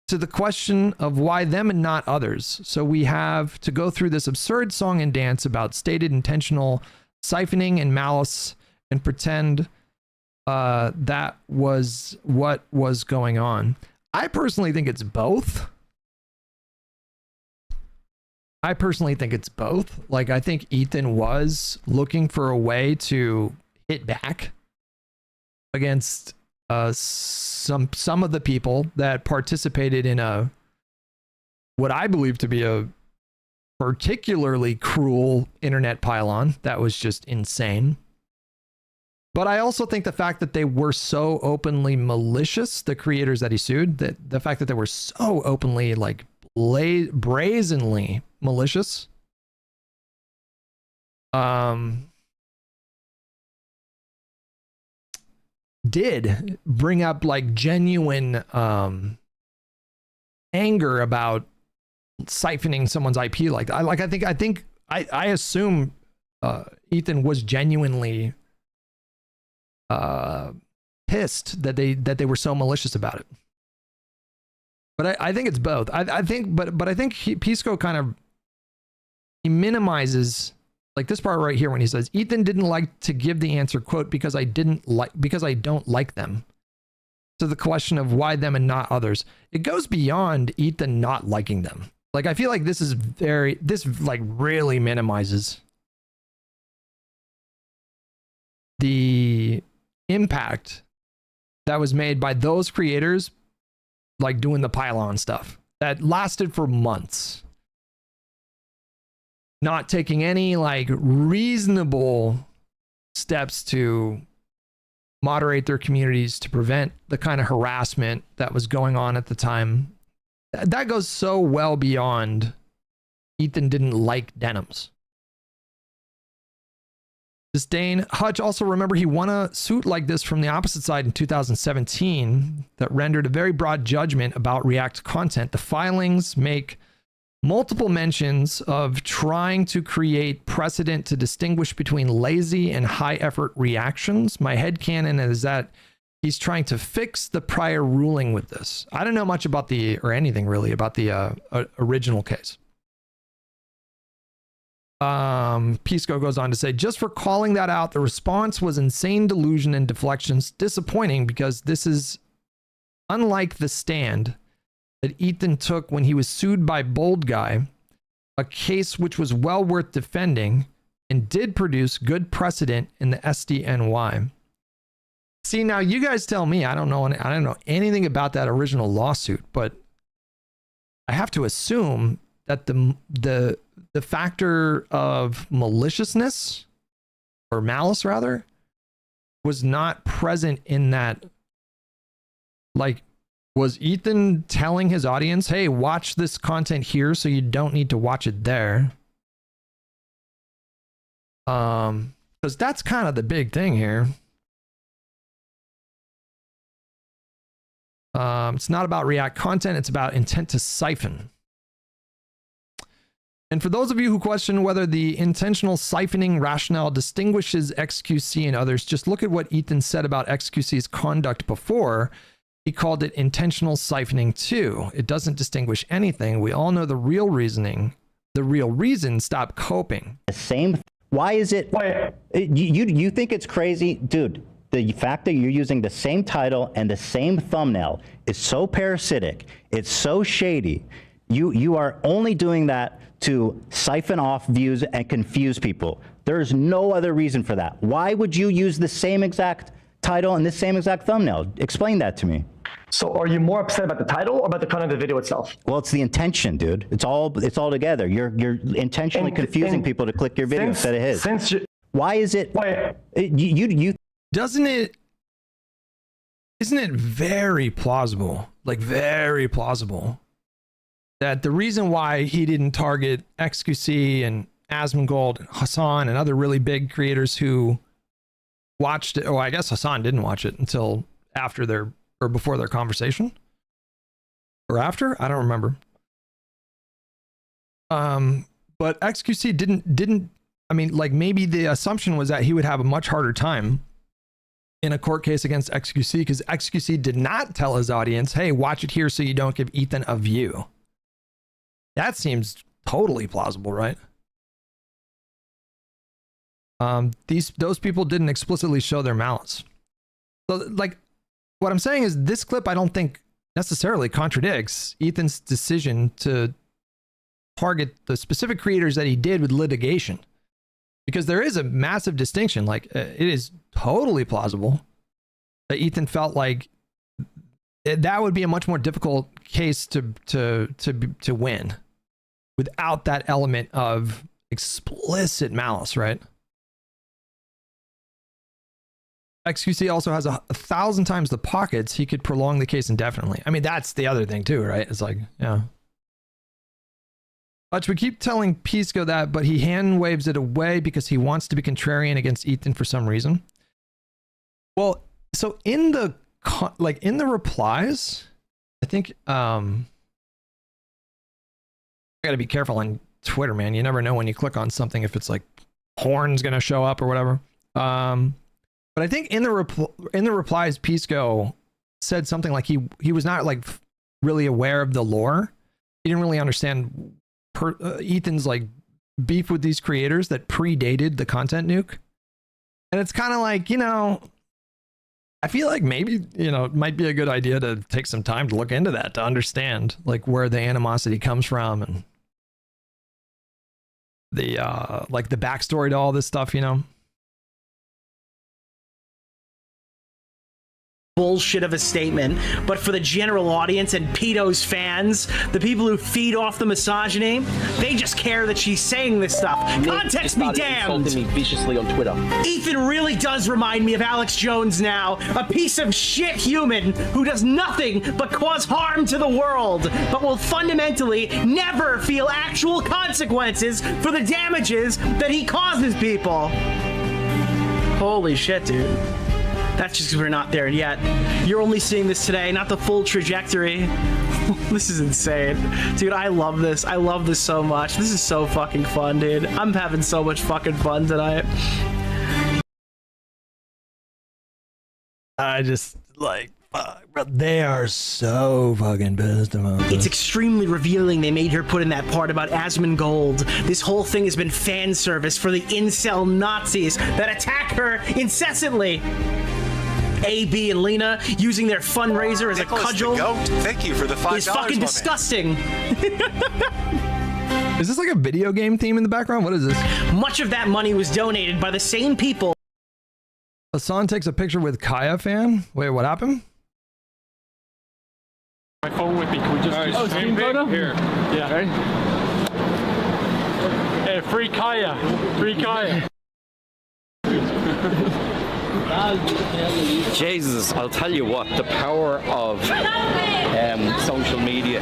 to the question of why them and not others. So we have to go through this absurd song and dance about stated intentional siphoning and malice and pretend that was what was going on. I personally think it's both. Like, I think Ethan was looking for a way to hit back against some of the people that participated in what I believe to be a particularly cruel internet pylon that was just insane. But I also think the fact that they were so openly malicious, the creators that he sued, that the fact that they were so openly, like, brazenly malicious, did bring up like genuine anger about siphoning someone's IP like that. I assume Ethan was genuinely pissed that they were so malicious about it. But I think it's both. I think Pisco kind of, he minimizes like this part right here when he says Ethan didn't like to give the answer, quote, because I don't like them. To the question of why them and not others. It goes beyond Ethan not liking them. Like I feel like this like really minimizes the impact that was made by those creators, like doing the pylon stuff that lasted for months, not taking any like reasonable steps to moderate their communities to prevent the kind of harassment that was going on at the time. That goes so well beyond Ethan didn't like denims. Disdain. Hutch, also remember he won a suit like this from the opposite side in 2017 that rendered a very broad judgment about React content. The filings make multiple mentions of trying to create precedent to distinguish between lazy and high effort reactions. My headcanon is that he's trying to fix the prior ruling with this. I don't know much about anything really about the original case. Pisco goes on to say, just for calling that out, the response was insane delusion and deflections. Disappointing because this is unlike the stand that Ethan took when he was sued by Bold Guy, a case which was well worth defending and did produce good precedent in the SDNY. See, now you guys tell me, I don't know anything about that original lawsuit, but I have to assume that the factor of maliciousness or malice rather was not present in that. Like, was Ethan telling his audience, hey, watch this content here so you don't need to watch it there? Because that's kind of the big thing here. It's not about React content, it's about intent to siphon. And for those of you who question whether the intentional siphoning rationale distinguishes XQC and others, just look at what Ethan said about XQC's conduct before. He called it intentional siphoning too. It doesn't distinguish anything. We all know the real reasoning. The real reason, stop coping. The same. Why is it? You think it's crazy? Dude, the fact that you're using the same title and the same thumbnail is so parasitic. It's so shady. You are only doing that to siphon off views and confuse people. There's no other reason for that. Why would you use the same exact title and the same exact thumbnail? Explain that to me. So are you more upset about the title or about the content of the video itself? Well, it's the intention, dude. It's all together. You're intentionally confusing people to click your video instead of his. Why is it? Isn't it very plausible, like very plausible, that the reason why he didn't target XQC and Asmongold and Hassan and other really big creators who watched it, oh, I guess Hassan didn't watch it until after before their conversation, or after, I don't remember. But XQC didn't. I mean, like maybe the assumption was that he would have a much harder time in a court case against XQC because XQC did not tell his audience, "Hey, watch it here so you don't give Ethan a view." That seems totally plausible, right? Those people didn't explicitly show their malice. So, like, what I'm saying is this clip I don't think necessarily contradicts Ethan's decision to target the specific creators that he did with litigation. Because there is a massive distinction. Like, it is totally plausible that Ethan felt like that would be a much more difficult case to win without that element of explicit malice, right? XQC also has 1,000 times the pockets. He could prolong the case indefinitely. I mean, that's the other thing too, right? It's like, yeah. But we keep telling Pisco that, but he hand waves it away because he wants to be contrarian against Ethan for some reason. Well, so in the replies, I think I gotta be careful on Twitter, man. You never know when you click on something if it's like horn's gonna show up or whatever. But I think in the replies, Pisco said something like he was not like really aware of the lore. He didn't really understand Ethan's like beef with these creators that predated the content nuke. And it's kind of like, you know, I feel like maybe, you know, it might be a good idea to take some time to look into that, to understand like where the animosity comes from and the like the backstory to all this stuff, you know. Bullshit of a statement, but for the general audience and Peto's fans, the people who feed off the misogyny, they just care that she's saying this stuff. Context be damned. Me viciously on Twitter. Ethan really does remind me of Alex Jones now, a piece of shit human who does nothing but cause harm to the world, but will fundamentally never feel actual consequences for the damages that he causes people. Holy shit, dude. That's just because we're not there yet. You're only seeing this today, not the full trajectory. This is insane. Dude, I love this. I love this so much. This is so fucking fun, dude. I'm having so much fucking fun tonight. I just, like, but they are so fucking pissed about this. It's extremely revealing they made her put in that part about Asmongold. This whole thing has been fan service for the incel Nazis that attack her incessantly. AB and Lena using their fundraiser as Nicholas a cudgel. The goat. Thank you for the $5. Is fucking disgusting. Is this like a video game theme in the background? What is this? Much of that money was donated by the same people. Hassan takes a picture with Kaya fan. Wait, what happened? My phone with me. Can we just screen photo? Here. Yeah. Okay. Hey, free Kaya. Free Kaya. Jesus, I'll tell you what, the power of social media.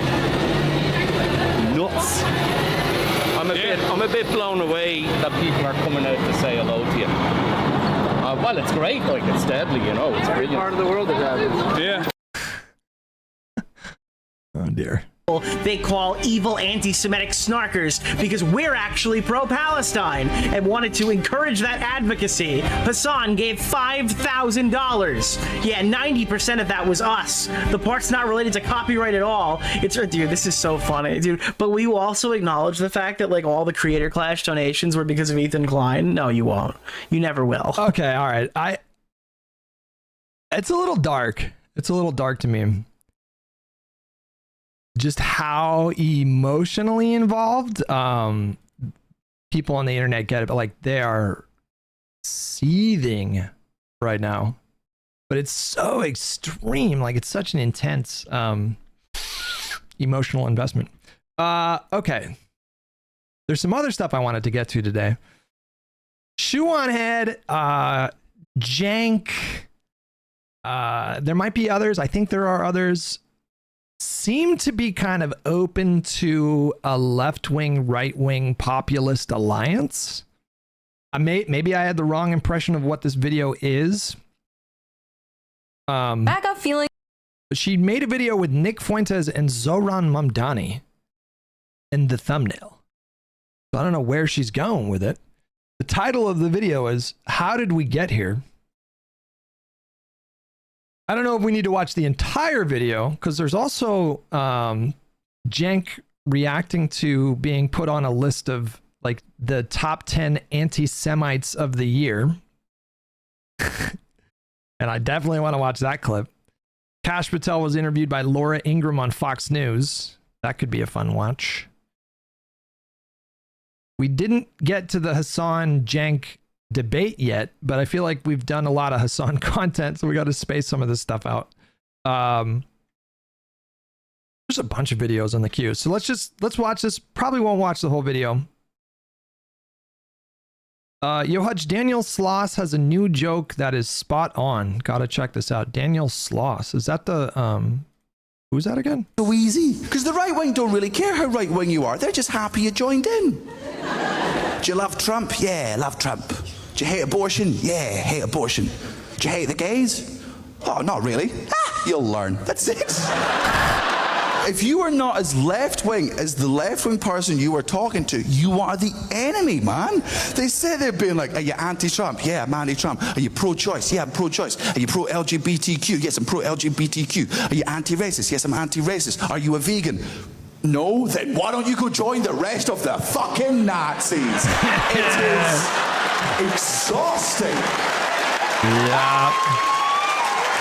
Nuts. I'm a bit blown away that people are coming out to say hello to you. Well, it's great, like, it's deadly, you know, it's brilliant. Part of the world is that. Yeah. Oh dear. They call evil anti-Semitic snarkers because we're actually pro-Palestine and wanted to encourage that advocacy. Hassan gave $5,000. Yeah, 90% of that was us. The part's not related to copyright at all. It's, dude, this is so funny, dude. But will you also acknowledge the fact that like all the Creator Clash donations were because of Ethan Klein? No, you won't. You never will. Okay, all right. It's a little dark. It's a little dark to me. Just how emotionally involved people on the internet get it, but like they are seething right now. But it's so extreme, like it's such an intense emotional investment. Okay. There's some other stuff I wanted to get to today. Shoe on head, Jank. There might be others. I think there are others. Seem to be kind of open to a left-wing, right-wing populist alliance. Maybe I had the wrong impression of what this video is. Back up feeling. She made a video with Nick Fuentes and Zoran Mamdani in the thumbnail. So I don't know where she's going with it. The title of the video is "How Did We Get Here?" I don't know if we need to watch the entire video because there's also Jank reacting to being put on a list of like the top 10 anti-Semites of the year. And I definitely want to watch that clip. Kash Patel was interviewed by Laura Ingraham on Fox News. That could be a fun watch. We didn't get to the Hassan Jank debate yet, but I feel like we've done a lot of Hassan content, so we got to space some of this stuff out. There's a bunch of videos on the queue, so let's watch this. Probably won't watch the whole video. Yo Hutch, Daniel Sloss has a new joke that is spot on. Gotta check this out. Daniel Sloss, is that the who's that again? So easy, because the right wing don't really care how right wing you are. They're just happy you joined in. Do you love Trump? Yeah, love Trump. Do you hate abortion? Yeah, hate abortion. Do you hate the gays? Oh, not really. Ah, you'll learn. That's it. If you are not as left-wing as the left-wing person you were talking to, you are the enemy, man. They say they're being like, are you anti-Trump? Yeah, I'm anti-Trump. Are you pro-choice? Yeah, I'm pro-choice. Are you pro-LGBTQ? Yes, I'm pro-LGBTQ. Are you anti-racist? Yes, I'm anti-racist. Are you a vegan? No? Then why don't you go join the rest of the fucking Nazis? It is exhausting. Yeah.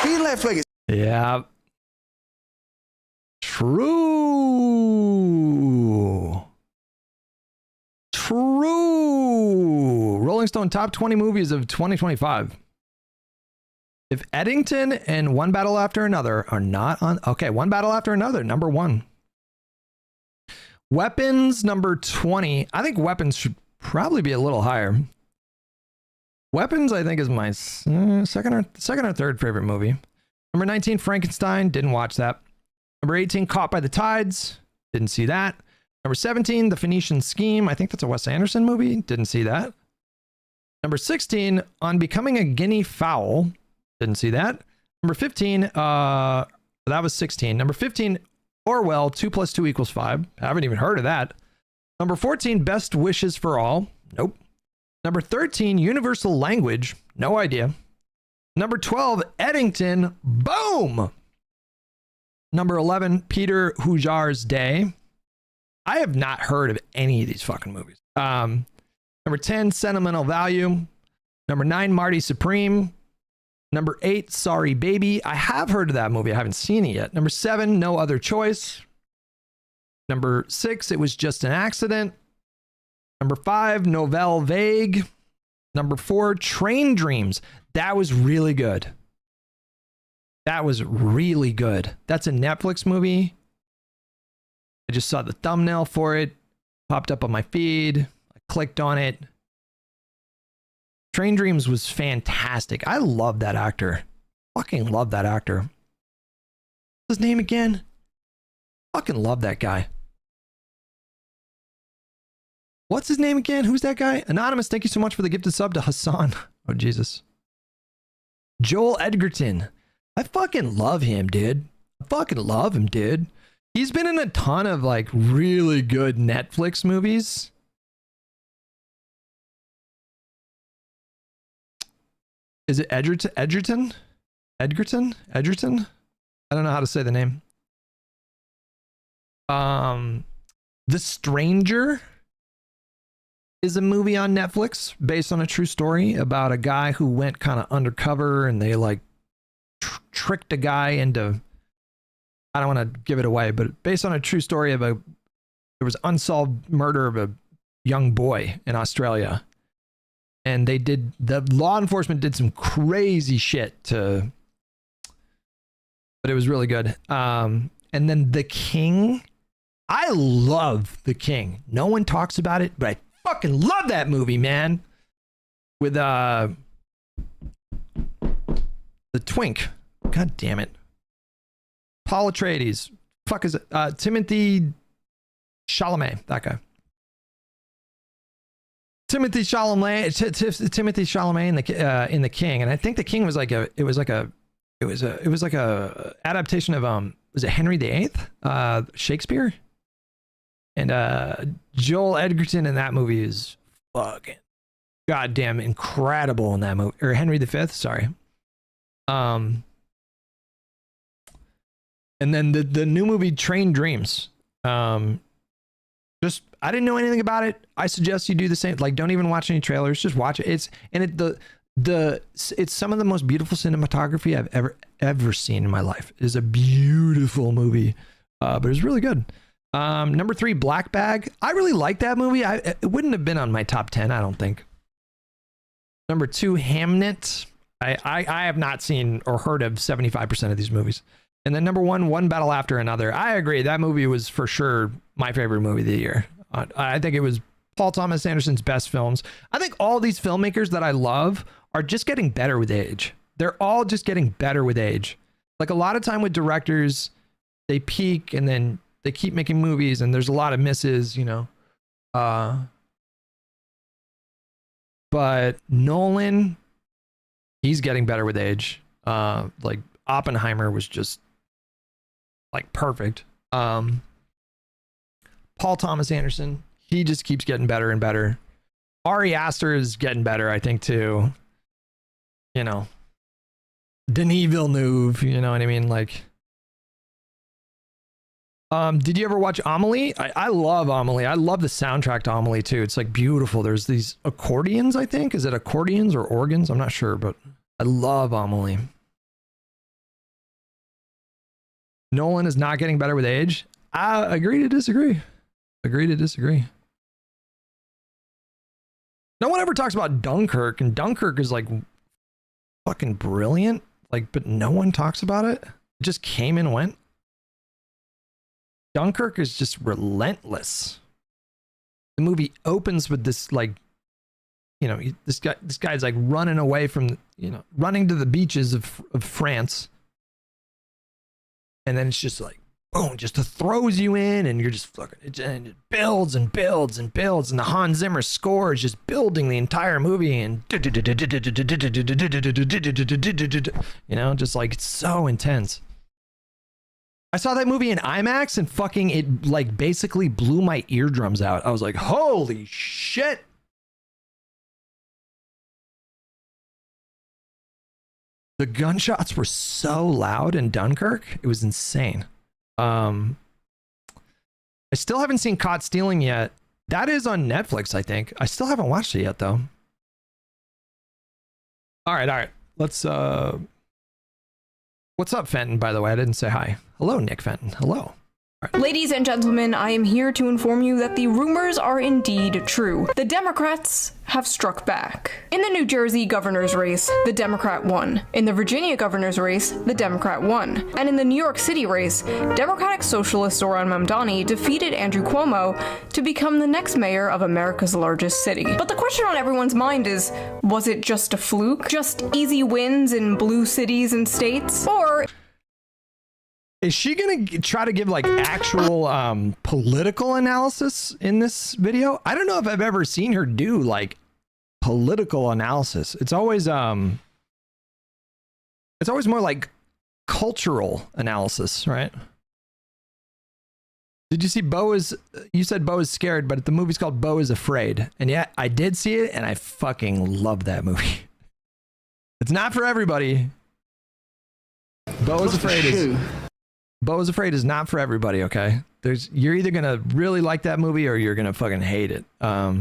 Being left-wing is... Yeah. True. Rolling Stone top 20 movies of 2025. If Eddington and One Battle After Another are not on... Okay, One Battle After Another, number 1. Weapons, number 20. I think Weapons should probably be a little higher. Weapons, I think, is my second or third favorite movie. Number 19, Frankenstein. Didn't watch that. Number 18, Caught by the Tides. Didn't see that. Number 17, The Phoenician Scheme. I think that's a Wes Anderson movie. Didn't see that. Number 16, On Becoming a Guinea Fowl. Didn't see that. Number 15, that was 16. Number 15, Orwell, 2 + 2 = 5. Haven't even heard of that. Number 14, Best Wishes for All. Nope. Number 13, Universal Language. No idea. Number 12, Eddington. Boom! Number 11, Peter Hujar's Day. I have not heard of any of these fucking movies. Number 10, Sentimental Value. Number 9, Marty Supreme. Number 8, Sorry Baby. I have heard of that movie. I haven't seen it yet. Number 7, No Other Choice. Number 6, It Was Just an Accident. Number 5, Nouvelle Vague. Number 4, Train Dreams. That was really good. That was really good. That's a Netflix movie. I just saw the thumbnail for it. Popped up on my feed. I clicked on it. Train Dreams was fantastic. I love that actor. Fucking love that actor. What's his name again? Fucking love that guy. What's his name again? Who's that guy? Anonymous, thank you so much for the gifted sub to Hassan. Oh, Jesus. Joel Edgerton. I fucking love him, dude. I fucking love him, dude. He's been in a ton of like really good Netflix movies. Is it Edgerton? Edgerton? I don't know how to say the name. The Stranger is a movie on Netflix based on a true story about a guy who went kind of undercover and they like tricked a guy into, I don't want to give it away, but based on a true story of there was unsolved murder of a young boy in Australia. And the law enforcement did some crazy shit but it was really good. And then The King. I love The King. No one talks about it, but I fucking love that movie, man. With the twink. God damn it. Paul Atreides. Fuck is it? Timothy Chalamet. That guy. Timothy Chalamet in the King, and I think The King was like a adaptation of was it Henry VIII, Shakespeare, and Joel Edgerton in that movie is fucking goddamn incredible in that movie, or Henry V, sorry. And then the new movie Train Dreams. Just I didn't know anything about it. I suggest you do the same. Like, don't even watch any trailers. Just watch it. It's some of the most beautiful cinematography I've ever seen in my life. It is a beautiful movie, but it's really good. Number 3, Black Bag. I really like that movie. It wouldn't have been on my top 10, I don't think. Number 2, Hamnet. I have not seen or heard of 75% of these movies. And then number 1, One Battle After Another. I agree. That movie was for sure my favorite movie of the year. I think it was Paul Thomas Anderson's best films. I think all these filmmakers that I love are just getting better with age. They're all just getting better with age. Like a lot of time with directors, they peak and then they keep making movies and there's a lot of misses, you know. But Nolan, he's getting better with age. Like Oppenheimer was just like perfect. Paul Thomas Anderson, he just keeps getting better and better. Ari Aster is getting better, I think, too. You know, Denis Villeneuve, you know what I mean? Like, did you ever watch Amelie? I love Amelie. I love the soundtrack to Amelie too. It's like beautiful. There's these accordions, I think. Is it accordions or organs? I'm not sure, but I love Amelie. Nolan is not getting better with age. I agree to disagree. Agree to disagree. No one ever talks about Dunkirk, and Dunkirk is like fucking brilliant. Like, but no one talks about it. It just came and went. Dunkirk is just relentless. The movie opens with this, like, you know, this guy's like running away from, you know, running to the beaches of France. And then it's just like, boom, just throws you in, and you're just fucking, and it builds and builds and builds. And the Hans Zimmer score is just building the entire movie. And, you know, just like, it's so intense. I saw that movie in IMAX and fucking it like basically blew my eardrums out. I was like, holy shit. The gunshots were so loud in Dunkirk. It was insane. I still haven't seen Caught Stealing yet. That is on Netflix, I think. I still haven't watched it yet though. All right. Let's what's up, Fenton, by the way? I didn't say hi. Hello, Nick Fenton. Hello. Ladies and gentlemen, I am here to inform you that the rumors are indeed true. The Democrats have struck back. In the New Jersey governor's race, the Democrat won. In the Virginia governor's race, the Democrat won. And in the New York City race, Democratic Socialist Zohran Mamdani defeated Andrew Cuomo to become the next mayor of America's largest city. But the question on everyone's mind is, was it just a fluke? Just easy wins in blue cities and states? Or is she gonna try to give like actual political analysis in this video? I don't know if I've ever seen her do like political analysis. It's always more like cultural analysis, right? Did you see you said Bo is scared, but the movie's called Bo is Afraid. And yeah, I did see it and I fucking love that movie. It's not for everybody. Bo is Afraid is not for everybody, okay? You're either gonna really like that movie or you're gonna fucking hate it. All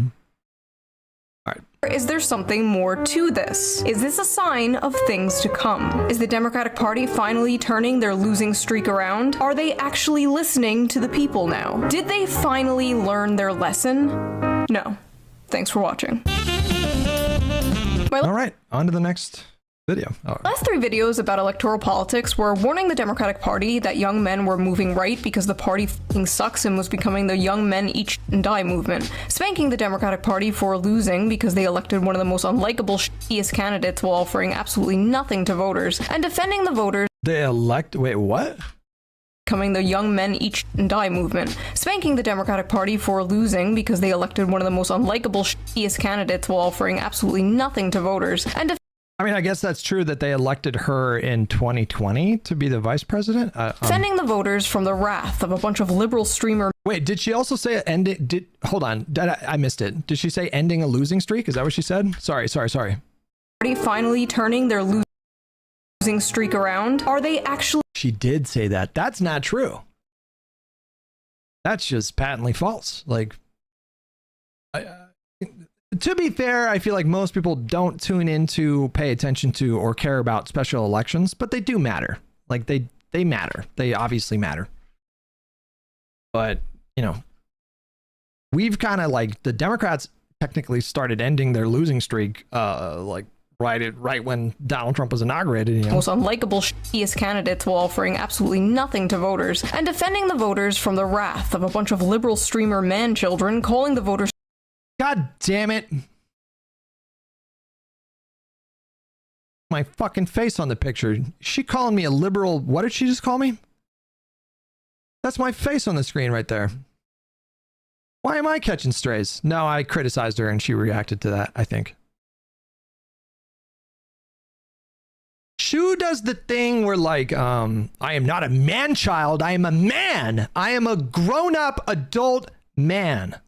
right. Is there something more to this? Is this a sign of things to come? Is the Democratic Party finally turning their losing streak around? Are they actually listening to the people now? Did they finally learn their lesson? No. Thanks for watching. All right, on to the next video. Last 3 videos about electoral politics were warning the Democratic Party that young men were moving right because the party f***ing sucks and was becoming the young men eat and die movement, spanking the Democratic Party for losing because they elected one of the most unlikable shittiest candidates while offering absolutely nothing to voters, and defending the voters. Wait, what? Becoming the young men eat and die movement, spanking the Democratic Party for losing because they elected one of the most unlikable shittiest candidates while offering absolutely nothing to voters, and I mean, I guess that's true that they elected her in 2020 to be the vice president. Defending the voters from the wrath of a bunch of liberal streamer. Wait, did she also say ending? Hold on, I missed it. Did she say ending a losing streak? Is that what she said? Sorry. Party finally turning their losing streak around? Are they actually? She did say that. That's not true. That's just patently false. Like, to be fair, I feel like most people don't tune into, pay attention to, or care about special elections, but they do matter. Like they matter. They obviously matter. But, you know, we've kind of like, the Democrats technically started ending their losing streak, like right when Donald Trump was inaugurated. You know? Most unlikable shittiest candidates while offering absolutely nothing to voters, and defending the voters from the wrath of a bunch of liberal streamer man children, calling the voters. God damn it. My fucking face on the picture. She calling me a liberal. What did she just call me? That's my face on the screen right there. Why am I catching strays? No, I criticized her and she reacted to that, I think. Shu does the thing where like, I am not a man child. I am a man. I am a grown up adult man.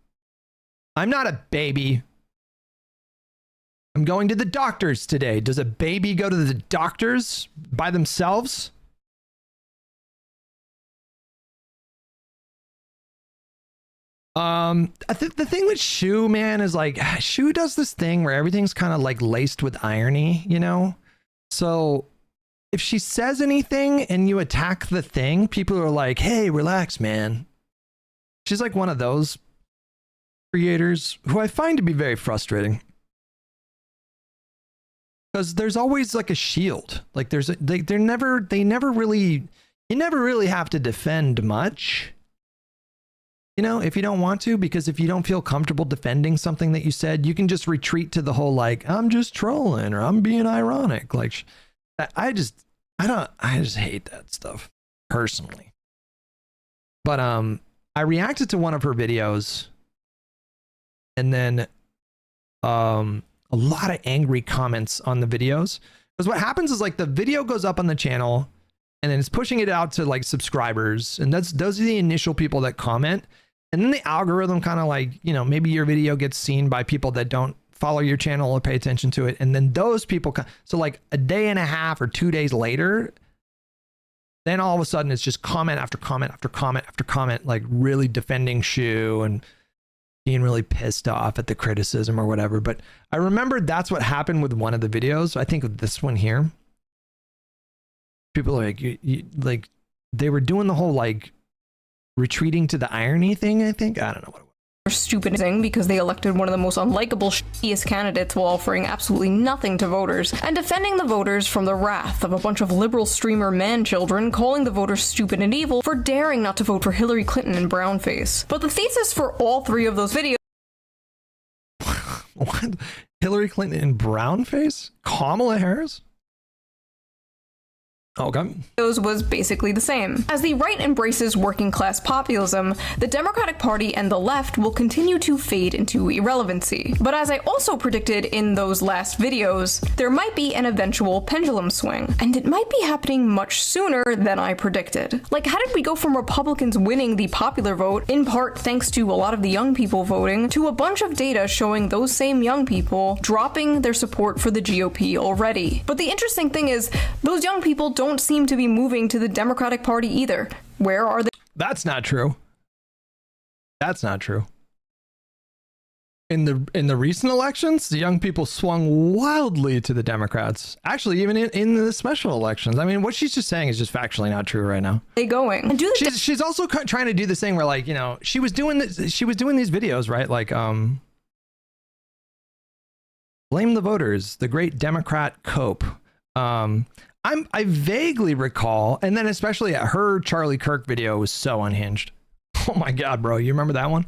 I'm not a baby. I'm going to the doctors today. Does a baby go to the doctors by themselves? The thing with Shu, man, is like Shu does this thing where everything's kind of like laced with irony, you know? So if she says anything and you attack the thing, people are like, hey, relax, man. She's like one of those creators who I find to be very frustrating. Because there's always like a shield. Like they never really, you never really have to defend much. You know, if you don't want to, because if you don't feel comfortable defending something that you said, you can just retreat to the whole like, I'm just trolling or I'm being ironic. Like, I just hate that stuff personally. But I reacted to one of her videos and then a lot of angry comments on the videos. Because what happens is like the video goes up on the channel and then it's pushing it out to like subscribers. And those are the initial people that comment. And then the algorithm kind of like, you know, maybe your video gets seen by people that don't follow your channel or pay attention to it. And then those people, so like a day and a half or 2 days later, then all of a sudden it's just comment after comment after comment after comment, like really defending Shu and being really pissed off at the criticism or whatever. But I remember that's what happened with one of the videos. I think with this one here, people are like, like they were doing the whole like retreating to the irony thing. I think, I don't know what it was. Stupid thing because they elected one of the most unlikable shittiest candidates while offering absolutely nothing to voters and defending the voters from the wrath of a bunch of liberal streamer man children calling the voters stupid and evil for daring not to vote for Hillary Clinton and brownface. But the thesis for all three of those videos what? Hillary Clinton and brownface? Kamala Harris? Okay. Was basically the same. As the right embraces working class populism, the Democratic Party and the left will continue to fade into irrelevancy. But as I also predicted in those last videos, there might be an eventual pendulum swing, and it might be happening much sooner than I predicted. Like, how did we go from Republicans winning the popular vote, in part thanks to a lot of the young people voting, to a bunch of data showing those same young people dropping their support for the GOP already? But the interesting thing is, those young people don't seem to be moving to the Democratic Party either. Where are they? That's not true. That's not true. In the recent elections, the young people swung wildly to the Democrats. Actually, even in the special elections. I mean, what she's just saying is just factually not true right now. They going? And she's also trying to do this thing where, like, you know, she was doing these videos, right? Like, blame the voters, the great Democrat cope. I vaguely recall, and then especially her Charlie Kirk video was so unhinged. Oh my God, bro. You remember that one?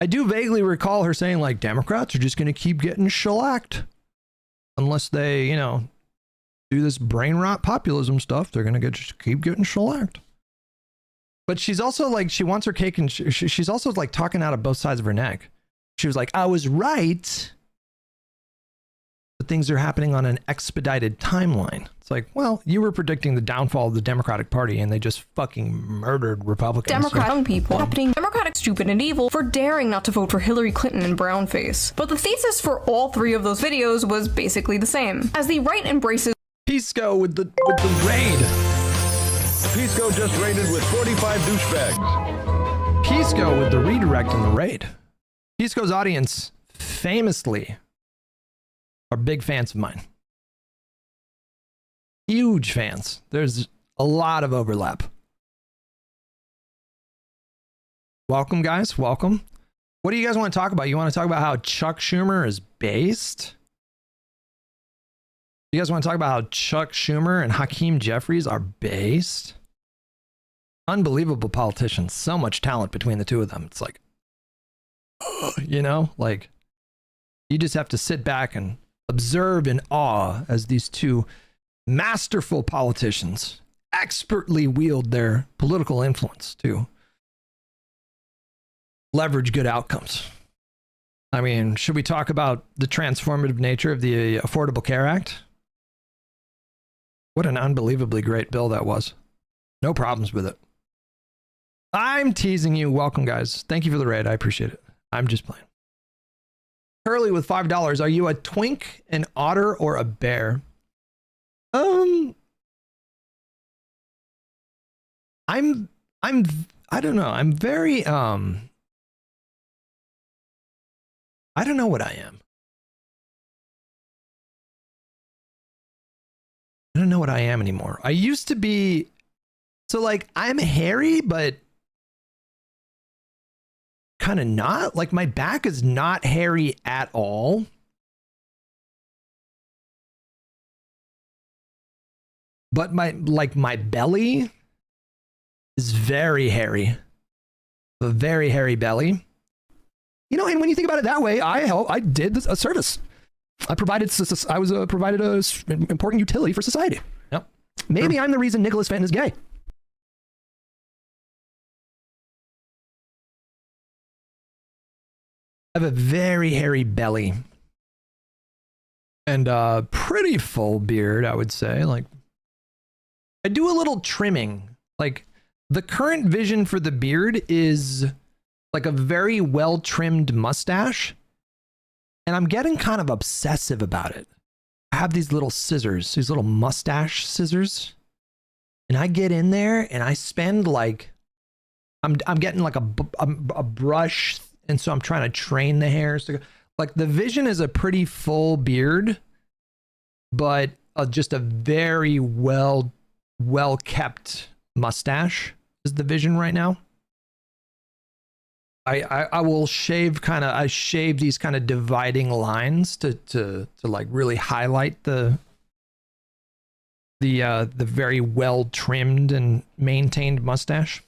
I do vaguely recall her saying like, Democrats are just going to keep getting shellacked unless they, you know, do this brain rot populism stuff. They're going to just keep getting shellacked. But she's also like, she wants her cake and she's also like talking out of both sides of her neck. She was like, I was right. But things are happening on an expedited timeline. It's like, well, you were predicting the downfall of the Democratic Party and they just fucking murdered Republicans. Democratic people happening Democratic stupid and evil for daring not to vote for Hillary Clinton and brownface. But the thesis for all three of those videos was basically the same. As the right embraces Pisco with the raid. Pisco just raided with 45 douchebags. Pisco with the redirect and the raid. Pisco's audience famously are big fans of mine. Huge fans. There's a lot of overlap. Welcome, guys. Welcome. What do you guys want to talk about? You want to talk about how Chuck Schumer is based? You guys want to talk about how Chuck Schumer and Hakeem Jeffries are based? Unbelievable politicians. So much talent between the two of them. It's like, you know, like you just have to sit back and observe in awe as these two masterful politicians expertly wield their political influence to leverage good outcomes. I mean, should we talk about the transformative nature of the Affordable Care Act? What an unbelievably great bill that was. No problems with it. I'm teasing you. Welcome, guys. Thank you for the raid. I appreciate it. I'm just playing. Hurley with $5. Are you a twink, an otter, or a bear? I don't know. I'm very, I don't know what I am. I don't know what I am anymore. I used to be, so like, I'm hairy, but kind of not. Like, my back is not hairy at all. But my belly is very hairy. A very hairy belly. You know, and when you think about it that way, I did a service. I provided a important utility for society. Yep. Maybe I'm the reason Nicholas Fenton is gay. I have a very hairy belly. And a pretty full beard, I would say. Like, I do a little trimming. Like, the current vision for the beard is like a very well-trimmed mustache. And I'm getting kind of obsessive about it. I have these little scissors, these little mustache scissors. And I get in there and I spend like, I'm getting like a brush. And so I'm trying to train the hairs to go. Like, the vision is a pretty full beard, but just a very well kept mustache is the vision right now. I will shave I shave these kind of dividing lines to like really highlight the very well trimmed and maintained mustache.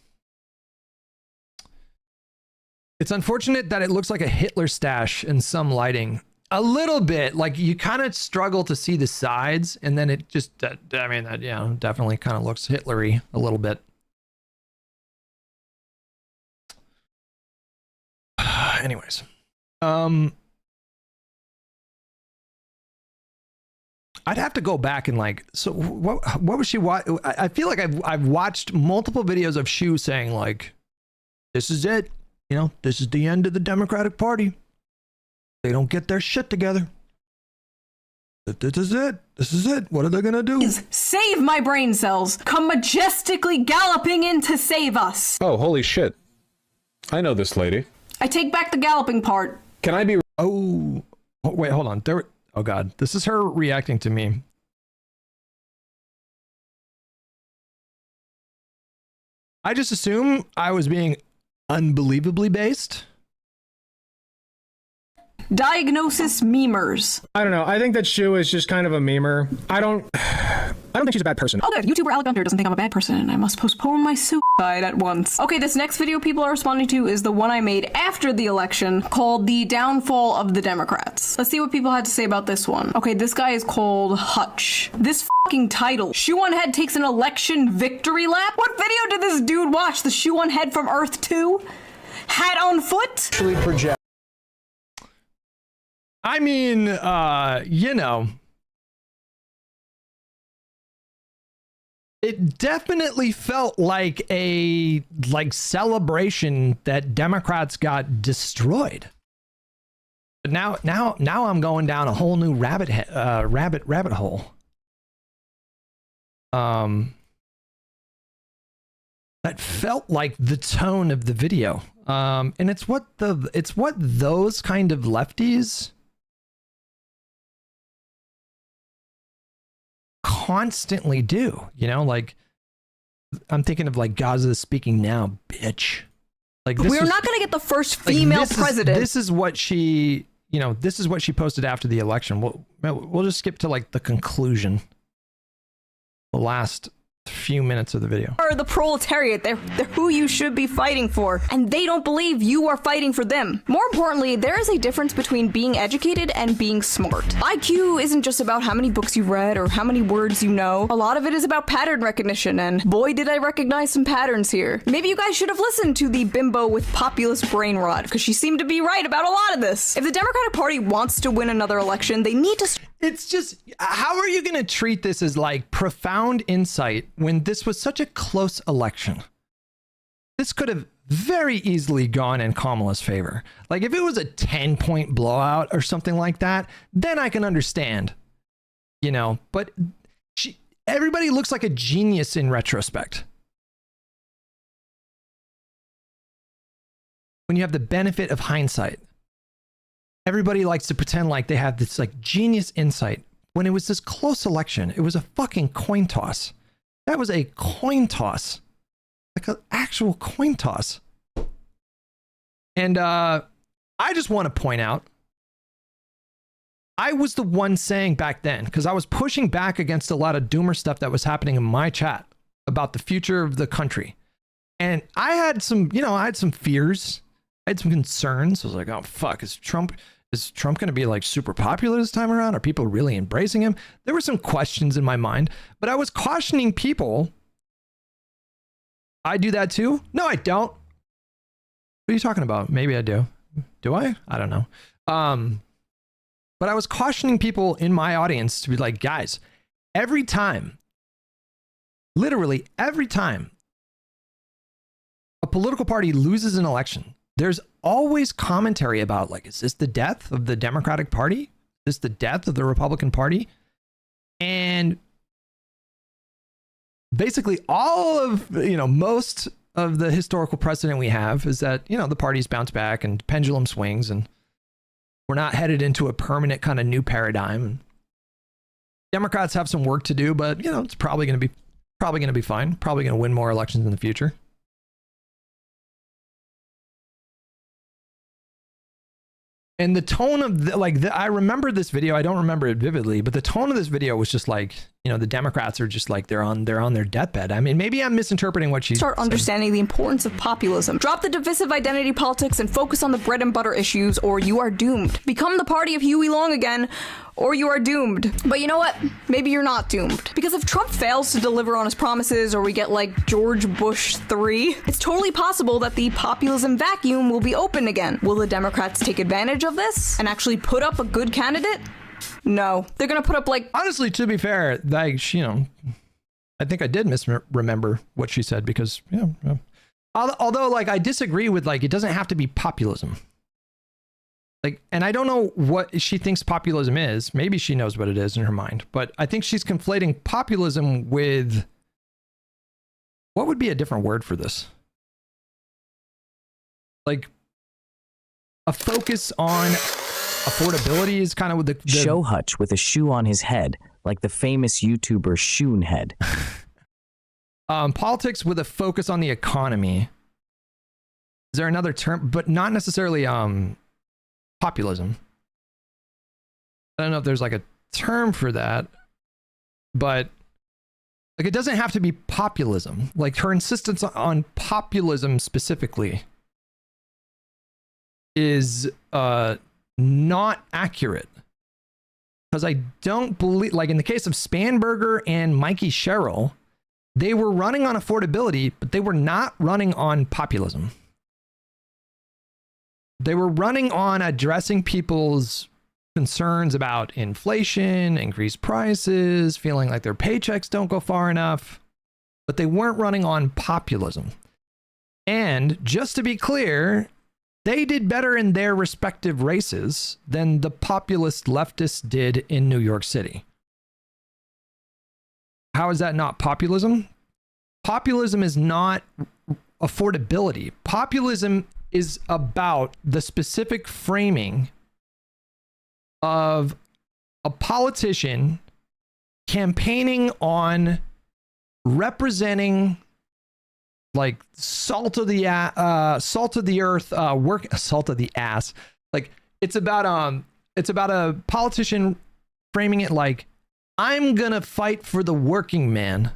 It's unfortunate that it looks like a Hitler stash in some lighting. A little bit, like you kind of struggle to see the sides, and then it just, I mean, that, yeah, definitely kind of looks Hitlery a little bit. Anyways, I'd have to go back and like, so what was she watching? I feel like I've watched multiple videos of Shu saying like, this is it, you know, this is the end of the Democratic Party. They don't get their shit together. This is it. This is it. What are they gonna do? Save my brain cells. Come majestically galloping in to save us. Oh, holy shit. I know this lady. I take back the galloping part. Can I be... Oh, wait, hold on. Oh, God. This is her reacting to me. I just assume I was being unbelievably based. Diagnosis memers. I don't know. I think that Shu is just kind of a memer. I don't think she's a bad person. Oh good, YouTuber Alec Gunter doesn't think I'm a bad person and I must postpone my suicide at once. Okay, this next video people are responding to is the one I made after the election called The Downfall of the Democrats. Let's see what people had to say about this one. Okay, this guy is called Hutch. This fucking title, Shoe on Head takes an election victory lap? What video did this dude watch? The Shoe on Head from Earth 2? Hat on foot? Actually project. I mean, you know, it definitely felt like a celebration that Democrats got destroyed. But now I'm going down a whole new rabbit hole. That felt like the tone of the video. And it's what those kind of lefties constantly do, you know, like I'm thinking of like Gaza speaking now, bitch. Like we're not going to get the first female president. This is what she, you know, this is what she posted after the election. We'll just skip to like the conclusion, the last few minutes of the video. Are the proletariat. They're who you should be fighting for, and they don't believe you are fighting for them. More importantly, there is a difference between being educated and being smart. IQ isn't just about how many books you've read or how many words you know. A lot of it is about pattern recognition, and boy did I recognize some patterns here. Maybe you guys should have listened to the bimbo with populist brain rot, because she seemed to be right about a lot of this. If the Democratic Party wants to win another election, they need to... it's just, how are you going to treat this as like profound insight when this was such a close election? This could have very easily gone in Kamala's favor. Like if it was a 10-point blowout or something like that, then I can understand, you know, but everybody looks like a genius in retrospect. When you have the benefit of hindsight, everybody likes to pretend like they have this like genius insight. When it was this close election, it was a fucking coin toss. That was a coin toss. Like an actual coin toss. And I just want to point out, I was the one saying back then, because I was pushing back against a lot of doomer stuff that was happening in my chat about the future of the country. And I had some, you know, I had some fears. I had some concerns. I was like, oh, fuck, is Trump going to be like super popular this time around? Are people really embracing him? There were some questions in my mind, but I was cautioning people. I do that too? No, I don't. What are you talking about? Maybe I do. Do I? I don't know. But I was cautioning people in my audience to be like, guys, every time, literally every time a political party loses an election, there's always commentary about like, is this the death of the Democratic Party? Is this the death of the Republican Party? And basically all of, you know, most of the historical precedent we have is that, you know, the parties bounce back and pendulum swings and we're not headed into a permanent kind of new paradigm. Democrats have some work to do, but, you know, it's probably going to be fine. Probably going to win more elections in the future. And the tone of I remember this video. I don't remember it vividly, but the tone of this video was just like, you know, the Democrats are just like they're on their deathbed. I mean, maybe I'm misinterpreting what she's Start understanding the importance of populism. Drop the divisive identity politics and focus on the bread and butter issues, or you are doomed. Become the party of Huey Long again, or you are doomed. But you know what? Maybe you're not doomed. Because if Trump fails to deliver on his promises, or we get like George Bush 3, it's totally possible that the populism vacuum will be open again. Will the Democrats take advantage of this and actually put up a good candidate? No. They're gonna put up like... Honestly, to be fair, like, you know, I think I did misremember what she said because, yeah. Although, like, I disagree with, like, it doesn't have to be populism. Like, and I don't know what she thinks populism is. Maybe she knows what it is in her mind, but I think she's conflating populism with, what would be a different word for this? Like, a focus on affordability is kind of with the Show Hutch with a shoe on his head, like the famous YouTuber Shoonhead. Politics with a focus on the economy. Is there another term? But not necessarily populism. I don't know if there's like a term for that, but like it doesn't have to be populism. Like her insistence on populism specifically is not accurate, because I don't believe, like in the case of Spanberger and Mikey Sherrill, they were running on affordability, but they were not running on populism. They were running on addressing people's concerns about inflation, increased prices, feeling like their paychecks don't go far enough, but they weren't running on populism. And just to be clear, they did better in their respective races than the populist leftists did in New York City. How is that not populism? Populism is not affordability. Populism is about the specific framing of a politician campaigning on representing like salt of the earth, salt of the ass. Like it's about a politician framing it like, I'm gonna fight for the working man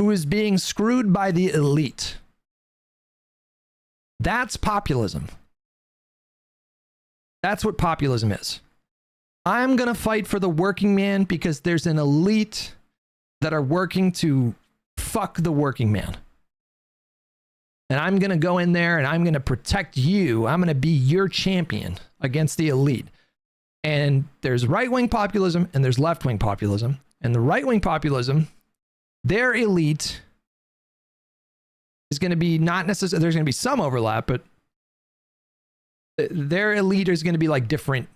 who is being screwed by the elite. That's populism. That's what populism is. I'm gonna fight for the working man because there's an elite that are working to fuck the working man. And I'm going to go in there and I'm going to protect you. I'm going to be your champion against the elite. And there's right-wing populism and there's left-wing populism. And the right-wing populism, their elite is going to be not necessarily, there's going to be some overlap, but their elite is going to be like different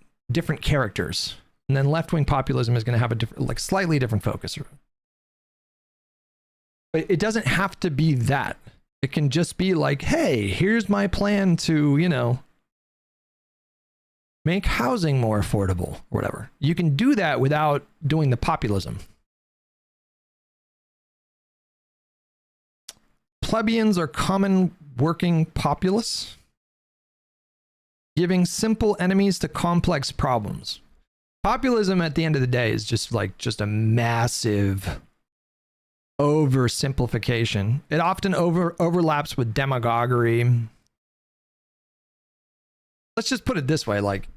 characters. And then left-wing populism is going to have a different, like slightly different focus. But it doesn't have to be that. It can just be like, hey, here's my plan to, you know, make housing more affordable or whatever. You can do that without doing the populism. Plebeians are common working populace, giving simple enemies to complex problems. Populism at the end of the day is just a massive oversimplification. It often overlaps with demagoguery. Let's just put it this way, like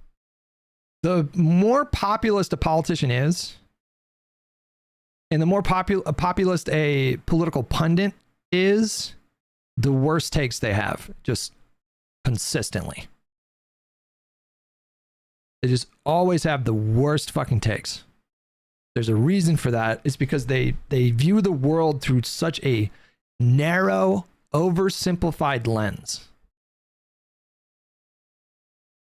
the more populist a politician is, and the more populist a political pundit is, the worse takes they have, just consistently. They just always have the worst fucking takes. There's a reason for that. It's because they view the world through such a narrow, oversimplified lens.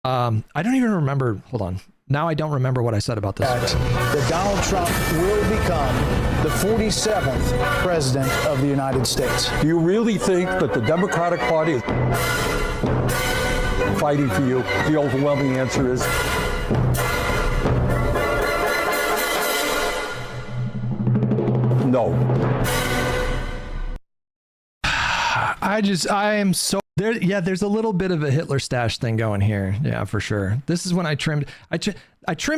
I don't even remember. Hold on. Now I don't remember what I said about this. That Donald Trump will become the 47th president of the United States. Do you really think that the Democratic Party is fighting for you? The overwhelming answer is no. I am so there. Yeah, there's a little bit of a Hitler stash thing going here. Yeah, for sure. This is when I trimmed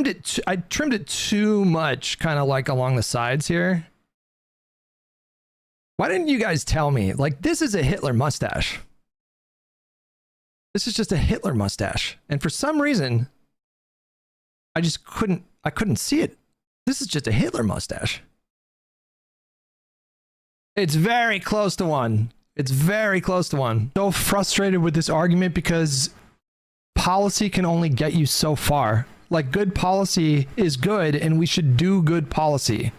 it too much, kind of like along the sides here. Why didn't you guys tell me? Like, this is a Hitler mustache. This is just a Hitler mustache. And for some reason, I couldn't see it. This is just a Hitler mustache. It's very close to one. It's very close to one. So frustrated with this argument because policy can only get you so far. Like, good policy is good and we should do good policy.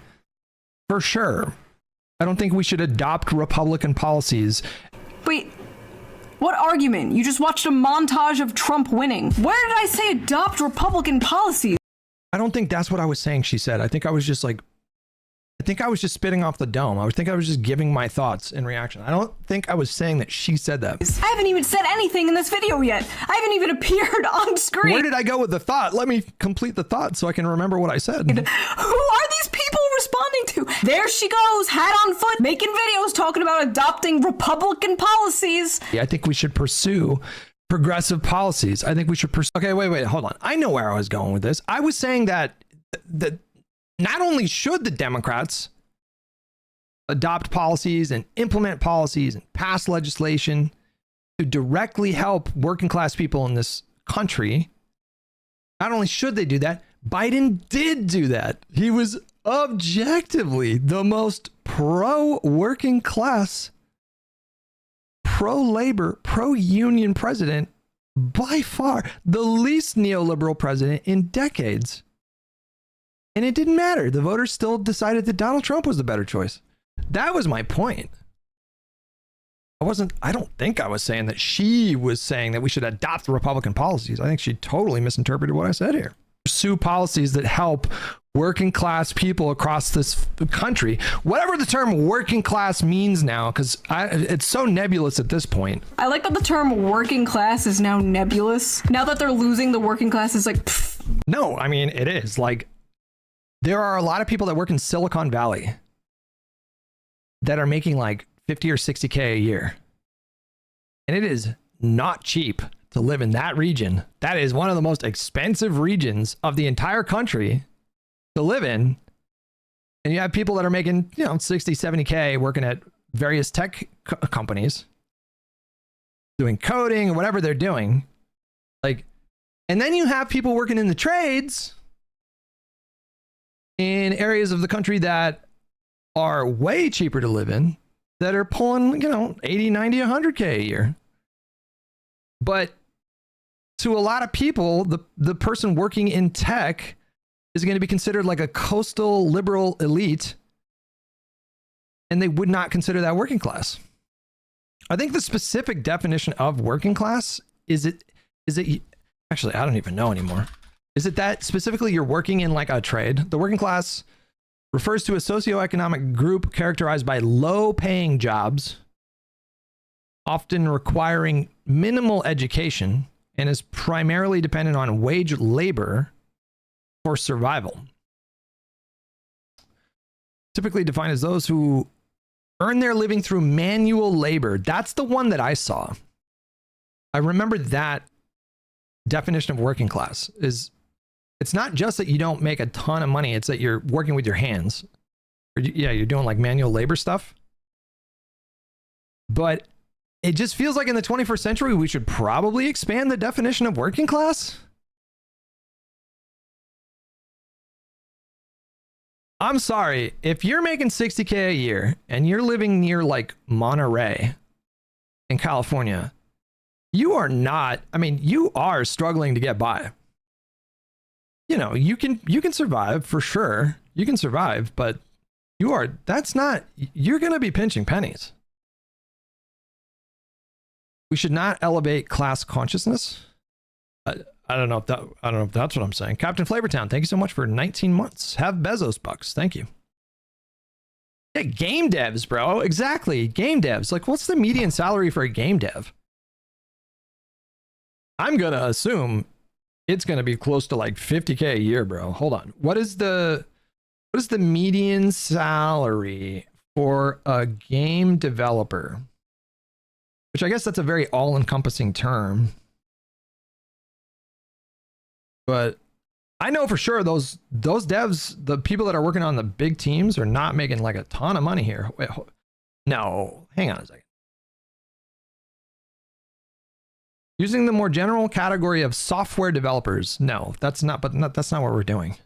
For sure. I don't think we should adopt Republican policies. Wait, what argument? You just watched a montage of Trump winning. Where did I say adopt Republican policies? I don't think that's what I was saying, she said. I think I was just spitting off the dome. I think I was just giving my thoughts in reaction. I don't think I was saying that she said that. I haven't even said anything in this video yet. I haven't even appeared on screen. Where did I go with the thought? Let me complete the thought so I can remember what I said. Who are these people responding to? There she goes, hat on foot, making videos talking about adopting Republican policies. Yeah, I think we should pursue progressive policies. I think we should pursue... Okay, wait, hold on. I know where I was going with this. I was saying that not only should the Democrats adopt policies and implement policies and pass legislation to directly help working class people in this country, not only should they do that, Biden did do that. He was objectively the most pro-working class, pro-labor, pro-union president, by far the least neoliberal president in decades. And it didn't matter. The voters still decided that Donald Trump was the better choice. That was my point. I don't think I was saying that she was saying that we should adopt Republican policies. I think she totally misinterpreted what I said here. Pursue policies that help working class people across this country, whatever the term working class means now, because it's so nebulous at this point. I like that the term working class is now nebulous. Now that they're losing the working class, is like, pfft. No, I mean, it is. Like, there are a lot of people that work in Silicon Valley that are making like 50 or 60K a year. And it is not cheap to live in that region. That is one of the most expensive regions of the entire country to live in. And you have people that are making, 60, 70K working at various tech companies, doing coding or whatever they're doing. Like, and then you have people working in the trades in areas of the country that are way cheaper to live in, that are pulling, 80, 90, 100K a year. But to a lot of people, the person working in tech is going to be considered like a coastal liberal elite, and they would not consider that working class. I think the specific definition of working class is it actually, I don't even know anymore. Is it that specifically you're working in like a trade? The working class refers to a socioeconomic group characterized by low paying jobs, often requiring minimal education, and is primarily dependent on wage labor for survival. Typically defined as those who earn their living through manual labor. That's the one that I saw. I remember that definition of working class is, it's not just that you don't make a ton of money, it's that you're working with your hands. You're doing like manual labor stuff. But it just feels like in the 21st century, we should probably expand the definition of working class. I'm sorry, if you're making $60K a year and you're living near like Monterey in California, you are not, I mean, you are struggling to get by. You know, you can survive for sure. You can survive, but you're going to be pinching pennies. We should not elevate class consciousness. I don't know if that's what I'm saying. Captain Flavortown, thank you so much for 19 months. Have Bezos bucks. Thank you. Yeah, game devs, bro. Exactly. Game devs. Like, what's the median salary for a game dev? I'm going to assume it's going to be close to like 50K a year, bro. Hold on. What is the median salary for a game developer? Which I guess that's a very all-encompassing term. But I know for sure those devs, the people that are working on the big teams, are not making like a ton of money here. Wait, no, hang on a second. Using the more general category of software developers. No, that's not what we're doing.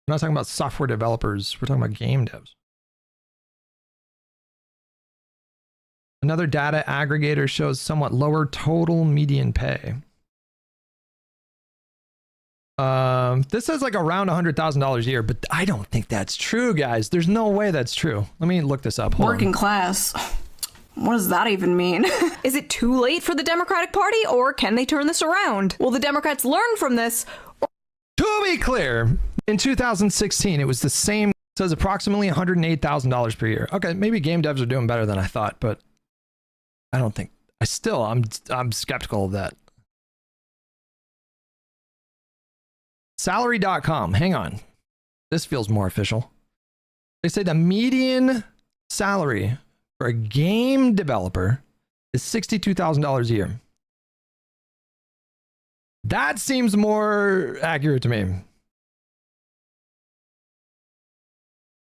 We're not talking about software developers. We're talking about game devs. Another data aggregator shows somewhat lower total median pay. This says like around $100,000 a year, but I don't think that's true, guys. There's no way that's true. Let me look this up. Hold Working on. class. What does that even mean? Is it too late for the Democratic Party, or can they turn this around? Will the Democrats learn from this? To be clear, in 2016, it was the same. It says approximately $108,000 per year. Okay, maybe game devs are doing better than I thought, but I don't think. I'm skeptical of that. Salary.com. Hang on. This feels more official. They say the median salary for a game developer is $62,000 a year. That seems more accurate to me.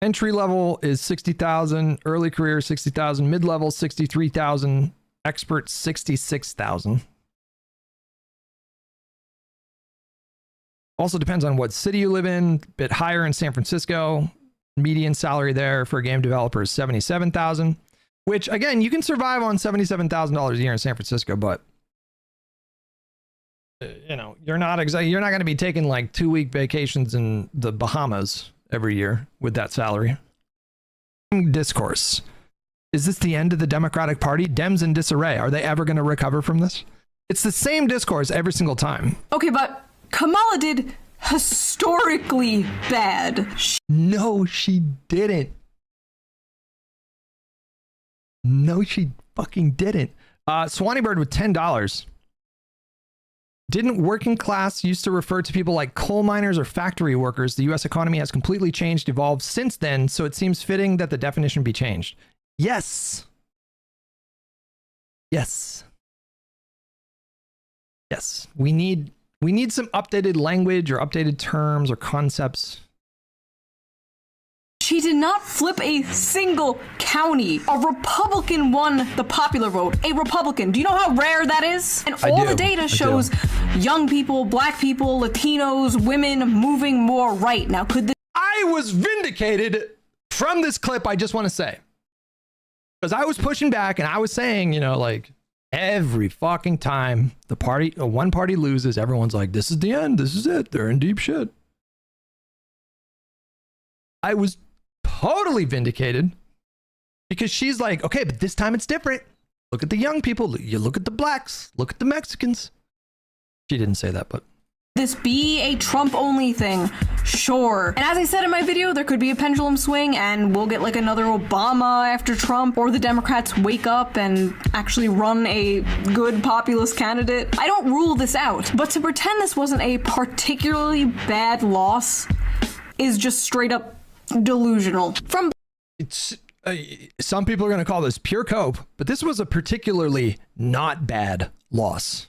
Entry level is $60,000, early career $60,000, mid-level $63,000, expert $66,000. Also depends on what city you live in. A bit higher in San Francisco. Median salary there for a game developer is $77,000, which again, you can survive on $77,000 a year in San Francisco, but you know, you're not going to be taking like 2-week vacations in the Bahamas every year with that salary. Discourse. Is this the end of the Democratic Party? Dems in disarray. Are they ever going to recover from this? It's the same discourse every single time. Okay, but Kamala did historically bad. No, she didn't. No, she fucking didn't. Swanee Bird with $10. Didn't working class used to refer to people like coal miners or factory workers? The U.S. economy has completely changed, evolved since then, so it seems fitting that the definition be changed. Yes. Yes. Yes. We need some updated language or updated terms or concepts. She did not flip a single county. A Republican won the popular vote. A Republican. Do you know how rare that is? And all the data shows young people, black people, Latinos, women moving more right. Now, could this... I was vindicated from this clip, I just want to say. Because I was pushing back and I was saying, you know, like, Every fucking time one party loses, everyone's like, this is the end. This is it. They're in deep shit. I was totally vindicated because she's like, okay, but this time it's different. Look at the young people. You look at the blacks. Look at the Mexicans. She didn't say that, but. This be a Trump-only thing? Sure. And as I said in my video, there could be a pendulum swing and we'll get like another Obama after Trump, or the Democrats wake up and actually run a good populist candidate. I don't rule this out, but to pretend this wasn't a particularly bad loss is just straight up delusional. Some people are going to call this pure cope, but this was a particularly not bad loss.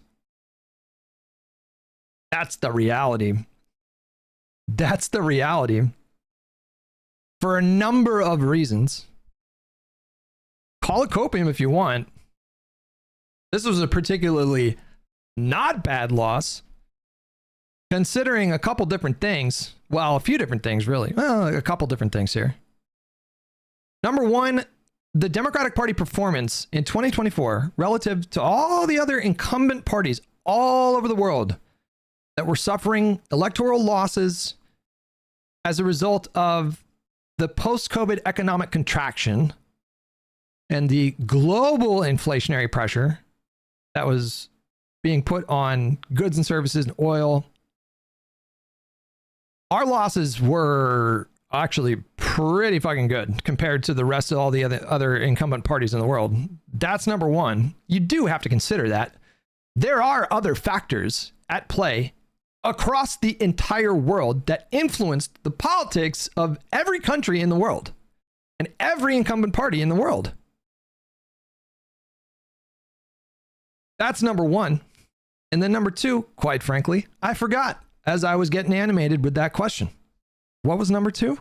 That's the reality. That's the reality. For a number of reasons. Call it copium if you want. This was a particularly not bad loss, considering a couple different things. Well, a few different things, really. Well, a couple different things here. Number one, the Democratic Party performance in 2024 relative to all the other incumbent parties all over the world that were suffering electoral losses as a result of the post-COVID economic contraction and the global inflationary pressure that was being put on goods and services and oil. Our losses were actually pretty fucking good compared to the rest of all the other incumbent parties in the world. That's number one. You do have to consider that. There are other factors at play across the entire world that influenced the politics of every country in the world and every incumbent party in the world. That's number one. And then number two, quite frankly, I forgot as I was getting animated with that question. What was number two?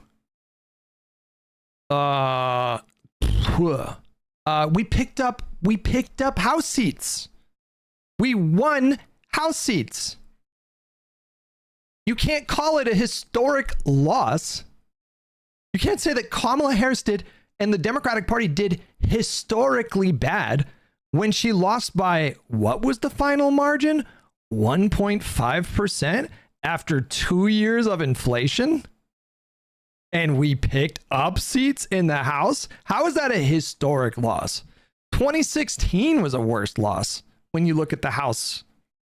We picked up house seats. We won house seats. You can't call it a historic loss. You can't say that Kamala Harris did and the Democratic Party did historically bad when she lost by, what was the final margin? 1.5% after 2 years of inflation? And we picked up seats in the House? How is that a historic loss? 2016 was a worse loss when you look at the House,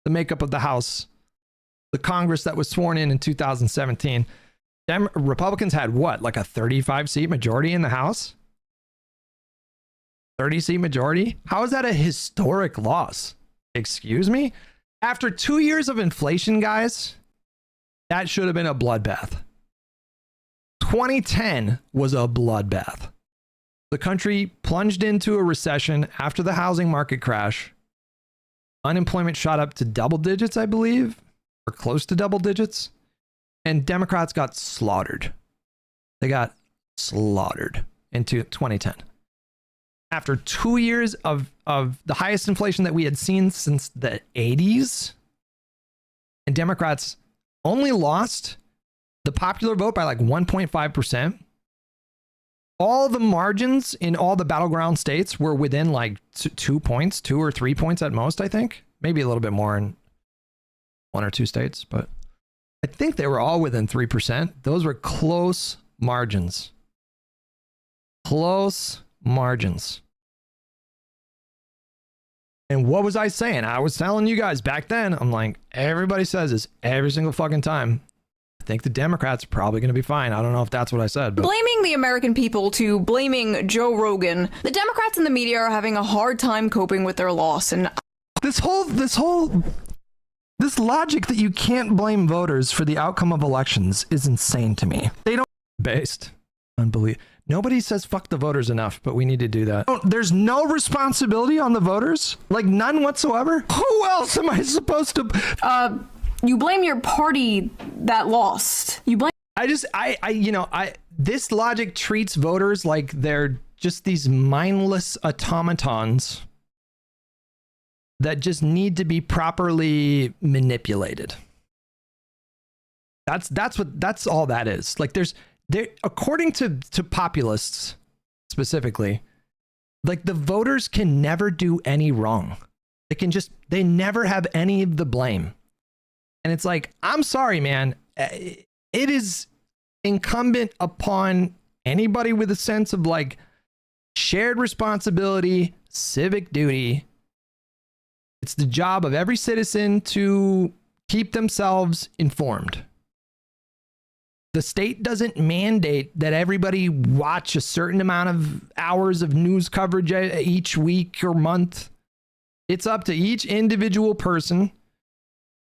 the makeup of the House. The Congress that was sworn in 2017, Republicans had what, like a 35-seat majority in the House? 30-seat majority? How is that a historic loss? Excuse me? After 2 years of inflation, guys, that should have been a bloodbath. 2010 was a bloodbath. The country plunged into a recession after the housing market crash. Unemployment shot up to double digits, I believe. Or close to double digits, and Democrats got slaughtered. They got slaughtered into 2010. After 2 years of the highest inflation that we had seen since the 80s, and Democrats only lost the popular vote by like 1.5%. All the margins in all the battleground states were within like 2 points, 2 or 3 points at most, I think. Maybe a little bit more in 1 or 2 states, but I think they were all within 3%. Those were close margins. Close margins. And what was I saying? I was telling you guys back then, I'm like, everybody says this every single fucking time. I think the Democrats are probably going to be fine. I don't know if that's what I said, but blaming the American people to blaming Joe Rogan, the Democrats and the media are having a hard time coping with their loss. And this logic that you can't blame voters for the outcome of elections is insane to me. They don't based on belief. Nobody says fuck the voters enough, but we need to do that. There's no responsibility on the voters? Like none whatsoever? Who else am I supposed to? You blame your party that lost. You blame. This logic treats voters like they're just these mindless automatons that just need to be properly manipulated. That's all that is. Like according to populists specifically, like the voters can never do any wrong. They never have any of the blame. And it's like, I'm sorry, man. It is incumbent upon anybody with a sense of like shared responsibility, civic duty. It's the job of every citizen to keep themselves informed. The state doesn't mandate that everybody watch a certain amount of hours of news coverage each week or month. It's up to each individual person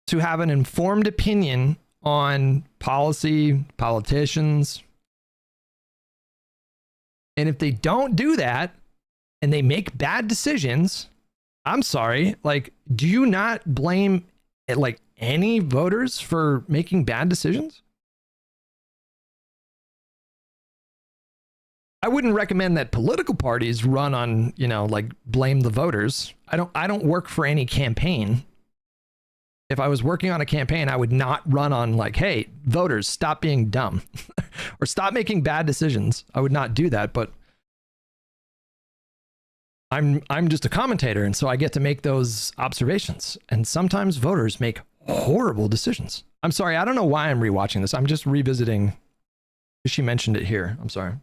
to have an informed opinion on policy, politicians. And if they don't do that and they make bad decisions, I'm sorry, like, do you not blame like any voters for making bad decisions? I wouldn't recommend that political parties run on, like blame the voters. I don't work for any campaign. If I was working on a campaign, I would not run on like, hey, voters, stop being dumb or stop making bad decisions. I would not do that, but I'm just a commentator, and so I get to make those observations. And sometimes voters make horrible decisions. I'm sorry, I don't know why I'm rewatching this. I'm just revisiting. She mentioned it here. I'm sorry.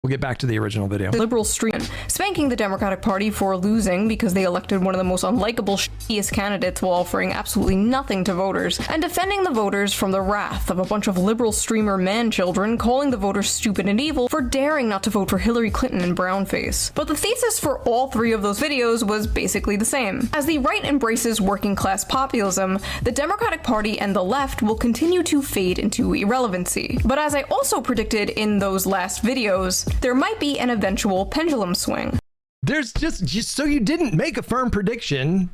We'll get back to the original video. The liberal stream spanking the Democratic Party for losing because they elected one of the most unlikable, shittiest candidates while offering absolutely nothing to voters, and defending the voters from the wrath of a bunch of liberal streamer man-children calling the voters stupid and evil for daring not to vote for Hillary Clinton and brownface. But the thesis for all three of those videos was basically the same. As the right embraces working-class populism, the Democratic Party and the left will continue to fade into irrelevancy. But as I also predicted in those last videos, there might be an eventual pendulum swing. There's just so you didn't make a firm prediction.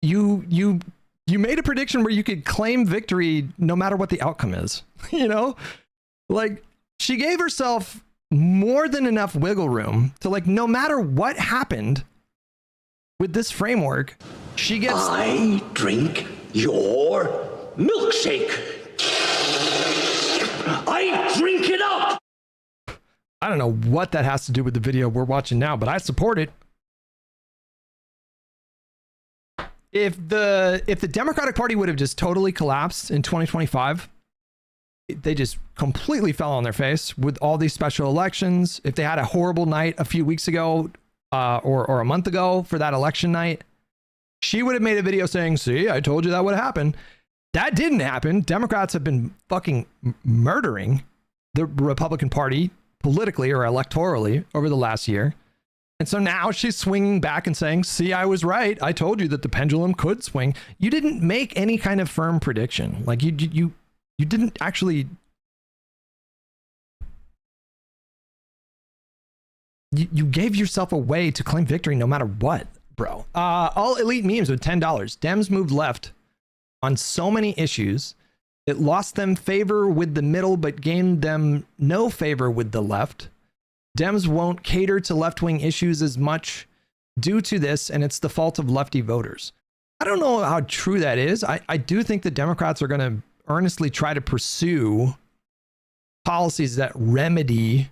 You made a prediction where you could claim victory no matter what the outcome is. Like she gave herself more than enough wiggle room to like, no matter what happened with this framework, she gets. I drink your milkshake. I drink it up. I don't know what that has to do with the video we're watching now, but I support it. If the Democratic Party would have just totally collapsed in 2025, they just completely fell on their face with all these special elections. If they had a horrible night a few weeks ago or a month ago for that election night, she would have made a video saying, see, I told you that would happen. That didn't happen. Democrats have been fucking murdering the Republican Party politically or electorally over the last year. And so now she's swinging back and saying, see, I was right. I told you that the pendulum could swing. You didn't make any kind of firm prediction. Like you didn't actually. You gave yourself a way to claim victory no matter what, bro. All elite memes with $10. Dems moved left on so many issues. It lost them favor with the middle, but gained them no favor with the left. Dems won't cater to left-wing issues as much due to this, and it's the fault of lefty voters. I don't know how true that is. I do think the Democrats are going to earnestly try to pursue policies that remedy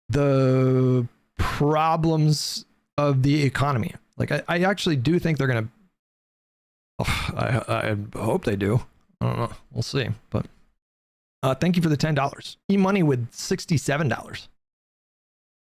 the problems of the economy. Like, I actually do think they're going to. I hope they do. I don't know. We'll see. But thank you for the $10. E-money with $67.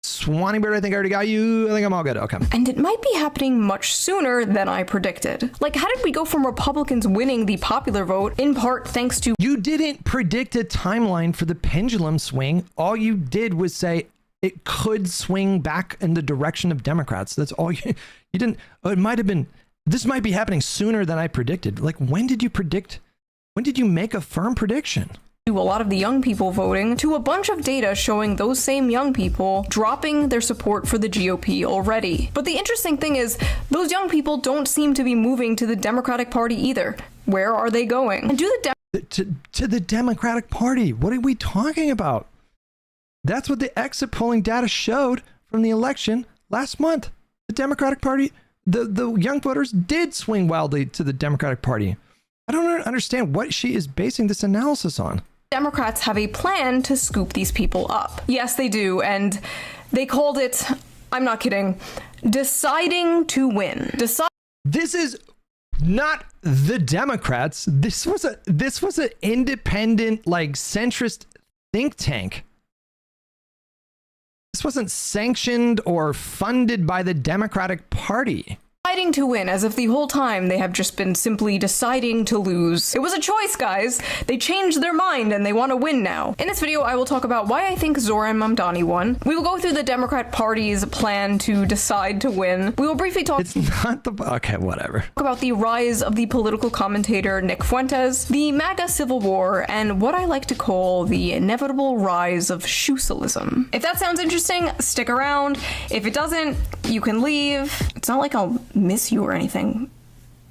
Swanee Bird, I think I already got you. I think I'm all good. Okay. And it might be happening much sooner than I predicted. Like, how did we go from Republicans winning the popular vote, in part thanks to... You didn't predict a timeline for the pendulum swing. All you did was say it could swing back in the direction of Democrats. That's all you didn't... it might have been... This might be happening sooner than I predicted. Like, when did you predict? When did you make a firm prediction? To a lot of the young people voting, to a bunch of data showing those same young people dropping their support for the GOP already. But the interesting thing is, those young people don't seem to be moving to the Democratic Party either. Where are they going? And do the to the Democratic Party? What are we talking about? That's what the exit polling data showed from the election last month. The Democratic Party, the young voters did swing wildly to the Democratic Party. I don't understand what she is basing this analysis on. Democrats have a plan to scoop these people up. Yes, they do, and they called it, I'm not kidding, Deciding to win. This is not the Democrats. This was an independent, like, centrist think tank. This wasn't sanctioned or funded by the Democratic Party. Deciding to win, as if the whole time they have just been simply deciding to lose. It was a choice, guys. They changed their mind and they want to win now. In this video, I will talk about why I think Zoran Mamdani won. We will go through the Democrat Party's plan to decide to win. We will briefly talk— It's not the— okay, whatever. About the rise of the political commentator Nick Fuentes, the MAGA Civil War, and what I like to call the inevitable rise of shoesalism. If that sounds interesting, stick around. If it doesn't, you can leave. It's not like I'll miss you or anything,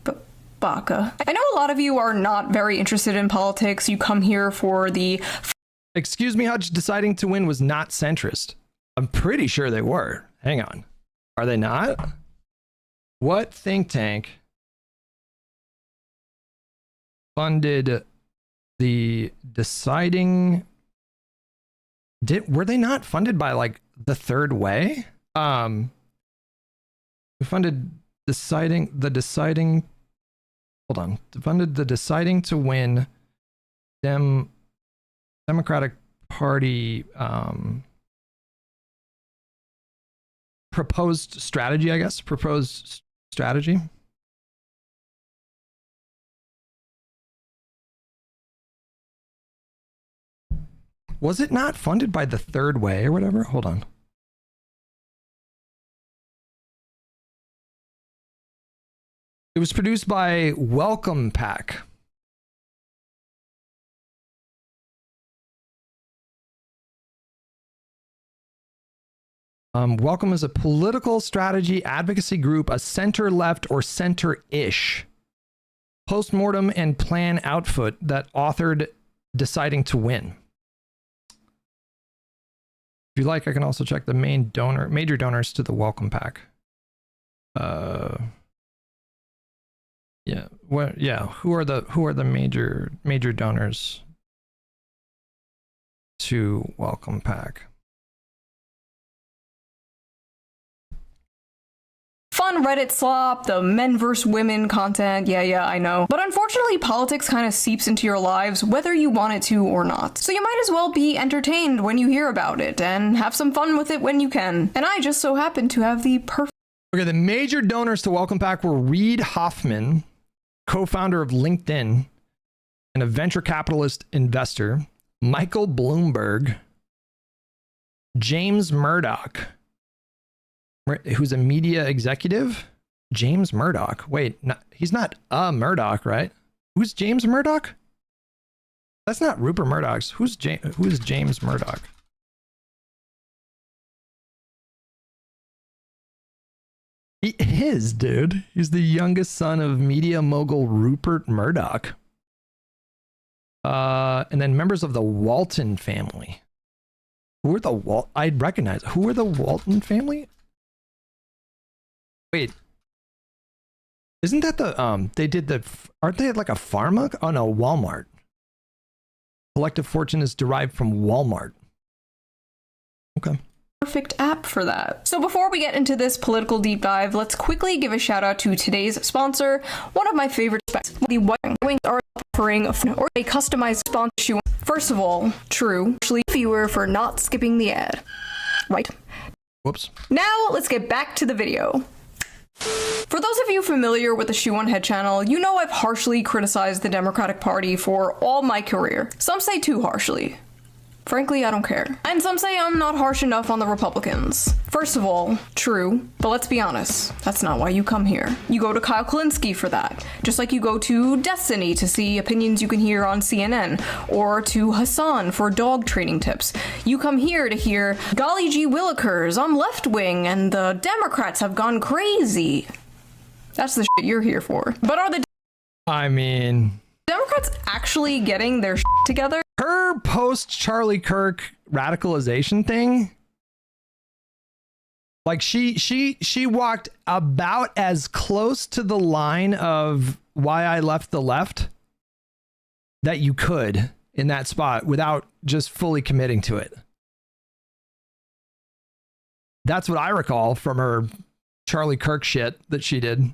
but Baka. I know a lot of you are not very interested in politics. You come here for the— Excuse me, Hutch, deciding to win was not centrist. I'm pretty sure they were. Hang on. Are they not? What think tank funded the deciding— were they not funded by, like, the Third Way? Who funded funded the deciding to win Democratic Party proposed strategy, I guess. Proposed strategy. Was it not funded by the Third Way or whatever? Hold on. It was produced by Welcome Pack. Welcome is a political strategy advocacy group, a center-left or center-ish post-mortem and plan outfit that authored Deciding to Win. If you like, I can also check the major donors to the Welcome Pack. Yeah. Well, yeah. Who are the major donors to Welcome Pack? Fun Reddit slop, the men versus women content. Yeah, I know. But unfortunately, politics kind of seeps into your lives whether you want it to or not. So you might as well be entertained when you hear about it and have some fun with it when you can. And I just so happen to have the perfect— Okay, the major donors to Welcome Pack were Reid Hoffman, co-founder of LinkedIn and a venture capitalist investor, Michael Bloomberg, James Murdoch, who's a media executive. James Murdoch. Wait, he's not a Murdoch, right? Who's James Murdoch? That's not Rupert Murdoch's. Who is James Murdoch? He is, dude. He's the youngest son of media mogul Rupert Murdoch. And then members of the Walton family. Who are the I'd recognize. Who are the Walton family? Wait. Isn't that the aren't they like a pharma? Oh no, Walmart. Collective fortune is derived from Walmart. Okay. Perfect app for that. So before we get into this political deep dive, let's quickly give a shout out to today's sponsor, one of my favorite specs. The White Wings are offering a customized sponsor. First of all, true, actually fewer for not skipping the ad. Right. Whoops. Now let's get back to the video. For those of you familiar with the Shoe on Head channel, you know I've harshly criticized the Democratic Party for all my career. Some say too harshly. Frankly, I don't care. And some say I'm not harsh enough on the Republicans. First of all, true, but let's be honest, that's not why you come here. You go to Kyle Kulinski for that, just like you go to Destiny to see opinions you can hear on CNN, or to Hassan for dog training tips. You come here to hear, golly gee willikers, I'm left-wing and the Democrats have gone crazy. That's the shit you're here for. But are the Democrats actually getting their shit together? Her post Charlie Kirk radicalization thing, like she walked about as close to the line of why I left the left that you could in that spot without just fully committing to it. That's what I recall from her Charlie Kirk shit that she did.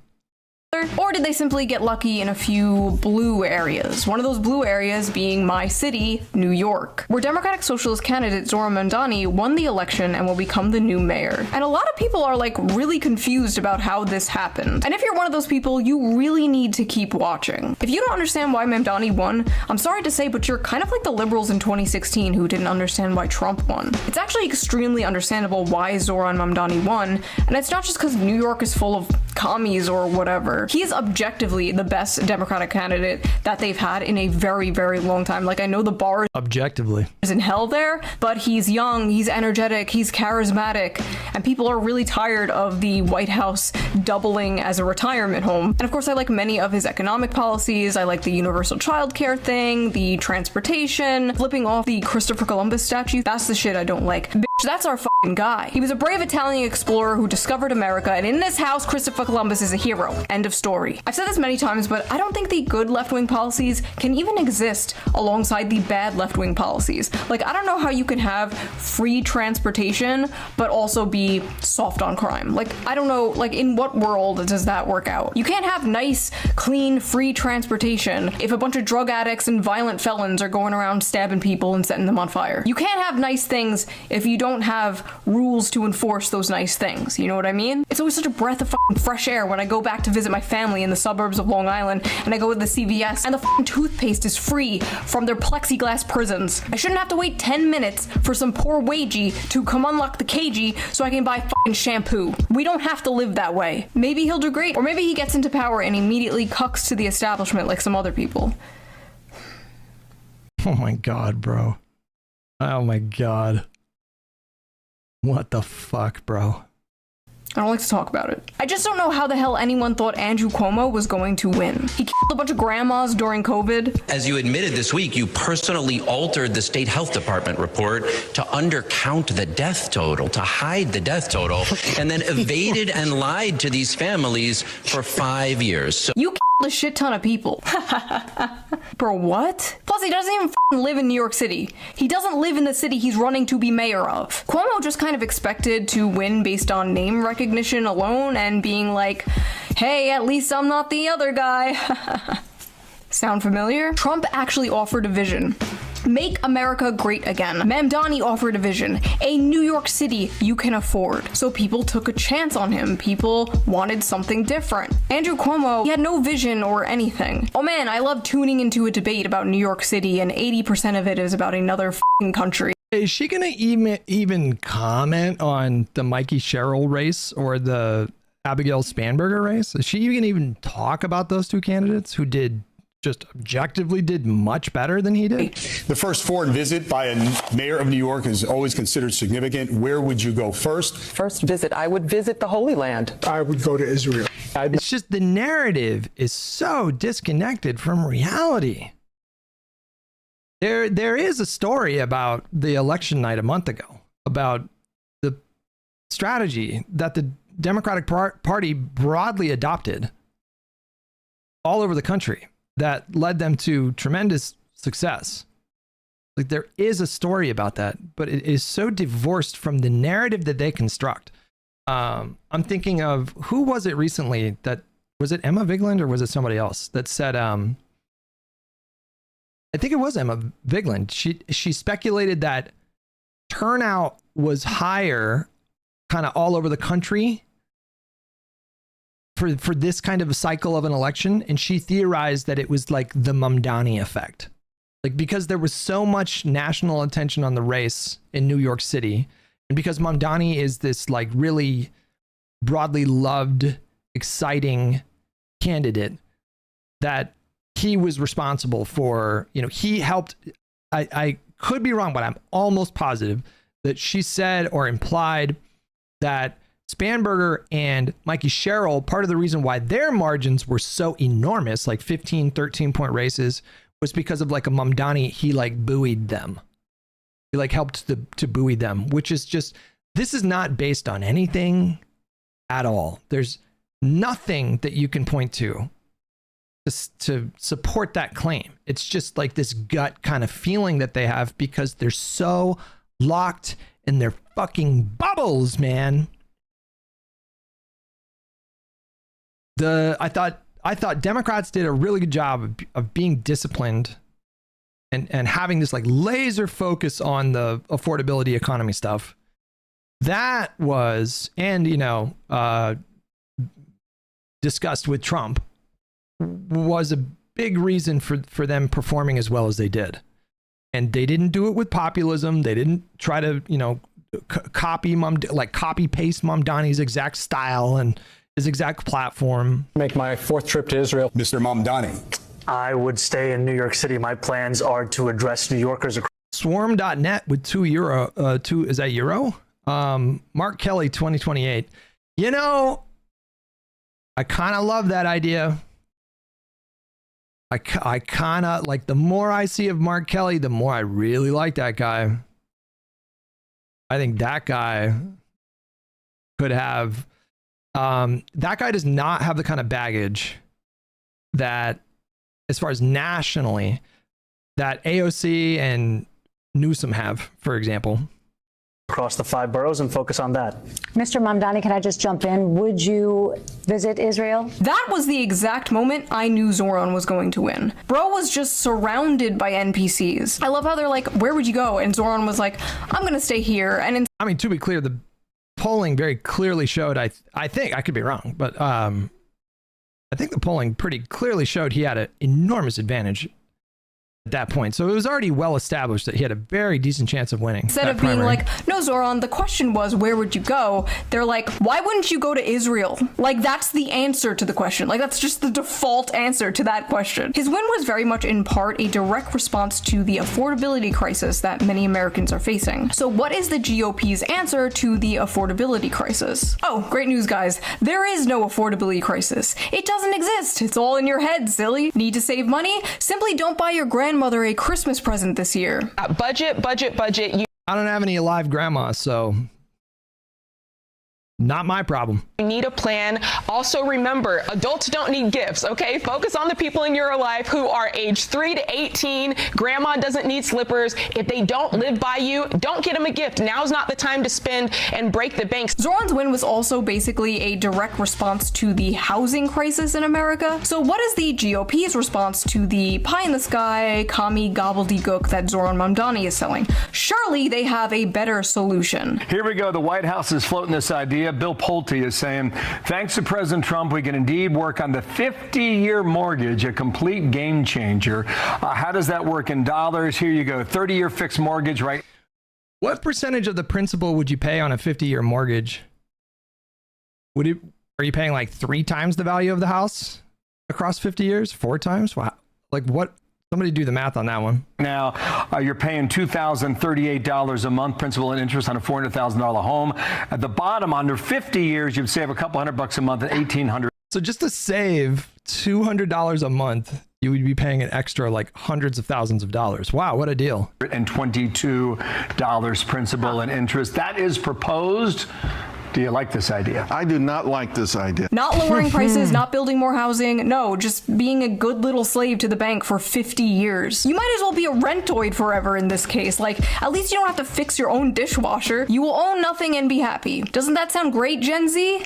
Or did they simply get lucky in a few blue areas? One of those blue areas being my city, New York, where Democratic Socialist candidate Zohran Mamdani won the election and will become the new mayor. And a lot of people are like really confused about how this happened. And if you're one of those people, you really need to keep watching. If you don't understand why Mamdani won, I'm sorry to say, but you're kind of like the liberals in 2016 who didn't understand why Trump won. It's actually extremely understandable why Zohran Mamdani won, and it's not just because New York is full of commies or whatever. He is objectively the best Democratic candidate that they've had in a very, very long time. Like, I know the bar objectively is in hell there, but he's young, he's energetic, he's charismatic, and people are really tired of the White House doubling as a retirement home. And of course, I like many of his economic policies. I like the universal childcare thing, the transportation, flipping off the Christopher Columbus statue. That's the shit I don't like. Bitch, that's our fucking guy. He was a brave Italian explorer who discovered America, and in this house, Christopher Columbus is a hero. End of story. I've said this many times, but I don't think the good left-wing policies can even exist alongside the bad left-wing policies. Like, I don't know how you can have free transportation, but also be soft on crime. Like, I don't know, like, in what world does that work out? You can't have nice, clean, free transportation if a bunch of drug addicts and violent felons are going around stabbing people and setting them on fire. You can't have nice things if you don't have rules to enforce those nice things. You know what I mean? It's always such a breath of fucking fresh air when I go back to visit my family in the suburbs of Long Island and I go to the CVS and the fucking toothpaste is free from their plexiglass prisons. I shouldn't have to wait 10 minutes for some poor wagey to come unlock the cagey so I can buy fucking shampoo. We don't have to live that way. Maybe he'll do great, or maybe he gets into power and immediately cucks to the establishment like some other people. Oh my god, bro. Oh my god. What the fuck, bro? I don't like to talk about it. I just don't know how the hell anyone thought Andrew Cuomo was going to win. He killed a bunch of grandmas during COVID. As you admitted this week, you personally altered the state health department report to undercount the death total, to hide the death total, and then evaded and lied to these families for 5 years. So you killed a shit ton of people. Bro, what? Plus, he doesn't even live in New York City. He doesn't live in the city he's running to be mayor of. Cuomo just kind of expected to win based on name recognition alone and being like, hey, at least I'm not the other guy. Sound familiar? Trump actually offered a vision. Make America great again. Mamdani offered a vision. A New York City you can afford. So people took a chance on him. People wanted something different. Andrew Cuomo, he had no vision or anything. Oh man, I love tuning into a debate about New York City and 80% of it is about another f***ing country. Is she gonna even comment on the Mikey Sherrill race or the Abigail Spanberger race? Is she even talk about those two candidates who just objectively did much better than he did? The first foreign visit by a mayor of New York is always considered significant. Where would you go first? First visit, I would visit the Holy Land. I would go to Israel. It's just the narrative is so disconnected from reality. There is a story about the election night a month ago about the strategy that the Democratic Party broadly adopted all over the country that led them to tremendous success. Like, there is a story about that, but it is so divorced from the narrative that they construct. I'm thinking of, who was it recently that, was it Emma Vigeland or was it somebody else that said, I think it was Emma Vigeland. She speculated that turnout was higher kind of all over the country for this kind of a cycle of an election, and she theorized that it was like the Mamdani effect. Like, because there was so much national attention on the race in New York City, and because Mamdani is this like really broadly loved, exciting candidate, that he was responsible for, he helped. I could be wrong, but I'm almost positive that she said or implied that Spanberger and Mikey Sherrill, part of the reason why their margins were so enormous, like 15, 13-point races, was because of like a Mamdani, he like buoyed them. He like helped to buoy them, which is just, this is not based on anything at all. There's nothing that you can point to support that claim. It's just like this gut kind of feeling that they have because they're so locked in their fucking bubbles, man. I thought Democrats did a really good job of being disciplined and having this like laser focus on the affordability economy stuff. That was, and discussed with Trump, was a big reason for them performing as well as they did. And they didn't do it with populism. They didn't try to, copy paste Mamdani's exact style and his exact platform. Make my 4th trip to Israel. Mr. Mamdani. I would stay in New York City. My plans are to address New Yorkers. Swarm.net with €2. Is that euro? Mark Kelly 2028. I kind of love that idea. I kind of like, the more I see of Mark Kelly, the more I really like that guy. I think that guy could have, that guy does not have the kind of baggage that, as far as nationally, that AOC and Newsom have, for example. Across the 5 boroughs and focus on that. Mr. Mamdani, can I just jump in? Would you visit Israel? That was the exact moment I knew Zoran was going to win. Bro was just surrounded by NPCs. I love how they're like, where would you go? And Zoran was like, I'm going to stay here. And I mean, to be clear, the polling very clearly showed, I think, I could be wrong, but I think the polling pretty clearly showed he had an enormous advantage at that point. So it was already well established that he had a very decent chance of winning. Instead of being like, no, Zoran, the question was, where would you go? They're like, why wouldn't you go to Israel? Like, that's the answer to the question. Like, that's just the default answer to that question. His win was very much in part a direct response to the affordability crisis that many Americans are facing. So what is the GOP's answer to the affordability crisis? Oh, great news, guys. There is no affordability crisis. It doesn't exist. It's all in your head, silly. Need to save money? Simply don't buy your grandmother a Christmas present this year. Budget. I don't have any alive grandmas, so not my problem. You need a plan. Also remember, adults don't need gifts, okay? Focus on the people in your life who are age 3 to 18. Grandma doesn't need slippers. If they don't live by you, don't get them a gift. Now's not the time to spend and break the banks. Zoran's win was also basically a direct response to the housing crisis in America. So what is the GOP's response to the pie-in-the-sky, commie gobbledygook that Zoran Mamdani is selling? Surely they have a better solution. Here we go. The White House is floating this idea. Bill Pulte is saying, thanks to President Trump, we can indeed work on the 50-year mortgage, a complete game changer. How does that work in dollars? Here you go. 30-year fixed mortgage, right? What percentage of the principal would you pay on a 50-year mortgage? Are you paying like 3 times the value of the house across 50 years? 4 times? Wow. Like what? Somebody do the math on that one. Now, you're paying $2,038 a month principal and interest on a $400,000 home. At the bottom, under 50 years, you'd save a couple $100 a month at $1,800. So just to save $200 a month, you would be paying an extra like hundreds of thousands of dollars. Wow, what a deal. And $22 principal and interest. That is proposed. Do you like this idea? I do not like this idea. Not lowering prices, not building more housing. No, just being a good little slave to the bank for 50 years. You might as well be a rentoid forever in this case. Like, at least you don't have to fix your own dishwasher. You will own nothing and be happy. Doesn't that sound great, Gen Z?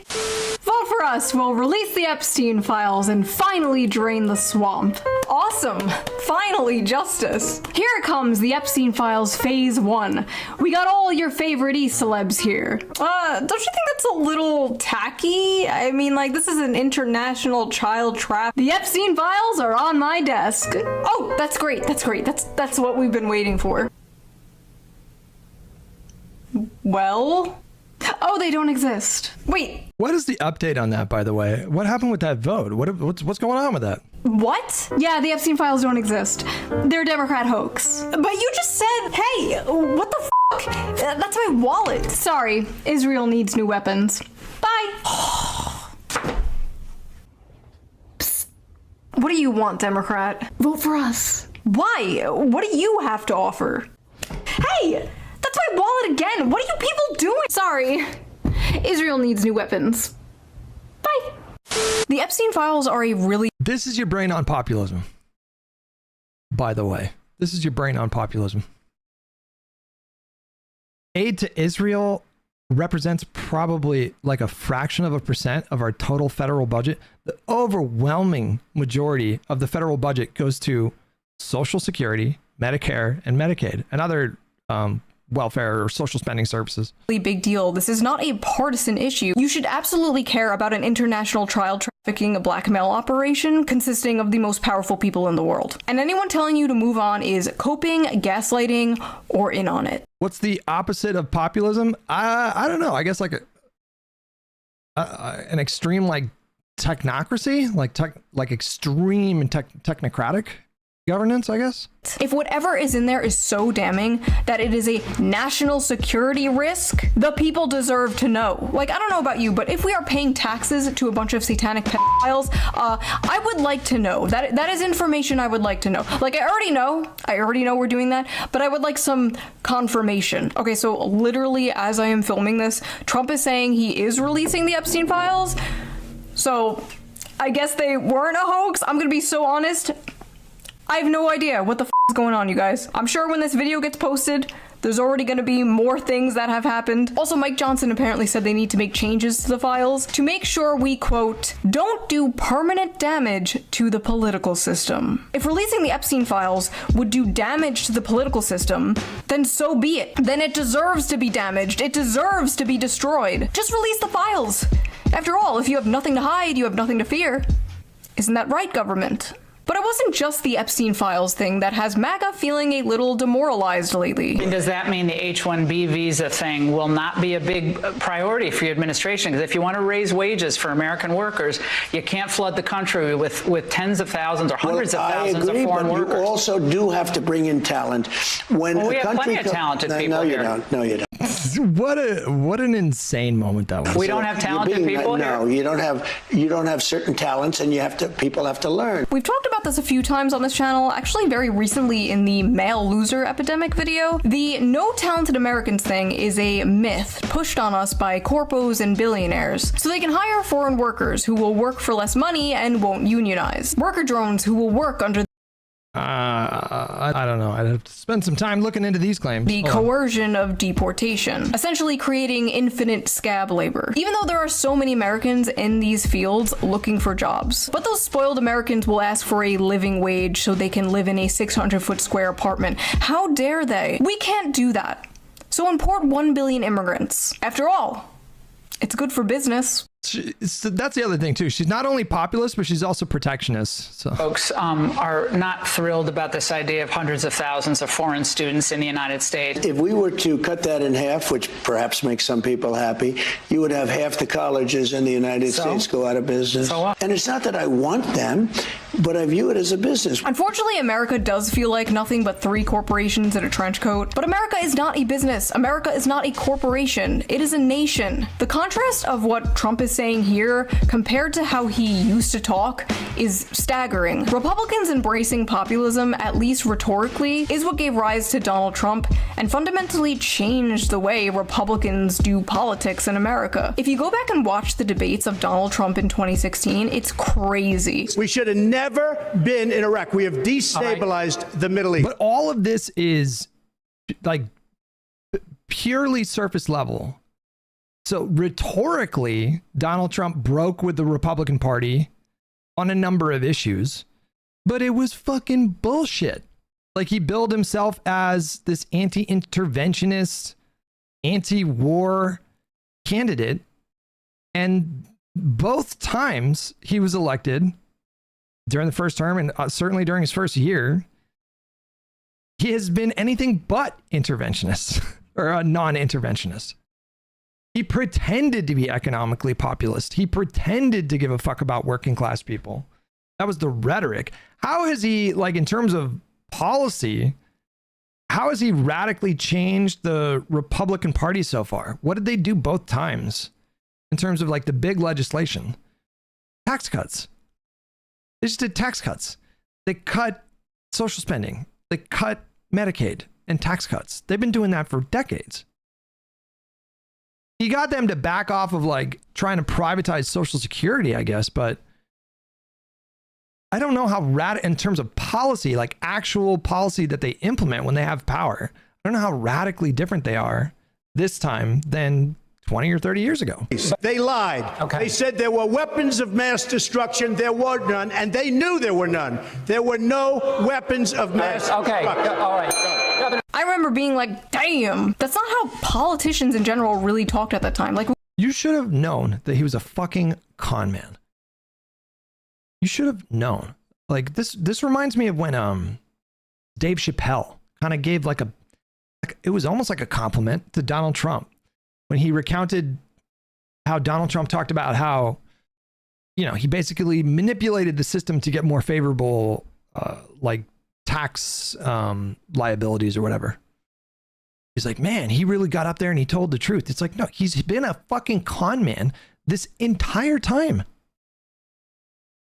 Vote for us. We'll release the Epstein files and finally drain the swamp. Awesome. Finally, justice. Here it comes, the Epstein files phase 1. We got all your favorite E-celebs here. Don't you think that's a little tacky? I mean, like, this is an international child trap. The Epstein files are on my desk. Oh, that's great. That's great. That's what we've been waiting for. Well? Oh, they don't exist. Wait. What is the update on that, by the way? What happened with that vote? What's going on with that? What? Yeah, the Epstein files don't exist. They're a Democrat hoax. But you just said, hey, what the fuck? That's my wallet. Sorry, Israel needs new weapons. Bye. Psst. What do you want, Democrat? Vote for us. Why? What do you have to offer? Hey, that's my wallet again. What are you people doing? Sorry, Israel needs new weapons. Bye. The Epstein files are a really... This is your brain on populism. By the way, this is your brain on populism. Aid to Israel represents probably like a fraction of a percent of our total federal budget. The overwhelming majority of the federal budget goes to Social Security, Medicare, and Medicaid, and other welfare or social spending services. Big deal. This is not a partisan issue. You should absolutely care about an international child trafficking blackmail operation consisting of the most powerful people in the world. And anyone telling you to move on is coping, gaslighting, or in on it. What's the opposite of populism? I don't know. I guess like an extreme like technocracy, like extreme and technocratic governance, I guess. If whatever is in there is so damning that it is a national security risk, the people deserve to know. Like, I don't know about you, but if we are paying taxes to a bunch of satanic pedophiles, I would like to know. That is information I would like to know. Like, I already know we're doing that, but I would like some confirmation. Okay, so literally as I am filming this, Trump is saying he is releasing the Epstein files. So I guess they weren't a hoax. I'm gonna be so honest. I have no idea what the is going on, you guys. I'm sure when this video gets posted, there's already going to be more things that have happened. Also, Mike Johnson apparently said they need to make changes to the files to make sure we, quote, don't do permanent damage to the political system. If releasing the Epstein files would do damage to the political system, then so be it. Then it deserves to be damaged. It deserves to be destroyed. Just release the files. After all, if you have nothing to hide, you have nothing to fear. Isn't that right, government? But it wasn't just the Epstein files thing that has MAGA feeling a little demoralized lately. Does that mean the H-1B visa thing will not be a big priority for your administration? Because if you want to raise wages for American workers, you can't flood the country with tens of thousands or hundreds of thousands of foreign workers. You also do have to bring in talent. When we have plenty of talented people here. No, you don't. What an insane moment that was. We don't have talented people here? No, you don't have certain talents, and people have to learn. We've talked about this a few times on this channel, actually very recently in the male loser epidemic video. The no talented Americans thing is a myth pushed on us by corpos and billionaires so they can hire foreign workers who will work for less money and won't unionize. Worker drones who will work under I don't know. I'd have to spend some time looking into these claims. The coercion of deportation, essentially creating infinite scab labor. Even though there are so many Americans in these fields looking for jobs. But those spoiled Americans will ask for a living wage so they can live in a 600-foot square apartment. How dare they? We can't do that. So import 1 billion immigrants. After all, it's good for business. That's the other thing too. She's not only populist, but she's also protectionist. So folks are not thrilled about this idea of hundreds of thousands of foreign students in the United States. If we were to cut that in half, which perhaps makes some people happy, you would have half the colleges in the United States go out of business. So what? And it's not that I want them, but I view it as a business. Unfortunately, America does feel like nothing but 3 corporations in a trench coat. But America is not a business. America is not a corporation. It is a nation. The contrast of what Trump is saying here compared to how he used to talk is staggering. Republicans embracing populism, at least rhetorically, is what gave rise to Donald Trump and fundamentally changed the way Republicans do politics in America. If you go back and watch the debates of Donald Trump in 2016, it's crazy. We should have never been in Iraq. We have destabilized the Middle East. But all of this is like purely surface level. So rhetorically, Donald Trump broke with the Republican Party on a number of issues, but it was fucking bullshit. Like, he billed himself as this anti-interventionist, anti-war candidate, and both times he was elected during the first term and certainly during his first year, he has been anything but interventionist or a non-interventionist. He pretended to be economically populist. He pretended to give a fuck about working class people. That was the rhetoric. How has he, like, in terms of policy, how has he radically changed the Republican Party so far? What did they do both times in terms of like the big legislation? Tax cuts. They just did tax cuts. They cut social spending. They cut Medicaid and tax cuts. They've been doing that for decades. He got them to back off of like trying to privatize Social Security, I guess, but I don't know how in terms of policy, like actual policy that they implement when they have power, I don't know how radically different they are this time than 20 or 30 years ago. They lied. Okay. They said there were weapons of mass destruction. There were none, and they knew there were none. There were no weapons of mass destruction. All right. I remember being like, damn, that's not how politicians in general really talked at that time. Like, You should have known that he was a fucking con man. You should have known. Like this reminds me of when Dave Chappelle kind of gave it was almost like a compliment to Donald Trump when he recounted how Donald Trump talked about how, you know, he basically manipulated the system to get more favorable like tax liabilities or whatever. He's like, man, he really got up there and he told the truth. It's like, no, he's been a fucking con man this entire time.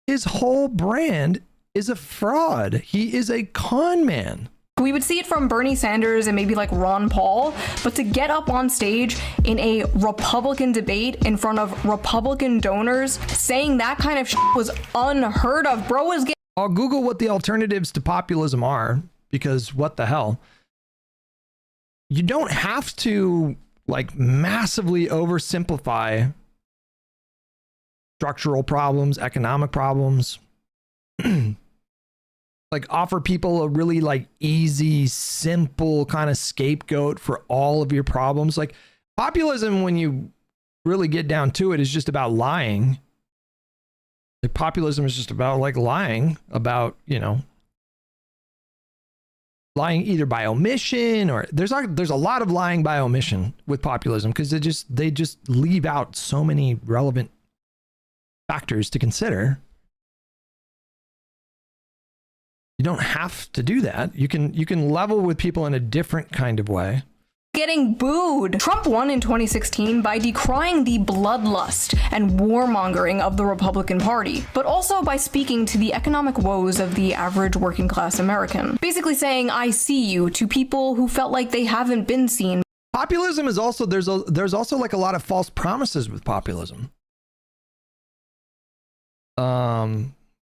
His whole brand is a fraud. He is a con man. we would see it from Bernie Sanders and maybe like Ron Paul, but to get up on stage in a Republican debate in front of Republican donors saying that kind of shit was unheard of. Bro was getting... I'll Google what the alternatives to populism are, because what the hell? You don't have to like massively oversimplify structural problems, economic problems. Like offer people a really like easy, simple kind of scapegoat for all of your problems. Like populism, when you really get down to it, is just about lying. Like populism is just about like lying about, you know, lying either by omission or there's a lot of lying by omission with populism, because they just leave out so many relevant factors to consider. You don't have to do that. You can level with people in a different kind of way. Getting booed. Trump won in 2016 by decrying the bloodlust and warmongering of the Republican Party, but also by speaking to the economic woes of the average working class American. Basically saying, I see you, to people who felt like they haven't been seen. Populism is also, there's also like a lot of false promises with populism.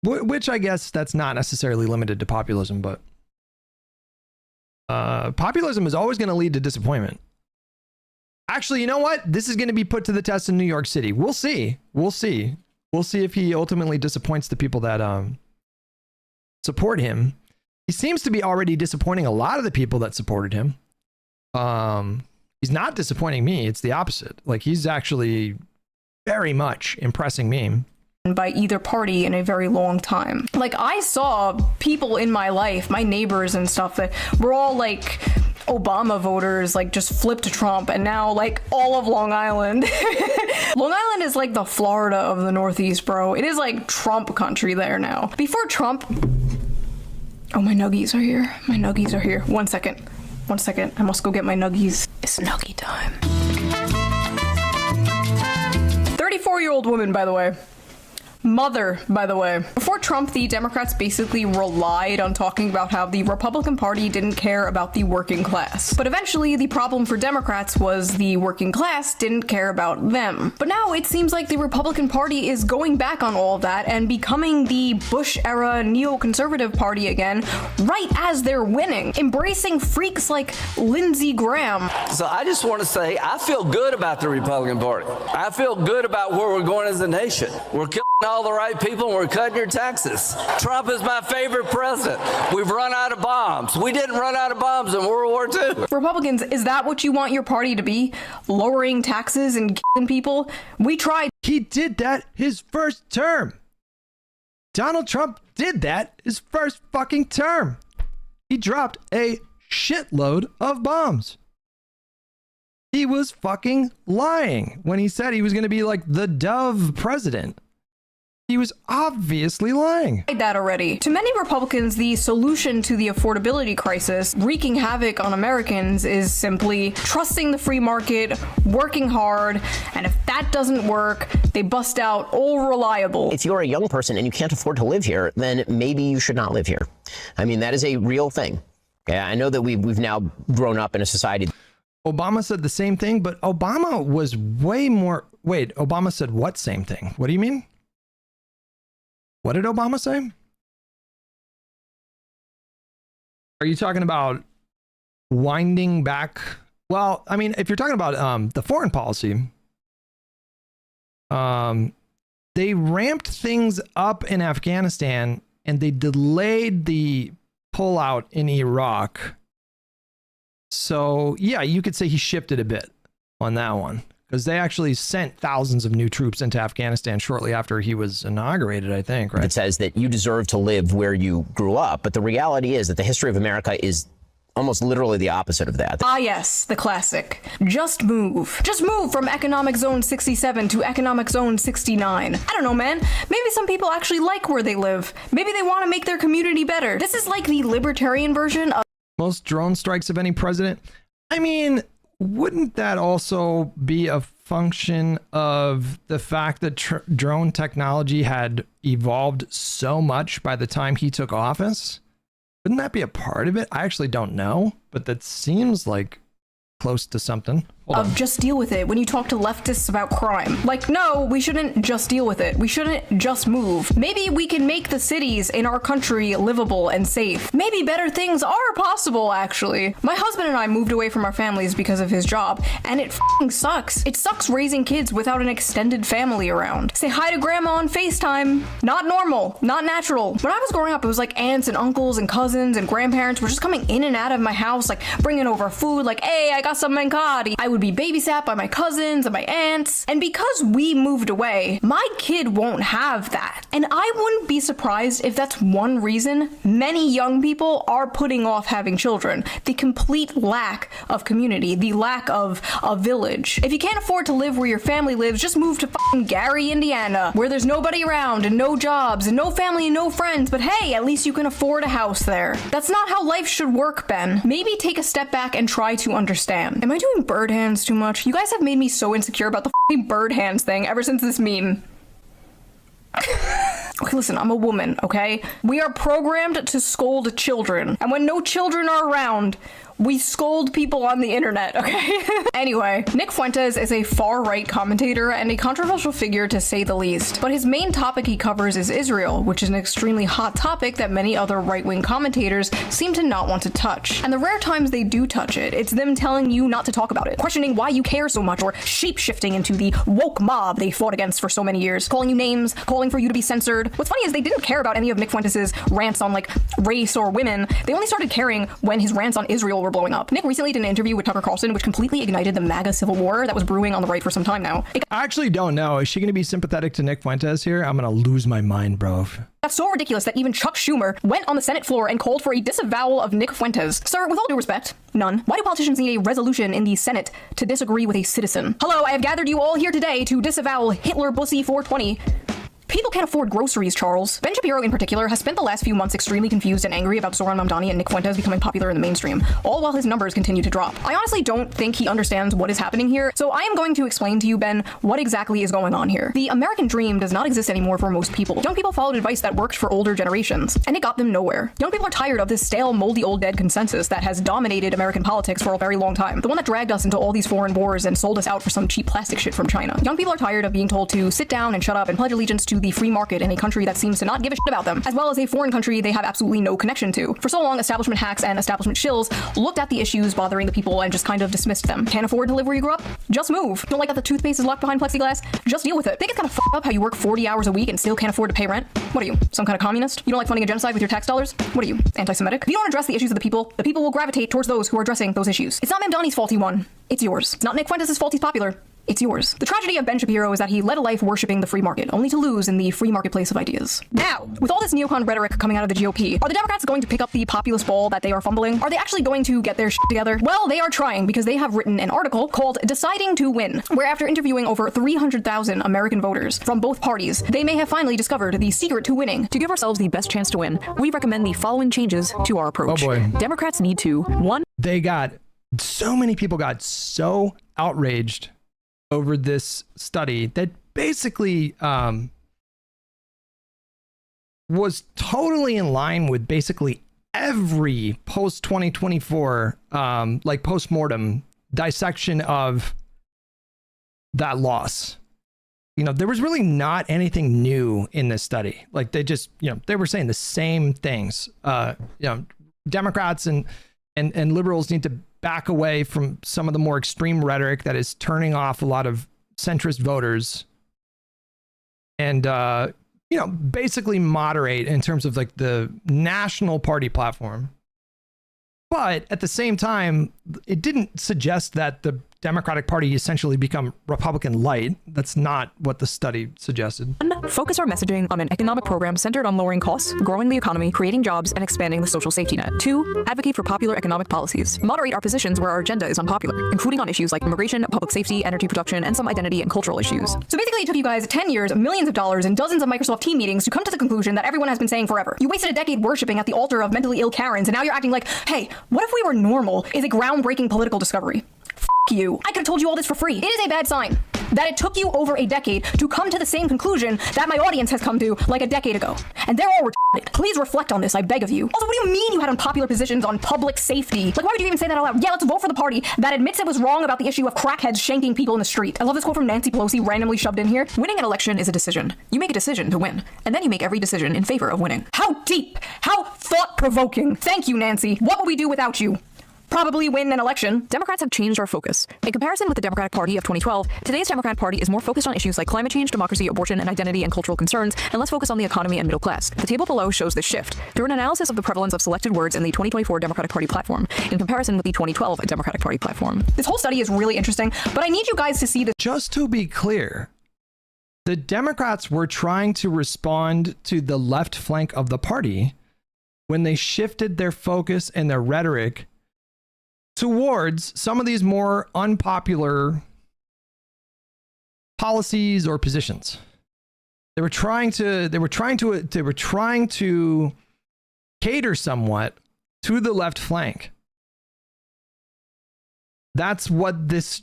Which I guess that's not necessarily limited to populism, but populism is always going to lead to disappointment. Actually, you know what? This is going to be put to the test in New York City. We'll see. We'll see if he ultimately disappoints the people that support him. He seems to be already disappointing a lot of the people that supported him. He's not disappointing me. It's the opposite. Like he's actually very much impressing me. By either party in a very long time. Like I saw people in my life, my neighbors and stuff, that were all like Obama voters, like just flipped to Trump, and now like all of Long Island. Long Island is like the Florida of the Northeast, bro. It is like Trump country there now. Before Trump... Oh, my nuggies are here. My nuggies are here. One second. I must go get my nuggies. It's nuggie time. 34-year-old woman, by the way. Mother, by the way. Before Trump, the Democrats basically relied on talking about how the Republican Party didn't care about the working class. But eventually, the problem for Democrats was the working class didn't care about them. But now it seems like the Republican Party is going back on all of that and becoming the Bush-era neoconservative party again, right as they're winning, embracing freaks like Lindsey Graham. So I just want to say, I feel good about the Republican Party. I feel good about where we're going as a nation. We're killing all the right people and we're cutting your taxes. Trump is my favorite president. We've run out of bombs. We didn't run out of bombs in World War II. Republicans, is that what you want your party to be? Lowering taxes and killing people? We tried. He did that his first term. Donald Trump did that his first fucking term. He dropped a shitload of bombs. He was fucking lying when he said he was going to be like the dove president. He was obviously lying. That already. To many Republicans, the solution to the affordability crisis wreaking havoc on Americans is simply trusting the free market, working hard, and if that doesn't work, they bust out all reliable. If you're a young person and you can't afford to live here, then maybe you should not live here. I mean, that is a real thing. Yeah, I know that we've now grown up in a society. Obama said the same thing, but Obama was way more... Wait, Obama said what same thing? What do you mean? What did Obama say? Are you talking about winding back? Well, I mean, if you're talking about the foreign policy, They ramped things up in Afghanistan and they delayed the pullout in Iraq. So, yeah, you could say he shifted a bit on that one because they actually sent thousands of new troops into Afghanistan shortly after he was inaugurated, I think, right? It says that you deserve to live where you grew up. But the reality is that the history of America is almost literally the opposite of that. Ah, yes, the classic. Just move. Just move from Economic Zone 67 to Economic Zone 69. I don't know, man. Maybe some people actually like where they live. Maybe they want to make their community better. This is like the libertarian version of most drone strikes of any president. I mean, wouldn't that also be a function of the fact that drone technology had evolved so much by the time he took office? Wouldn't that be a part of it? I actually don't know, but that seems like close to something. Of just deal with it when you talk to leftists about crime. Like, no, we shouldn't just deal with it. We shouldn't just move. Maybe we can make the cities in our country livable and safe. Maybe better things are possible, actually. My husband and I moved away from our families because of his job, and it f***ing sucks. It sucks raising kids without an extended family around. Say hi to grandma on FaceTime. Not normal. Not natural. When I was growing up, it was like aunts and uncles and cousins and grandparents were just coming in and out of my house, like bringing over food, like, hey, I got some mancati. I would be babysat by my cousins and my aunts. And because we moved away, my kid won't have that. And I wouldn't be surprised if that's one reason many young people are putting off having children. The complete lack of community, the lack of a village. If you can't afford to live where your family lives, just move to fucking Gary, Indiana, where there's nobody around and no jobs and no family and no friends, but hey, at least you can afford a house there. That's not how life should work, Ben. Maybe take a step back and try to understand. Am I doing bird hands too much? You guys have made me so insecure about the fucking bird hands thing ever since this meme. Okay, listen, I'm a woman, okay? We are programmed to scold children, and when no children are around, we scold people on the internet, okay? Anyway, Nick Fuentes is a far-right commentator and a controversial figure to say the least, but his main topic he covers is Israel, which is an extremely hot topic that many other right-wing commentators seem to not want to touch. And the rare times they do touch it, it's them telling you not to talk about it, questioning why you care so much, or shape-shifting into the woke mob they fought against for so many years, calling you names, calling for you to be censored. What's funny is they didn't care about any of Nick Fuentes' rants on, like, race or women. They only started caring when his rants on Israel were blowing up. Nick recently did an interview with Tucker Carlson, which completely ignited the MAGA civil war that was brewing on the right for some time now. I actually don't know. Is she going to be sympathetic to Nick Fuentes here? I'm going to lose my mind, bro. That's so ridiculous that even Chuck Schumer went on the Senate floor and called for a disavowal of Nick Fuentes. Sir, with all due respect, none. Why do politicians need a resolution in the Senate to disagree with a citizen? Hello, I have gathered you all here today to disavow Hitler Bussy 420. People can't afford groceries, Charles. Ben Shapiro, in particular, has spent the last few months extremely confused and angry about Zoran Mamdani and Nick Fuentes becoming popular in the mainstream, all while his numbers continue to drop. I honestly don't think he understands what is happening here, so I am going to explain to you, Ben, what exactly is going on here. The American dream does not exist anymore for most people. Young people followed advice that worked for older generations, and it got them nowhere. Young people are tired of this stale, moldy, old dead consensus that has dominated American politics for a very long time, the one that dragged us into all these foreign wars and sold us out for some cheap plastic shit from China. Young people are tired of being told to sit down and shut up and pledge allegiance to the free market in a country that seems to not give a shit about them, as well as a foreign country they have absolutely no connection to. For so long, establishment hacks and establishment shills looked at the issues bothering the people and just kind of dismissed them. Can't afford to live where you grew up? Just move. Don't like that the toothpaste is locked behind plexiglass? Just deal with it. Think it's kind of fucked up how you work 40 hours a week and still can't afford to pay rent? What are you, some kind of communist? You don't like funding a genocide with your tax dollars? What are you, anti-Semitic? If you don't address the issues of the people will gravitate towards those who are addressing those issues. It's not Mamdani's fault he won. It's yours. It's not Nick Fuentes' fault he's popular. It's yours. The tragedy of Ben Shapiro is that he led a life worshipping the free market, only to lose in the free marketplace of ideas. Now, with all this neocon rhetoric coming out of the GOP, are the Democrats going to pick up the populist ball that they are fumbling? Are they actually going to get their shit together? Well, they are trying, because they have written an article called Deciding to Win, where after interviewing over 300,000 American voters from both parties, they may have finally discovered the secret to winning. To give ourselves the best chance to win, we recommend the following changes to our approach. Oh boy. Democrats need to, 1. So many people got so outraged over this study that basically was totally in line with basically every post-2024 like post-mortem dissection of that loss. You know, there was really not anything new in this study. Like they just, you know, they were saying the same things. You know, Democrats and liberals need to back away from some of the more extreme rhetoric that is turning off a lot of centrist voters and basically moderate in terms of like the national party platform. But at the same time, it didn't suggest that the Democratic Party essentially become Republican light. That's not what the study suggested. Focus our messaging on an economic program centered on lowering costs, growing the economy, creating jobs, and expanding the social safety net. 2, advocate for popular economic policies. Moderate our positions where our agenda is unpopular, including on issues like immigration, public safety, energy production, and some identity and cultural issues. So basically it took you guys 10 years, millions of dollars, and dozens of Microsoft team meetings to come to the conclusion that everyone has been saying forever. You wasted a decade worshiping at the altar of mentally ill Karens, and now you're acting like, hey, what if we were normal is a groundbreaking political discovery. F you. I could have told you all this for free. It is a bad sign that it took you over a decade to come to the same conclusion that my audience has come to like a decade ago. And they're all retarded. Please reflect on this, I beg of you. Also, what do you mean you had unpopular positions on public safety? Like, why would you even say that out loud? Yeah, let's vote for the party that admits it was wrong about the issue of crackheads shanking people in the street. I love this quote from Nancy Pelosi, randomly shoved in here. Winning an election is a decision. You make a decision to win, and then you make every decision in favor of winning. How deep, how thought-provoking. Thank you, Nancy. What would we do without you? Probably win an election. Democrats have changed our focus. In comparison with the Democratic Party of 2012, today's Democratic Party is more focused on issues like climate change, democracy, abortion, and identity and cultural concerns, and less focused on the economy and middle class. The table below shows this shift through an analysis of the prevalence of selected words in the 2024 Democratic Party platform in comparison with the 2012 Democratic Party platform. This whole study is really interesting, but I need you guys to see this. Just to be clear, the Democrats were trying to respond to the left flank of the party when they shifted their focus and their rhetoric towards some of these more unpopular policies or positions. They were trying to cater somewhat to the left flank. That's what this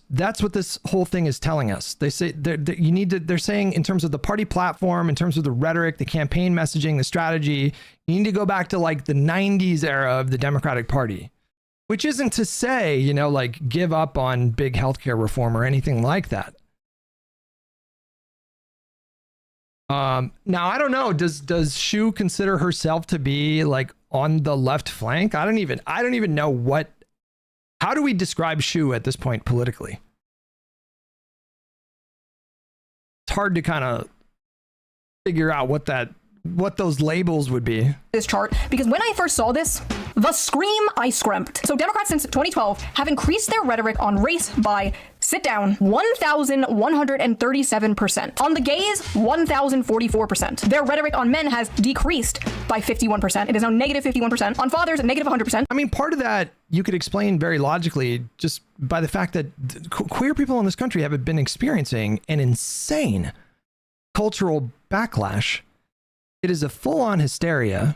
whole thing is telling us. They say they're saying in terms of the party platform, in terms of the rhetoric, the campaign messaging, the strategy, you need to go back to like the 90s era of the Democratic Party. Which isn't to say, like give up on big healthcare reform or anything like that. Now, I don't know. Does Shu consider herself to be like on the left flank? I don't even know how do we describe Shu at this point politically? It's hard to kind of figure out what those labels would be. This chart, because when I first saw this, the scream I screamed. So Democrats since 2012 have increased their rhetoric on race by, sit down, 1,137%. On the gays, 1,044%. Their rhetoric on men has decreased by 51%. It is now negative 51%. On fathers, negative 100%. I mean, part of that you could explain very logically just by the fact that queer people in this country have been experiencing an insane cultural backlash. It is a full-on hysteria.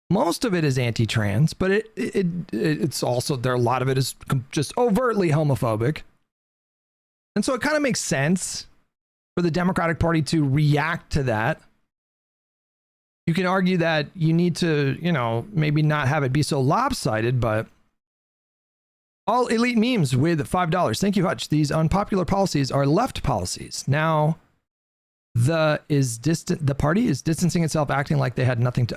Most of it is anti-trans, but it's also a lot of it is just overtly homophobic. And so it kind of makes sense for the Democratic Party to react to that. You can argue that you need to, maybe not have it be so lopsided, but all elite memes with $5. Thank you, Hutch. These unpopular policies are left policies. Now, the party is distancing itself, acting like they had nothing to.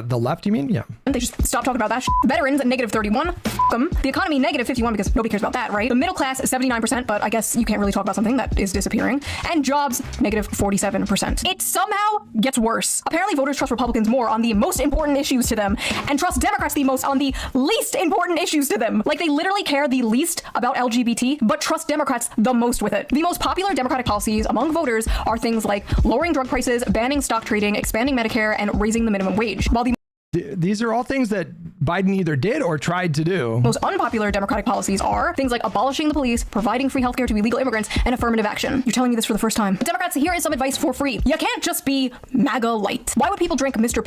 The left, you mean? Yeah. They just stop talking about that. Veterans, negative 31. F them. The economy, negative 51, because nobody cares about that, right? The middle class, 79%, but I guess you can't really talk about something that is disappearing. And jobs, negative 47%. It somehow gets worse. Apparently, voters trust Republicans more on the most important issues to them, and trust Democrats the most on the least important issues to them. Like, they literally care the least about LGBT, but trust Democrats the most with it. The most popular Democratic policies among voters are things like lowering drug prices, banning stock trading, expanding Medicare, and raising the minimum wage. While these are all things that Biden either did or tried to do. Most unpopular Democratic policies are things like abolishing the police, providing free healthcare to illegal immigrants, and affirmative action. You're telling me this for the first time. Democrats, here is some advice for free. You can't just be MAGA light. Why would people drink Mr.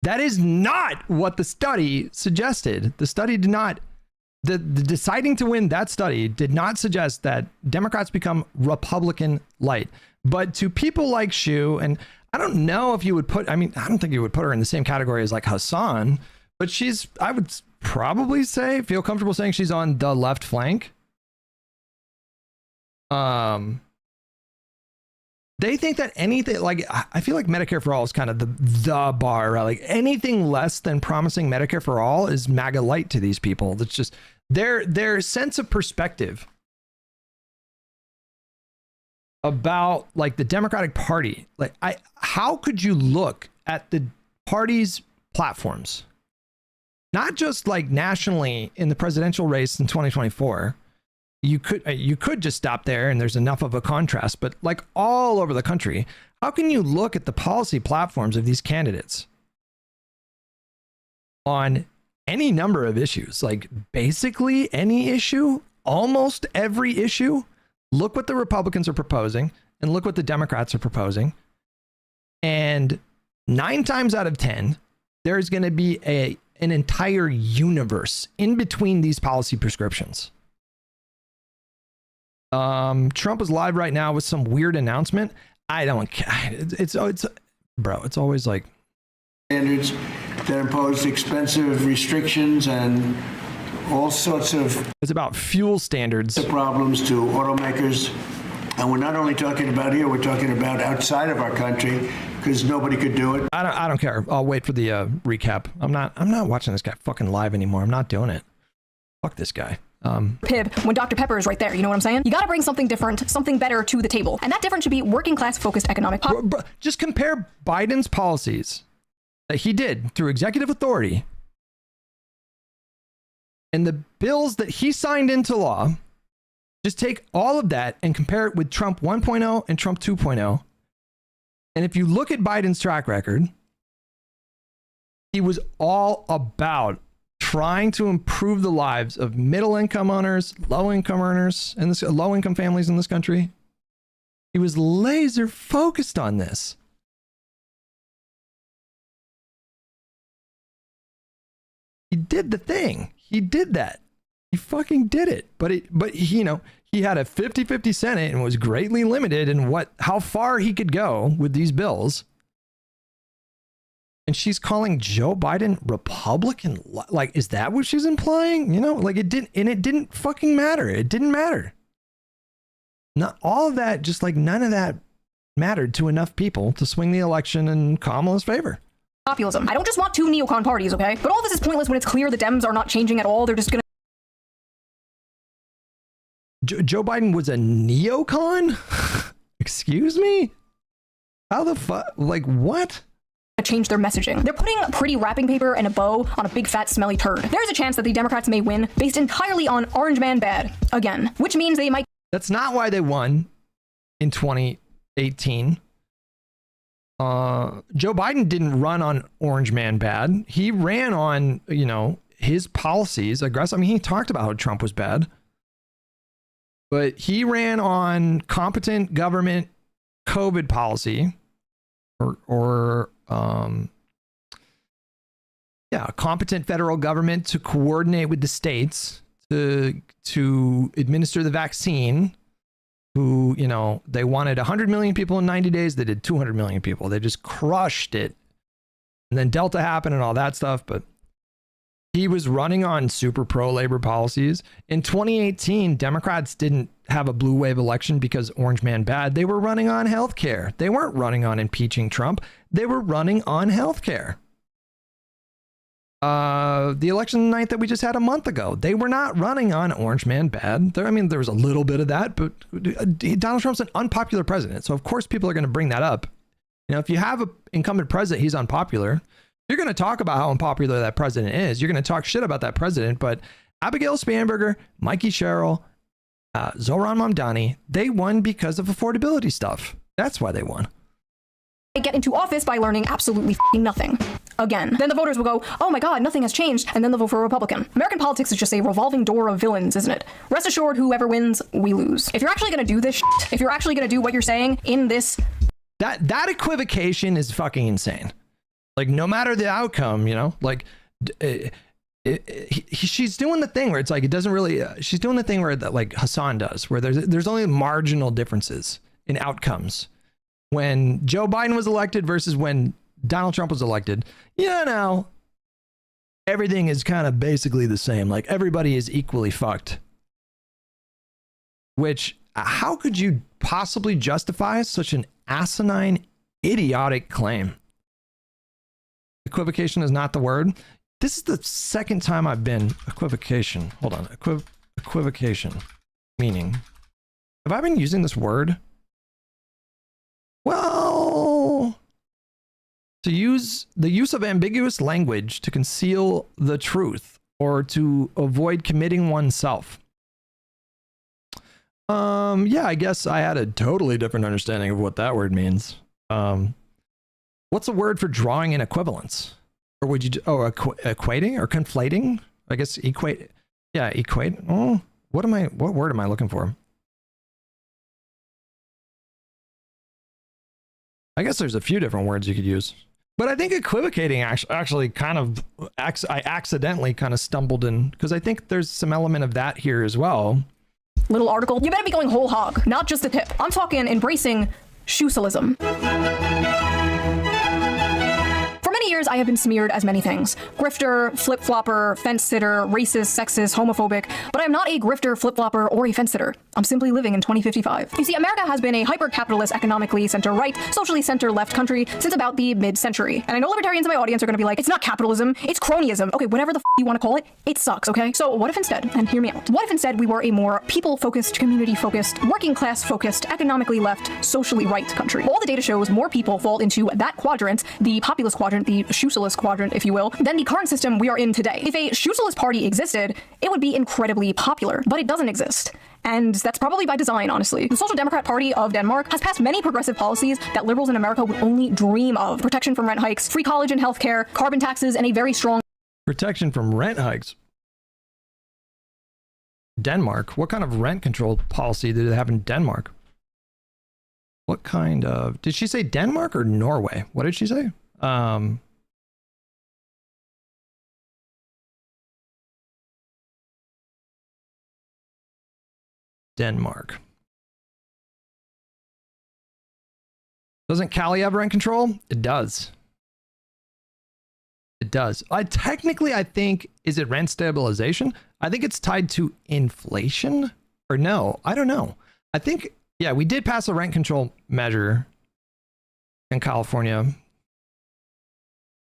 That is not what the study suggested. The study did not. The deciding to win that study did not suggest that Democrats become Republican light. But to people like Shu, and I don't know if you would I don't think you would put her in the same category as like Hassan, but I would probably feel comfortable saying she's on the left flank. They think that anything, like, I feel like Medicare for all is kind of the bar, right? Like anything less than promising Medicare for all is MAGA light to these people. That's just their sense of perspective about like the Democratic Party. Like, how could you look at the party's platforms, not just like nationally in the presidential race in 2024? You could just stop there and there's enough of a contrast, but like all over the country, how can you look at the policy platforms of these candidates on any number of issues, like basically any issue, almost every issue? Look what the Republicans are proposing and look what the Democrats are proposing. And 9 times out of 10, there's going to be an entire universe in between these policy prescriptions. Trump is live right now with some weird announcement. I don't care. It's bro, it's always like standards that impose expensive restrictions and all sorts of... It's about fuel standards. ...problems to automakers. And we're not only talking about here, we're talking about outside of our country, because nobody could do it. I don't care. I'll wait for the recap. I'm not watching this guy fucking live anymore. I'm not doing it. Fuck this guy. Pib, when Dr. Pepper is right there, you know what I'm saying? You gotta bring something different, something better to the table. And that different should be working class focused economic policy. Just compare Biden's policies that he did through executive authority and the bills that he signed into law. Just take all of that and compare it with Trump 1.0 and Trump 2.0. And if you look at Biden's track record, he was all about trying to improve the lives of middle-income earners, low-income earners, and low-income families in this country. He was laser focused on this. He did the thing. He did that. He fucking did it. But he, you know, he had a 50-50 Senate and was greatly limited in how far he could go with these bills. And she's calling Joe Biden Republican. Like, is that what she's implying? You know, like it didn't fucking matter. It didn't matter. Not all of that, just like none of that mattered to enough people to swing the election in Kamala's favor. Populism. I don't just want 2 neocon parties, okay? But all this is pointless when it's clear the Dems are not changing at all. They're just gonna... Joe Biden was a neocon? Excuse me? How the fuck? Like, what? Change their messaging. They're putting pretty wrapping paper and a bow on a big fat smelly turd. There's a chance that the Democrats may win based entirely on Orange Man bad again, which means they might... That's not why they won in 2018. Joe Biden didn't run on Orange Man bad. He ran on, you know, his policies aggressive. I mean, he talked about how Trump was bad, but he ran on competent government COVID policy or competent federal government to coordinate with the states to administer the vaccine. Who, you know, they wanted 100 million people in 90 days. They did 200 million people. They just crushed it. And then Delta happened and all that stuff. But he was running on super pro-labor policies. In 2018, Democrats didn't have a blue wave election because Orange Man bad. They were running on healthcare. They weren't running on impeaching Trump. They were running on healthcare. The election night that we just had a month ago, they were not running on Orange Man bad. There was a little bit of that, but Donald Trump's an unpopular president. So of course people are going to bring that up. You know, if you have an incumbent president, he's unpopular. You're going to talk about how unpopular that president is. You're going to talk shit about that president. But Abigail Spanberger, Mikey Sherrill, Zohran Mamdani, they won because of affordability stuff. That's why they won. Get into office by learning absolutely nothing. Again. Then the voters will go, oh my God, nothing has changed, and then they'll vote for a Republican. American politics is just a revolving door of villains, isn't it? Rest assured, whoever wins, we lose. If you're actually going to do this shit, if you're actually going to do what you're saying in this... That equivocation is fucking insane. Like, no matter the outcome, you know, like... she's doing the thing where it's like, it doesn't really... she's doing the thing where, like Hassan does, where there's only marginal differences in outcomes. When Joe Biden was elected versus when Donald Trump was elected, you know, everything is kind of basically the same. Like, everybody is equally fucked. Which, how could you possibly justify such an asinine, idiotic claim? Equivocation is not the word. This is the second time I've been equivocation. Hold on. Equivocation. Meaning. Have I been using this word Well, to use the use of ambiguous language to conceal the truth or to avoid committing oneself. Yeah, I guess I had a totally different understanding of what that word means. What's a word for drawing an equivalence? Or would you, equating or conflating? I guess equate. Yeah, equate. Oh, what word am I looking for? I guess there's a few different words you could use. But I think equivocating actually kind of, I accidentally kind of stumbled in, because I think there's some element of that here as well. Little article. You better be going whole hog, not just a tip. I'm talking embracing shoe-socialism. For many years, I have been smeared as many things. Grifter, flip-flopper, fence-sitter, racist, sexist, homophobic, but I am not a grifter, flip-flopper, or a fence-sitter. I'm simply living in 2055. You see, America has been a hyper-capitalist, economically center-right, socially center-left country since about the mid-century. And I know libertarians in my audience are going to be like, it's not capitalism, it's cronyism. Okay, whatever the you want to call it, it sucks, okay? So what if instead, and hear me out, what if instead we were a more people-focused, community-focused, working-class-focused, economically left, socially right country? All the data shows more people fall into that quadrant, the populist quadrant, the shoe-socialist quadrant, if you will, than the current system we are in today. If a shoe-socialist party existed, it would be incredibly popular, but it doesn't exist. And that's probably by design, honestly. The Social Democrat Party of Denmark has passed many progressive policies that liberals in America would only dream of. Protection from rent hikes, free college and healthcare, carbon taxes, and a very strong protection from rent hikes. Denmark? What kind of rent control policy did they have in Denmark? What kind of... Did she say Denmark or Norway? What did she say? Denmark. Doesn't Cali have rent control? It does. It does. I think, is it rent stabilization? I think it's tied to inflation. Or no, I don't know. I think, yeah, we did pass a rent control measure in California.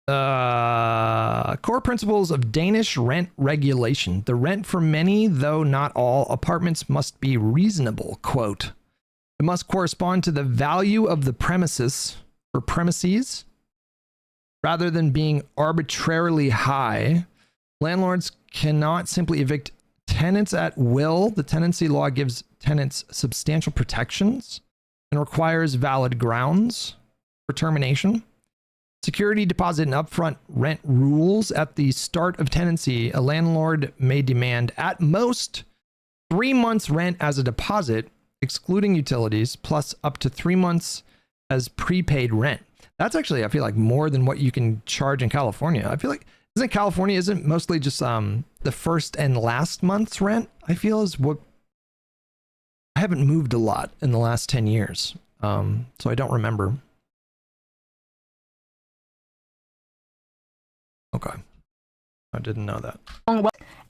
Core principles of Danish rent regulation. The rent for many, though not all, apartments must be reasonable. Quote, it must correspond to the value of the premises or premises rather than being arbitrarily high. Landlords cannot simply evict tenants at will. The tenancy law gives tenants substantial protections and requires valid grounds for termination. Security deposit and upfront rent rules. At the start of tenancy, a landlord may demand at most 3 months rent as a deposit, excluding utilities, plus up to 3 months as prepaid rent. That's actually, I feel like, more than what you can charge in California. I feel like, isn't mostly just the first and last month's rent, I feel, is what... I haven't moved a lot in the last 10 years, so I don't remember. Okay. I didn't know that.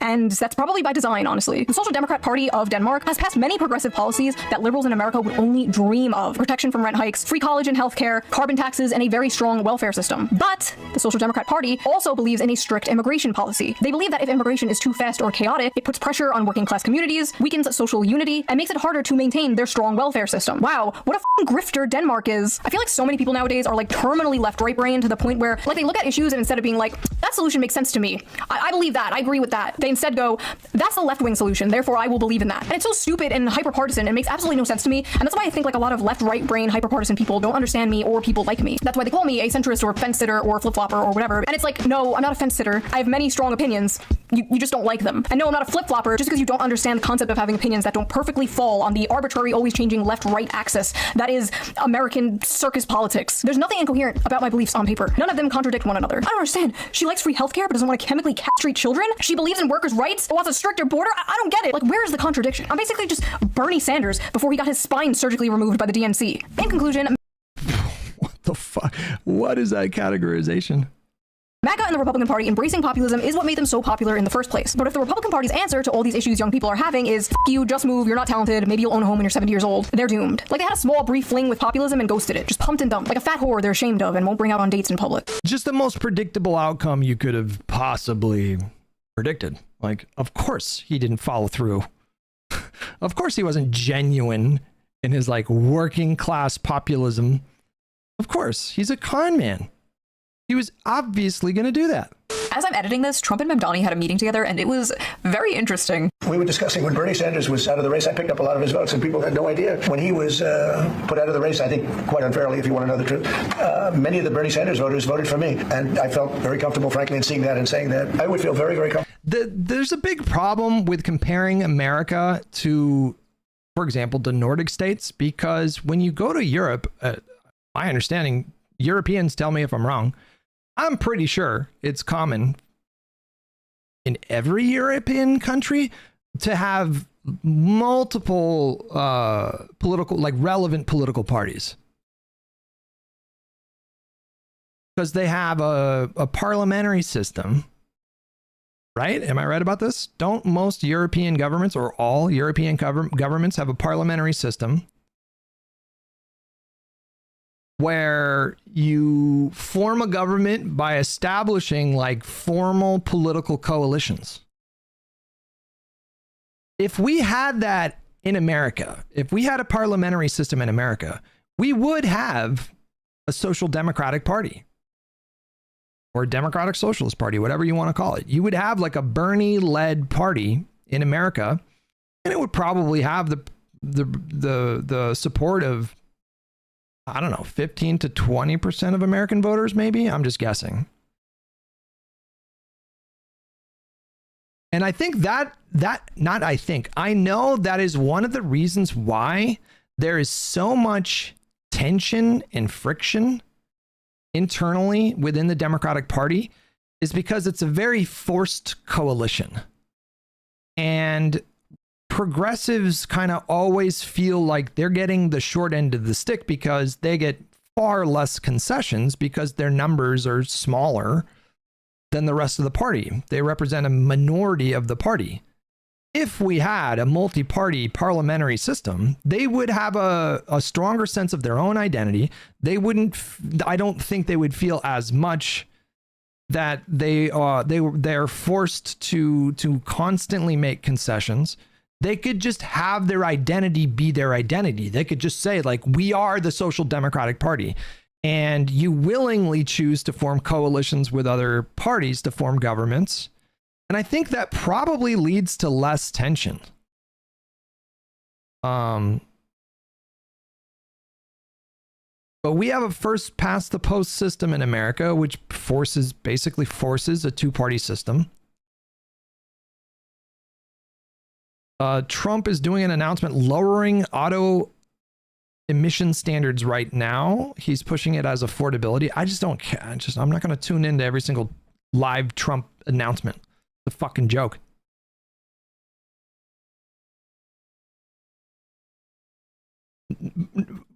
And that's probably by design, honestly. The Social Democrat Party of Denmark has passed many progressive policies that liberals in America would only dream of. Protection from rent hikes, free college and healthcare, carbon taxes, and a very strong welfare system. But the Social Democrat Party also believes in a strict immigration policy. They believe that if immigration is too fast or chaotic, it puts pressure on working class communities, weakens social unity, and makes it harder to maintain their strong welfare system. Wow, what a f***ing grifter Denmark is. I feel like so many people nowadays are like terminally left-right brain to the point where like they look at issues and instead of being like, that solution makes sense to me. I believe that. I agree with that. They instead go, that's the left-wing solution, therefore I will believe in that. And it's so stupid and hyper-partisan, it makes absolutely no sense to me, and that's why I think like a lot of left-right brain hyper-partisan people don't understand me or people like me. That's why they call me a centrist or fence-sitter or flip-flopper or whatever, and it's like, no, I'm not a fence-sitter. I have many strong opinions. You just don't like them. And no, I'm not a flip-flopper just because you don't understand the concept of having opinions that don't perfectly fall on the arbitrary, always changing left-right axis that is American circus politics. There's nothing incoherent about my beliefs on paper. None of them contradict one another. I don't understand. She likes free healthcare but doesn't want to chemically castrate children? She believes in workers' rights but wants a stricter border? I don't get it. Like, where is the contradiction? I'm basically just Bernie Sanders before he got his spine surgically removed by the DNC. In conclusion... What the fuck? What is that categorization? MAGA and the Republican Party embracing populism is what made them so popular in the first place. But if the Republican Party's answer to all these issues young people are having is, F you, just move, you're not talented, maybe you'll own a home when you're 70 years old, they're doomed. Like they had a small brief fling with populism and ghosted it. Just pumped and dumped. Like a fat whore they're ashamed of and won't bring out on dates in public. Just the most predictable outcome you could have possibly predicted. Like, of course he didn't follow through. Of course he wasn't genuine in his like working class populism Of course, he's a con man. He was obviously going to do that. As I'm editing this, Trump and Mamdani had a meeting together, and it was very interesting. We were discussing when Bernie Sanders was out of the race. I picked up a lot of his votes, and people had no idea. When he was put out of the race, I think quite unfairly, if you want to know the truth, many of the Bernie Sanders voters voted for me. And I felt very comfortable, frankly, in seeing that and saying that. I would feel very, very comfortable. There's a big problem with comparing America to, for example, the Nordic states, because when you go to Europe, my understanding, Europeans, tell me if I'm wrong, I'm pretty sure it's common in every European country to have multiple political, like relevant political parties. Because they have a parliamentary system, right? Am I right about this? Don't most European governments, or all European governments, have a parliamentary system where you form a government by establishing like formal political coalitions? If we had that in America, if we had a parliamentary system in America, we would have a social democratic party or a democratic socialist party, whatever you want to call it. You would have like a Bernie-led party in America, and it would probably have the support of, I don't know, 15 to 20% of American voters, maybe. I'm just guessing. And I think I know that is one of the reasons why there is so much tension and friction internally within the Democratic Party, is because it's a very forced coalition. And progressives kind of always feel like they're getting the short end of the stick because they get far less concessions because their numbers are smaller than the rest of the party. They represent a minority of the party. If we had a multi-party parliamentary system, they would have a stronger sense of their own identity. They wouldn't, I don't think they would feel as much that they're forced to constantly make concessions. They could just have their identity be their identity. They could just say, like, we are the Social Democratic Party. And you willingly choose to form coalitions with other parties to form governments. And I think that probably leads to less tension. But we have a first past the post system in America, which basically forces a two-party system. Trump is doing an announcement lowering auto emission standards right now. He's pushing it as affordability. I just don't care. I'm not going to tune into every single live Trump announcement. It's a fucking joke.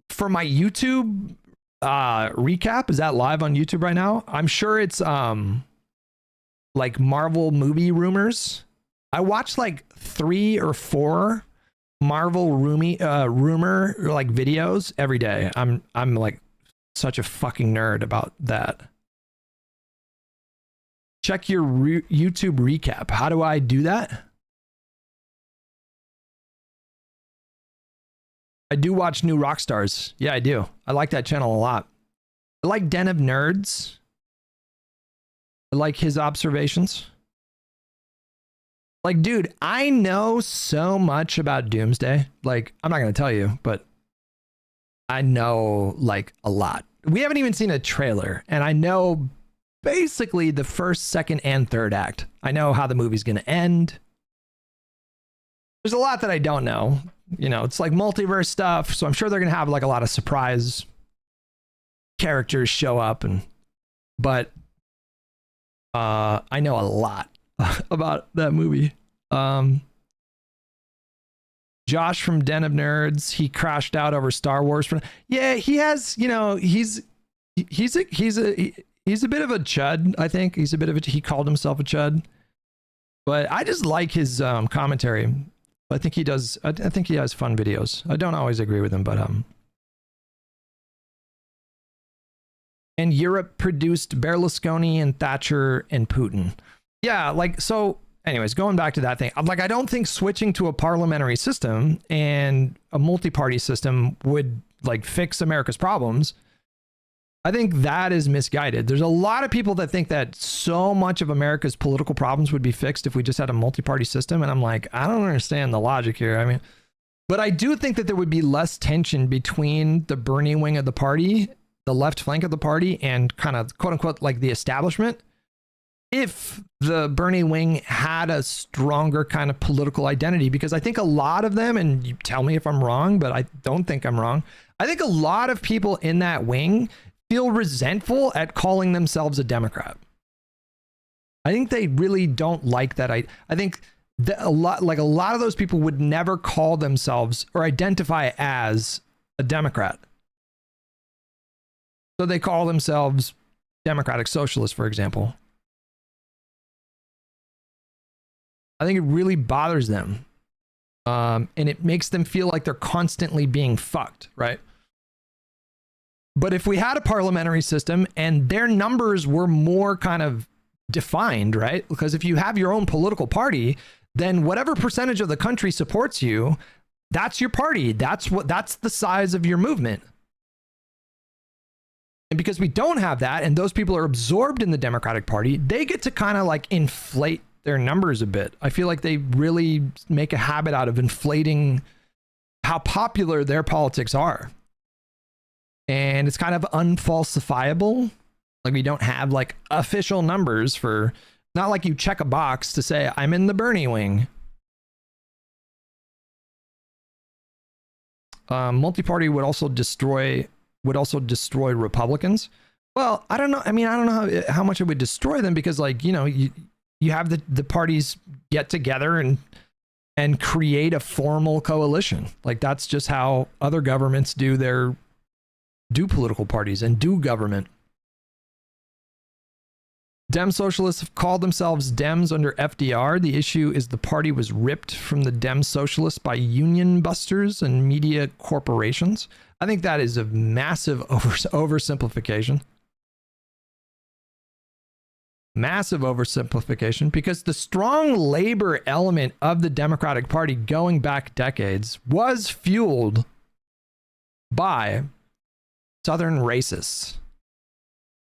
For my YouTube recap, is that live on YouTube right now? I'm sure it's like Marvel movie rumors. I watched like 3 or 4 Marvel rumor like videos every day. I'm like such a fucking nerd about that. Check your YouTube recap. How do I do that? I do watch New Rockstars. Yeah, I do. I like that channel a lot. I like Den of Nerds. I like his observations. Like, dude, I know so much about Doomsday. Like, I'm not going to tell you, but I know like a lot. We haven't even seen a trailer, and I know basically the first, second, and third act. I know how the movie's going to end. There's a lot that I don't know. You know, it's like multiverse stuff, so I'm sure they're going to have like a lot of surprise characters show up, but I know a lot about that movie. Josh from Den of Nerds, he crashed out over Star Wars. Yeah, he has, you know, he's a bit of a chud. I think he called himself a chud, but I just like his commentary. I think he does. I think he has fun videos. I don't always agree with him, but and Europe produced Berlusconi and Thatcher and Putin. Yeah, like, so anyways, going back to that thing, I'm like, I don't think switching to a parliamentary system and a multi-party system would like fix America's problems. I think that is misguided. There's a lot of people that think that so much of America's political problems would be fixed if we just had a multi-party system. And I'm like, I don't understand the logic here. I mean, but I do think that there would be less tension between the Bernie wing of the party, the left flank of the party, and kind of quote unquote like the establishment, if the Bernie wing had a stronger kind of political identity. Because I think a lot of them, and you tell me if I'm wrong, but I don't think I'm wrong, I think a lot of people in that wing feel resentful at calling themselves a Democrat. I think they really don't like that. I think that a lot of those people would never call themselves or identify as a Democrat. So they call themselves Democratic Socialists, for example. I think it really bothers them. And it makes them feel like they're constantly being fucked, right? But if we had a parliamentary system and their numbers were more kind of defined, right? Because if you have your own political party, then whatever percentage of the country supports you, that's your party. That's the size of your movement. And because we don't have that, and those people are absorbed in the Democratic Party, they get to kind of like inflate their numbers a bit. I feel like they really make a habit out of inflating how popular their politics are. And it's kind of unfalsifiable. Like we don't have like official numbers for, not like you check a box to say, I'm in the Bernie wing. Multi-party would also destroy Republicans. Well, I don't know. I mean, I don't know how much it would destroy them, because like, you know, you have the parties get together and create a formal coalition. Like that's just how other governments do political parties and do government. Dem socialists have called themselves Dems under FDR. The issue is the party was ripped from the Dem socialists by union busters and media corporations. I think that is a massive oversimplification. Massive oversimplification, because the strong labor element of the Democratic Party going back decades was fueled by Southern racists.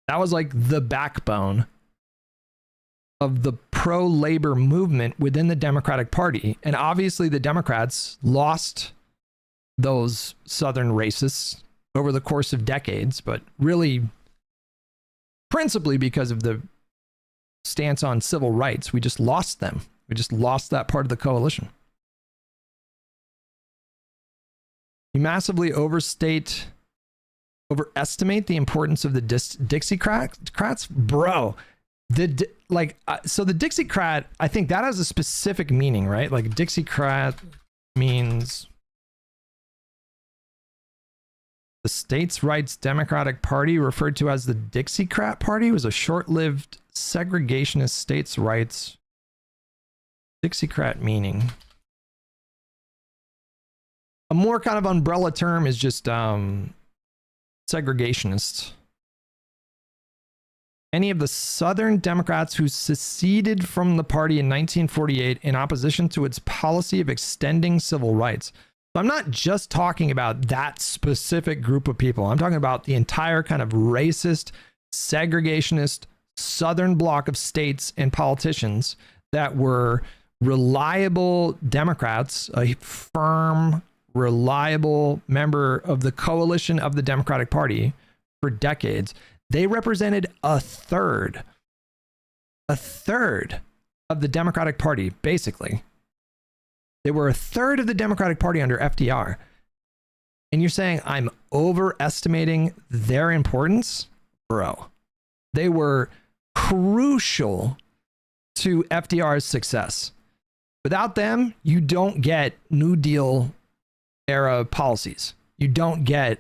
That was like the backbone of the pro-labor movement within the Democratic Party. And obviously the Democrats lost those Southern racists over the course of decades, but really principally because of the stance on civil rights. We just lost them. We just lost that part of the coalition. You massively overestimate the importance of the Dixiecrats, bro. So the Dixiecrat, I think that has a specific meaning, right? Like Dixiecrat means the States' Rights Democratic Party, referred to as the Dixiecrat Party, was a short-lived segregationist states' rights. Dixiecrat meaning. A more kind of umbrella term is just segregationists. Any of the Southern Democrats who seceded from the party in 1948 in opposition to its policy of extending civil rights. So I'm not just talking about that specific group of people. I'm talking about the entire kind of racist, segregationist, Southern bloc of states and politicians that were reliable Democrats, a firm, reliable member of the coalition of the Democratic Party for decades. They represented a third of the Democratic Party, basically. They were a third of the Democratic Party under FDR. And you're saying I'm overestimating their importance? Bro, they were crucial to FDR's success. Without them, you don't get New Deal era policies. You don't get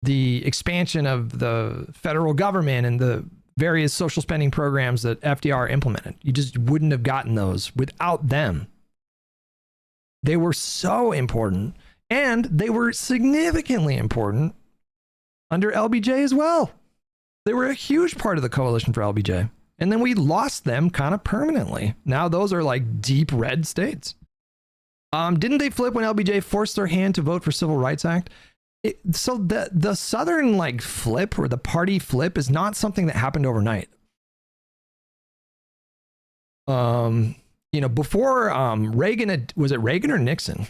the expansion of the federal government and the various social spending programs that FDR implemented. You just wouldn't have gotten those without them. They were so important, and they were significantly important under LBJ as well. They were a huge part of the coalition for LBJ. And then we lost them kind of permanently. Now those are like deep red states. Didn't they flip when LBJ forced their hand to vote for Civil Rights Act? So the Southern like flip or the party flip is not something that happened overnight. You know, before Reagan was it Reagan or Nixon?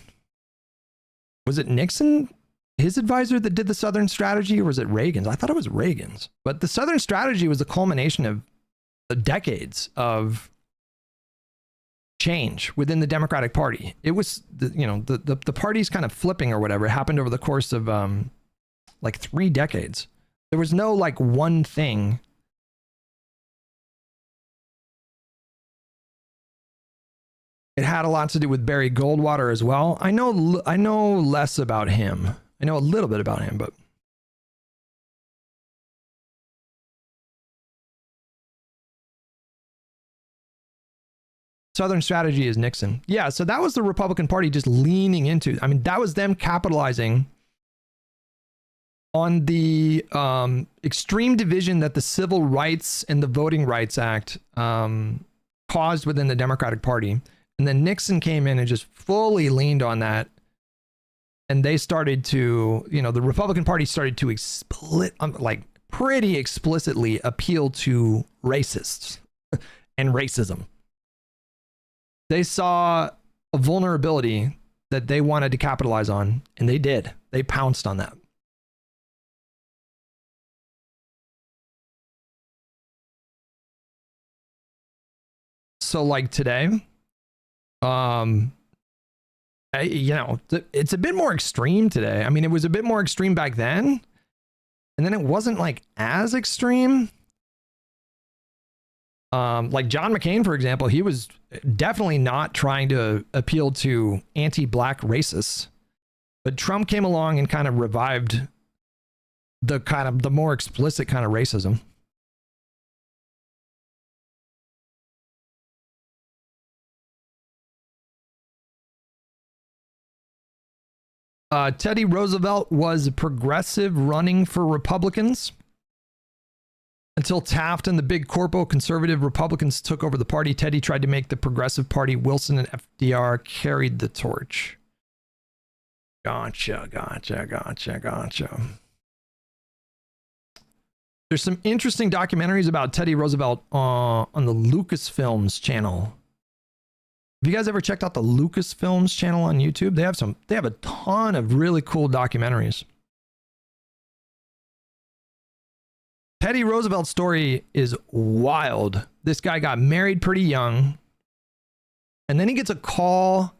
Was it Nixon, his advisor, that did the Southern strategy, or was it Reagan's? I thought it was Reagan's. But the Southern strategy was the culmination of decades of change within the Democratic Party. It was the party's kind of flipping or whatever happened over the course of like 3 decades. There was no like one thing. It had a lot to do with Barry Goldwater as well. I know less about him. I know a little bit about him, but Southern strategy is Nixon. Yeah, so that was the Republican Party just leaning into. I mean, that was them capitalizing on the extreme division that the Civil Rights and the Voting Rights Act caused within the Democratic Party. And then Nixon came in and just fully leaned on that. And they started to, the Republican Party started to pretty explicitly appeal to racists and racism. They saw a vulnerability that they wanted to capitalize on, and they did. They pounced on that. So like today, it's a bit more extreme today. I mean, it was a bit more extreme back then, and then it wasn't like as extreme. Like John McCain, for example, he was definitely not trying to appeal to anti-black racists, but Trump came along and kind of revived the more explicit kind of racism. Teddy Roosevelt was progressive running for Republicans until Taft and the big corpo conservative Republicans took over the party. Teddy tried to make the progressive party. Wilson and FDR carried the torch. Gotcha. There's some interesting documentaries about Teddy Roosevelt on the Lucasfilms channel. Have you guys ever checked out the Lucasfilms channel on YouTube? They have a ton of really cool documentaries. Teddy Roosevelt's story is wild. This guy got married pretty young, and then he gets a call.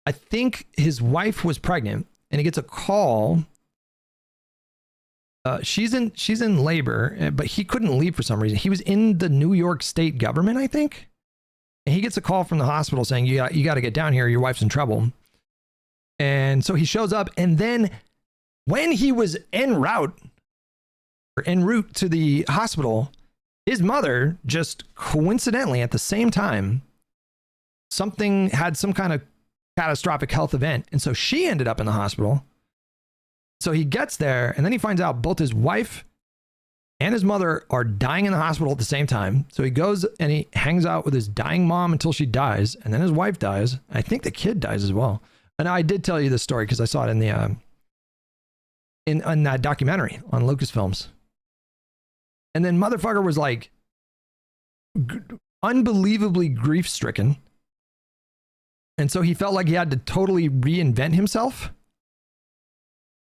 I think his wife was pregnant, and he gets a call. She's in labor, but he couldn't leave for some reason. He was in the New York state government, I think. And he gets a call from the hospital saying, you got to get down here. Your wife's in trouble. And so he shows up. And then when he was en route to the hospital, his mother just coincidentally at the same time, had some kind of catastrophic health event. And so she ended up in the hospital. So he gets there and then he finds out both his wife and his mother are dying in the hospital at the same time. So he goes and he hangs out with his dying mom until she dies. And then his wife dies. I think the kid dies as well. And I did tell you this story because I saw it in the in that documentary on Lucasfilms. And then motherfucker was like unbelievably grief stricken. And so he felt like he had to totally reinvent himself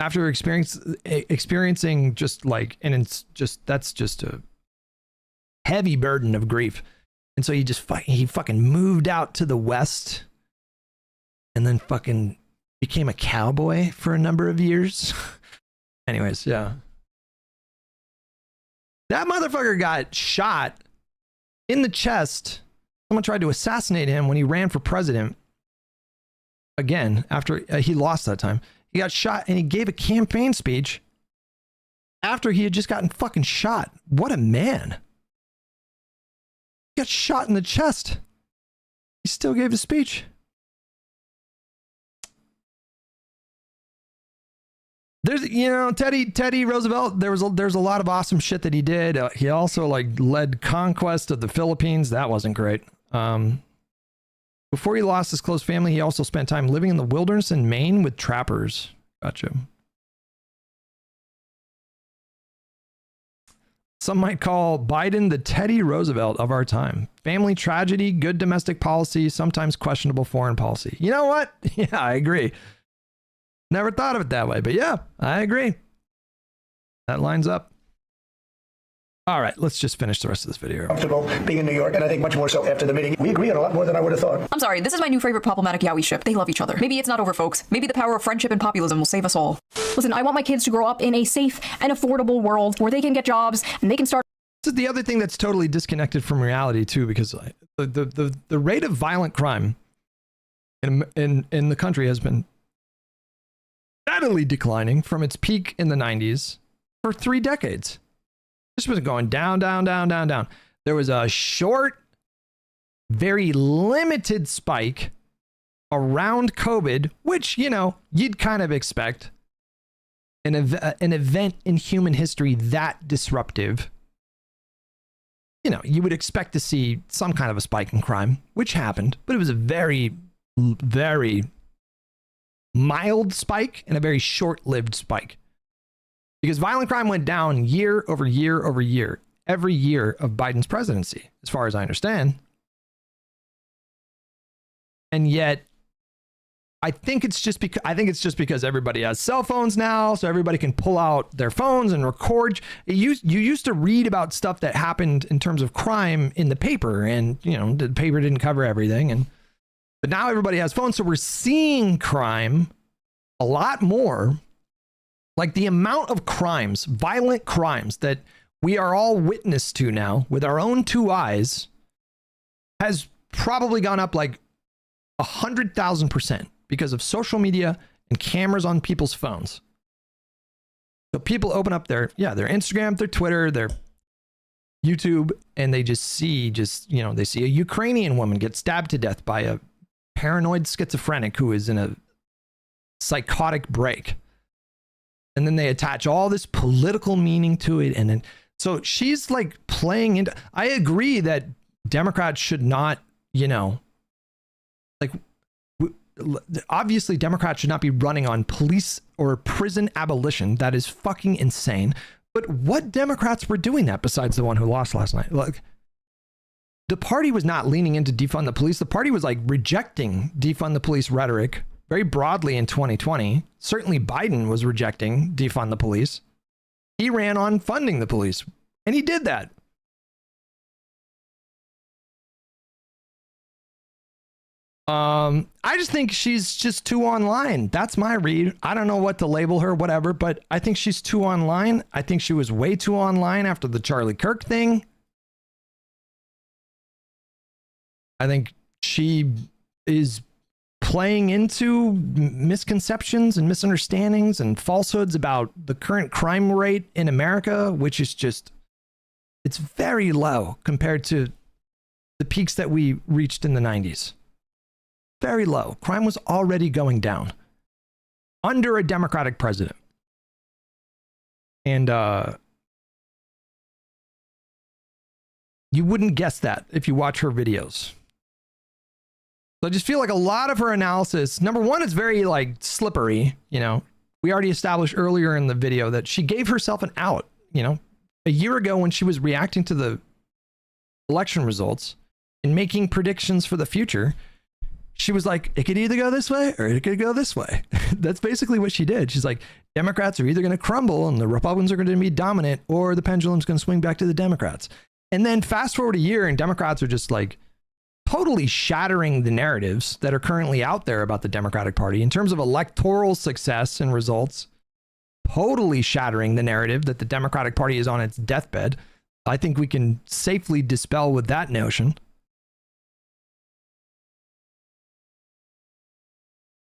after experiencing just like, and it's just, that's just a heavy burden of grief. And so he fucking moved out to the West and then fucking became a cowboy for a number of years. Anyways, yeah. That motherfucker got shot in the chest. Someone tried to assassinate him when he ran for president. Again, after he lost that time. He got shot and he gave a campaign speech after he had just gotten fucking shot. What a man. He got shot in the chest. He still gave a speech. There's, Teddy Roosevelt, there's a lot of awesome shit that he did. He also led conquest of the Philippines. That wasn't great. Before he lost his close family, he also spent time living in the wilderness in Maine with trappers. Gotcha. Some might call Biden the Teddy Roosevelt of our time. Family tragedy, good domestic policy, sometimes questionable foreign policy. You know what? Yeah, I agree. Never thought of it that way, but yeah, I agree. That lines up. All right, let's just finish the rest of this video. Comfortable being in New York, and I think much more so after the meeting. We agree on a lot more than I would have thought. I'm sorry, this is my new favorite problematic Yowie ship. They love each other. Maybe it's not over, folks. Maybe the power of friendship and populism will save us all. Listen, I want my kids to grow up in a safe and affordable world where they can get jobs and they can start. This is the other thing that's totally disconnected from reality too, because the rate of violent crime in the country has been steadily declining from its peak in the 90s for 3 decades. This was going down, down, down, down, down. There was a short, very limited spike around COVID, which, you know, you'd kind of expect. An event in human history that disruptive, you know, you would expect to see some kind of a spike in crime, which happened, but it was a very, very mild spike and a very short-lived spike. Because violent crime went down year over year over year, every year of Biden's presidency, as far as I understand. And yet, I think it's just because everybody has cell phones now, so everybody can pull out their phones and record. You used to read about stuff that happened in terms of crime in the paper, and you know the paper didn't cover everything. But now everybody has phones, so we're seeing crime a lot more. Like the amount of crimes, violent crimes that we are all witness to now with our own 2 eyes has probably gone up like 100,000% because of social media and cameras on people's phones. So people open up their Instagram, their Twitter, their YouTube, and they they see a Ukrainian woman get stabbed to death by a paranoid schizophrenic who is in a psychotic break. And then they attach all this political meaning to it. And then, so she's like playing into, I agree that Democrats should not, obviously Democrats should not be running on police or prison abolition. That is fucking insane. But what Democrats were doing that besides the one who lost last night? Like, the party was not leaning into defund the police. The party was like rejecting defund the police rhetoric very broadly in 2020. Certainly Biden was rejecting defund the police. He ran on funding the police, and he did that. I just think she's just too online. That's my read. I don't know what to label her, whatever, but I think she's too online. I think she was way too online after the Charlie Kirk thing. I think she is playing into misconceptions and misunderstandings and falsehoods about the current crime rate in America, which is just, it's very low compared to the peaks that we reached in the 90s. Very low. Crime was already going down under a Democratic president. And you wouldn't guess that if you watch her videos. So I just feel like a lot of her analysis, number one, it's very like slippery. We already established earlier in the video that she gave herself an out, a year ago when she was reacting to the election results and making predictions for the future. She was like, it could either go this way or it could go this way. That's basically what she did. She's like, Democrats are either going to crumble and the Republicans are going to be dominant, or the pendulum's going to swing back to the Democrats. And then fast forward a year and Democrats are just like totally shattering the narratives that are currently out there about the Democratic Party in terms of electoral success and results, totally shattering the narrative that the Democratic Party is on its deathbed. I think we can safely dispel with that notion.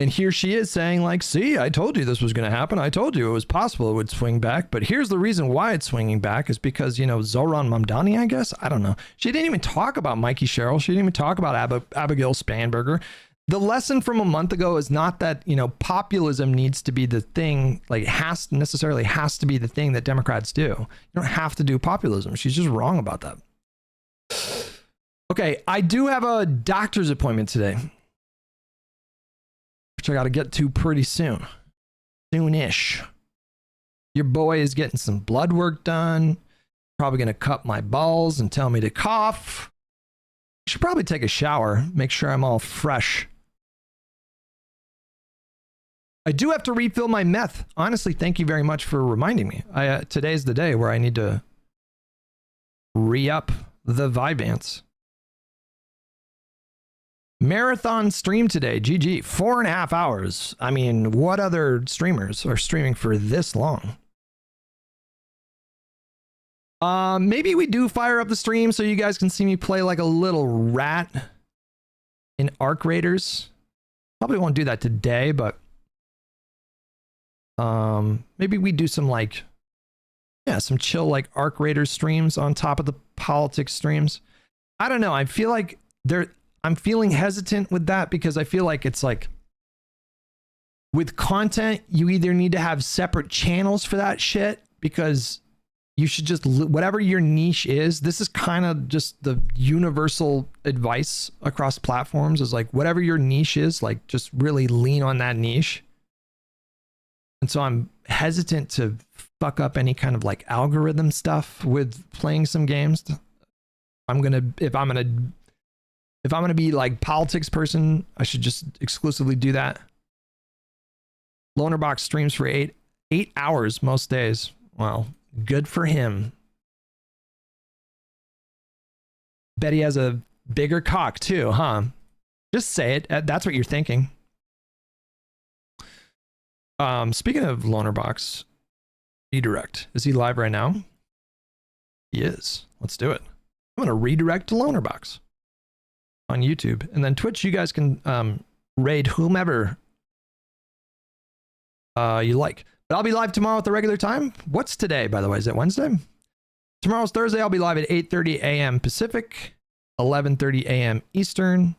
And here she is saying like, see, I told you this was going to happen. I told you it was possible it would swing back. But here's the reason why it's swinging back is because, Zohran Mamdani, I guess. I don't know. She didn't even talk about Mikey Sherrill. She didn't even talk about Abigail Spanberger. The lesson from a month ago is not that, populism needs to be the thing, like has to be the thing that Democrats do. You don't have to do populism. She's just wrong about that. Okay, I do have a doctor's appointment today, I got to get to pretty soon. Soonish. Your boy is getting some blood work done. Probably going to cut my balls and tell me to cough. Should probably take a shower, make sure I'm all fresh. I do have to refill my meth. Honestly, thank you very much for reminding me. Today's the day where I need to re-up the Vibance. Marathon stream today. GG. 4.5 hours. I mean, what other streamers are streaming for this long? Maybe we do fire up the stream so you guys can see me play like a little rat in Arc Raiders. Probably won't do that today, but maybe we do some like, yeah, some chill like Arc Raiders streams on top of the politics streams. I don't know. I feel like I'm feeling hesitant with that because I feel like it's like with content, you either need to have separate channels for that shit because you should just, whatever your niche is, this is kind of just the universal advice across platforms is like, whatever your niche is, like just really lean on that niche. And so I'm hesitant to fuck up any kind of like algorithm stuff with playing some games. If I'm going to be like politics person, I should just exclusively do that. Lonerbox streams for eight hours most days. Well, good for him. Bet he has a bigger cock too, huh? Just say it. That's what you're thinking. Speaking of Lonerbox, redirect. Is he live right now? He is. Let's do it. I'm going to redirect to Lonerbox on YouTube. And then Twitch, you guys can raid whomever you like. But I'll be live tomorrow at the regular time. What's today, by the way? Is it Wednesday? Tomorrow's Thursday. I'll be live at 8:30 a.m. Pacific, 11:30 a.m. Eastern.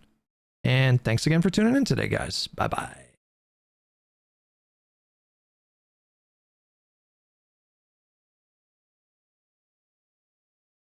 And thanks again for tuning in today, guys. Bye-bye.